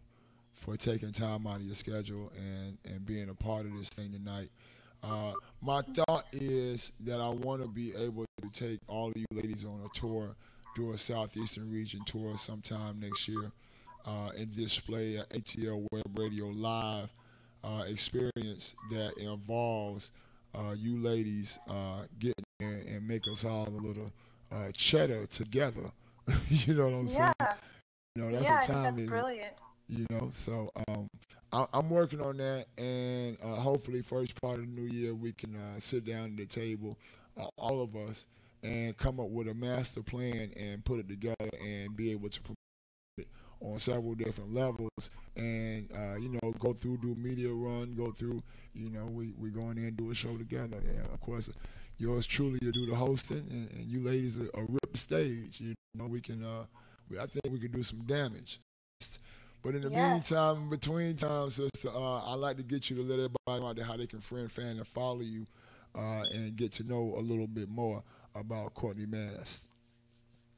for taking time out of your schedule and being a part of this thing tonight. My thought is that I want to be able to take all of you ladies on a tour, do a Southeastern region tour sometime next year, and display an ATL Web Radio live experience that involves you ladies getting there and make us all a little cheddar together. You know what I'm saying? You know, that's what time is. Brilliant. You know, so I'm working on that, and hopefully first part of the new year we can sit down at the table, all of us, and come up with a master plan and put it together and be able to promote it on several different levels, and you know, go through, do a media run, go through, you know, we go in there and do a show together. And of course, yours truly, you do the hosting, and you ladies are rip the stage. You know, we can, I think we can do some damage. But in the meantime, between time, sister, I'd like to get you to let everybody know out there how they can friend, fan, and follow you, and get to know a little bit more about Courtney Mass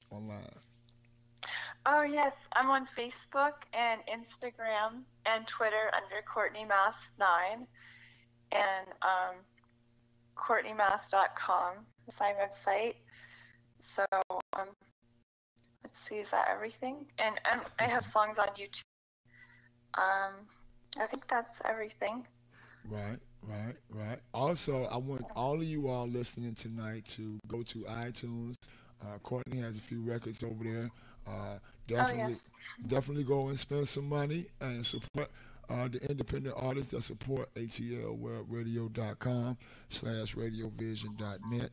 online. Oh, yes. I'm on Facebook and Instagram and Twitter under Courtney Mass 9 and CourtneyMass.com, my website. So, let's see, is that everything? And I have songs on YouTube. I think that's everything. Right. Also, I want all of you all listening tonight to go to iTunes. Courtney has a few records over there. Definitely go and spend some money and support the independent artists that support atlwebradio.com/radiovision.net.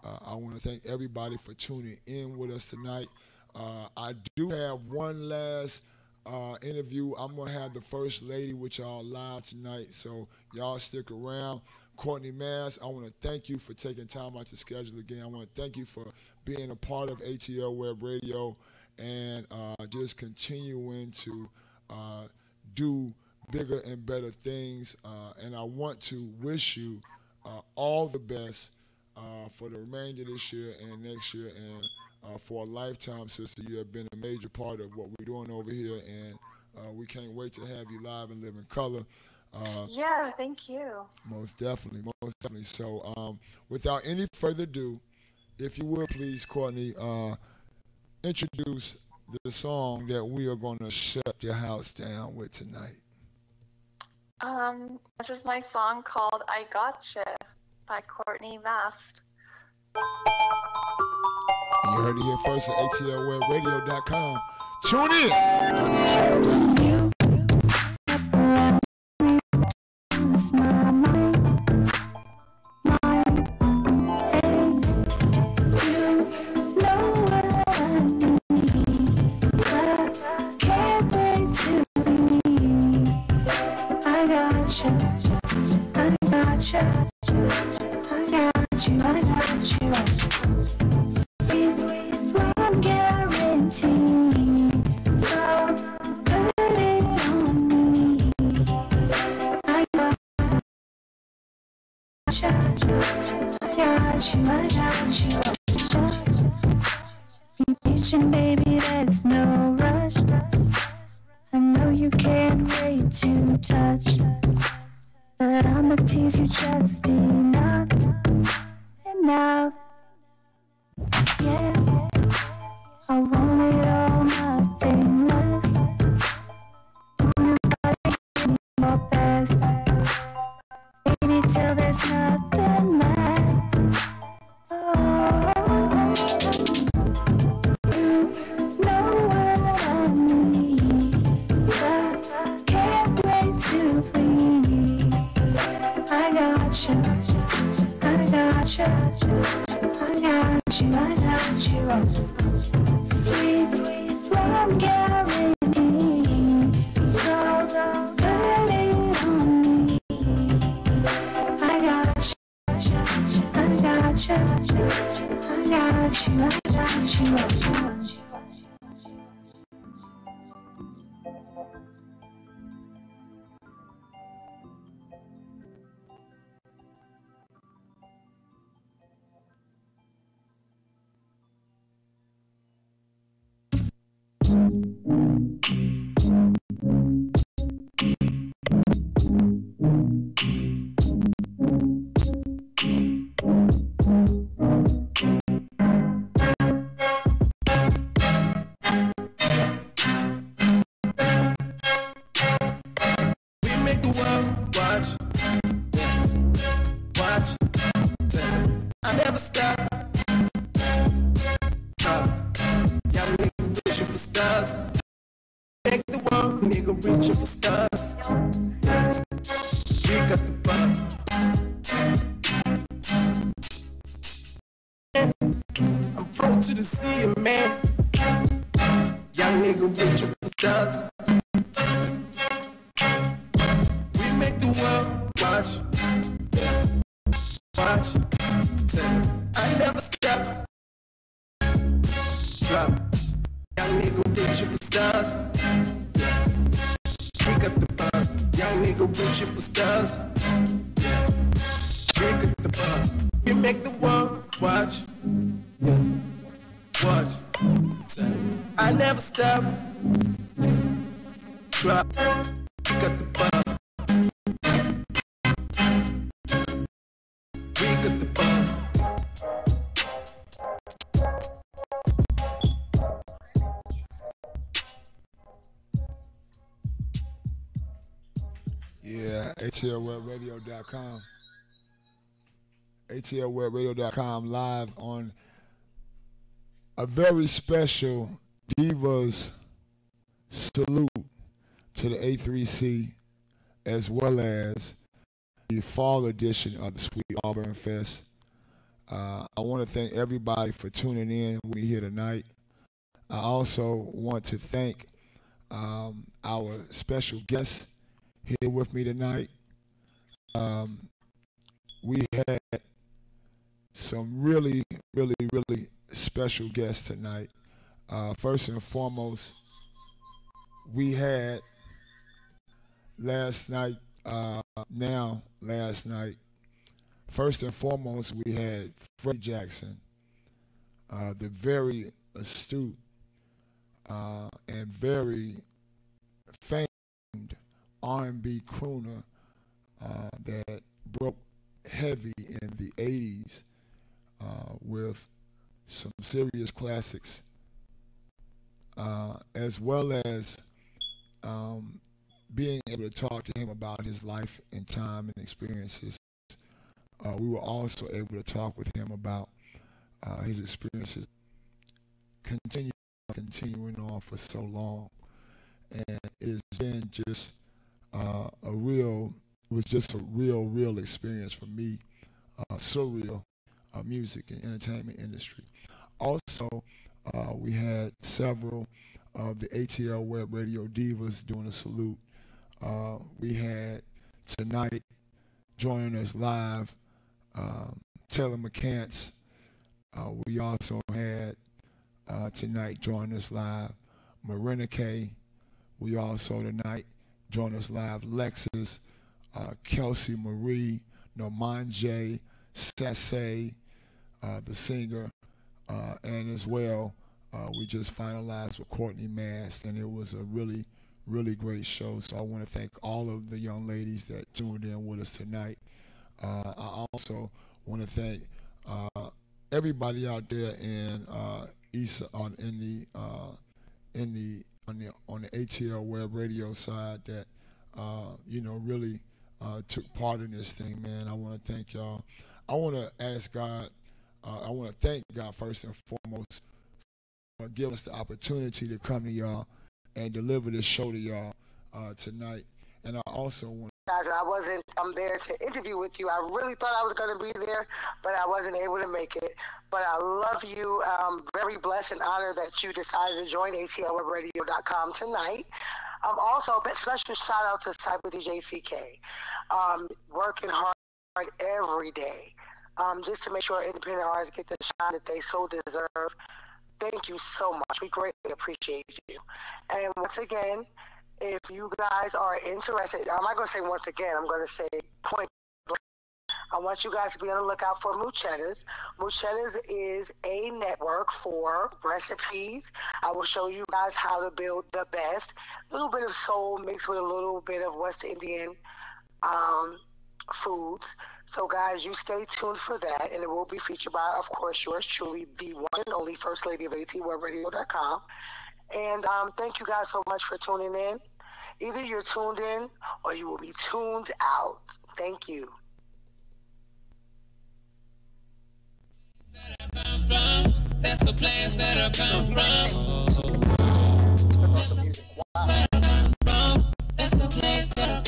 I want to thank everybody for tuning in with us tonight. I do have one last interview. I'm going to have the First Lady with y'all live tonight, so y'all stick around. Courtney Mass, I want to thank you for taking time out your schedule again. I want to thank you for being a part of ATL Web Radio and just continuing to do bigger and better things. And I want to wish you all the best for the remainder of this year and next year, and for a lifetime, sister. You have been a major part of what we're doing over here, and we can't wait to have you live and live in color. Yeah, thank you. Most definitely. So without any further ado, if you would please, Courtney, introduce the song that we are going to shut your house down with tonight. This is my song called I Gotcha by Courtney Mast. You heard it here first at ATLWebRadio.com. Tune in. My mind, hey, you know what I need. I can't wait to leave. I got you, I got you, I got you, I got you. Sweet, sweet, sweet guarantee. So put it on me. I got you, I got you. Be patient, baby, there's no rush. I know you can't wait to touch, but I'ma tease you just enough. Yes, I want it all, nothing less. You gotta give me your best, baby, till there's nothing left. You know what I need. I can't wait to please. I got you, I got you, I got you, I got you. Sweet, sweet, sweet guarantee. So put it on me. I got you, I got you, I got you, I got you. I never stop. Y'all nigga reaching for stars. Make the world, nigga reaching for stars. We got the buzz. I'm pro to the sea, man. Young nigga reaching for stars. We make the world watch. Watch, I never stop. Drop, young nigga reaching for stars. We got the buzz, young nigga reaching for stars. We got the buzz, we make the world watch. Watch, I never stop. Drop, we got the buzz. We got the buzz. Yeah, ATLWebRadio.com. ATLWebRadio.com live on a very special Divas salute to the A3C as well as the fall edition of the Sweet Auburn Fest. I want to thank everybody for tuning in with me here tonight. I also want to thank our special guests here with me tonight. We had some really special guests tonight. First and foremost, we had last night, first and foremost, we had Freddie Jackson, the very astute and very famed R&B crooner that broke heavy in the 80s with some serious classics, as well as being able to talk to him about his life and time and experiences, we were also able to talk with him about his experiences continuing on for so long. And it has been just a real experience for me, surreal music and entertainment industry. Also, we had several of the ATL Web Radio divas doing a salute. We had tonight joining us live, Taylor McCants. We also had tonight joining us live, Marina Kay. We also tonight join us live, Lexus, Kelsey Marie, Norman J, Sassay, the singer, and as well, we just finalized with Courtney Mast, and it was a really great show. So I want to thank all of the young ladies that tuned in with us tonight. I also want to thank everybody out there in on the ATL Web Radio side that really took part in this thing, man. I want to thank y'all. I want to ask God. I want to thank God first and foremost for giving us the opportunity to come to y'all and deliver this show to y'all tonight. And I also want guys, I'm there to interview with you. I really thought I was going to be there, but I wasn't able to make it. But I love you. I'm very blessed and honored that you decided to join ATLWebradio.com tonight. Also, a special shout out to Cyber DJ CK, working hard every day, just to make sure independent artists get the shine that they so deserve. Thank you so much. We greatly appreciate you. And once again, if you guys are interested, I'm not going to say once again, I'm going to say point blank. I want you guys to be on the lookout for Muchettas. Muchettas is a network for recipes. I will show you guys how to build the best. A little bit of soul mixed with a little bit of West Indian foods. So guys, you stay tuned for that, and it will be featured by, of course, yours truly, the one and only First Lady of ATWebradio.com. And thank you guys so much for tuning in. Either you're tuned in or you will be tuned out. Thank you. That's the place that I come from. That's the place that I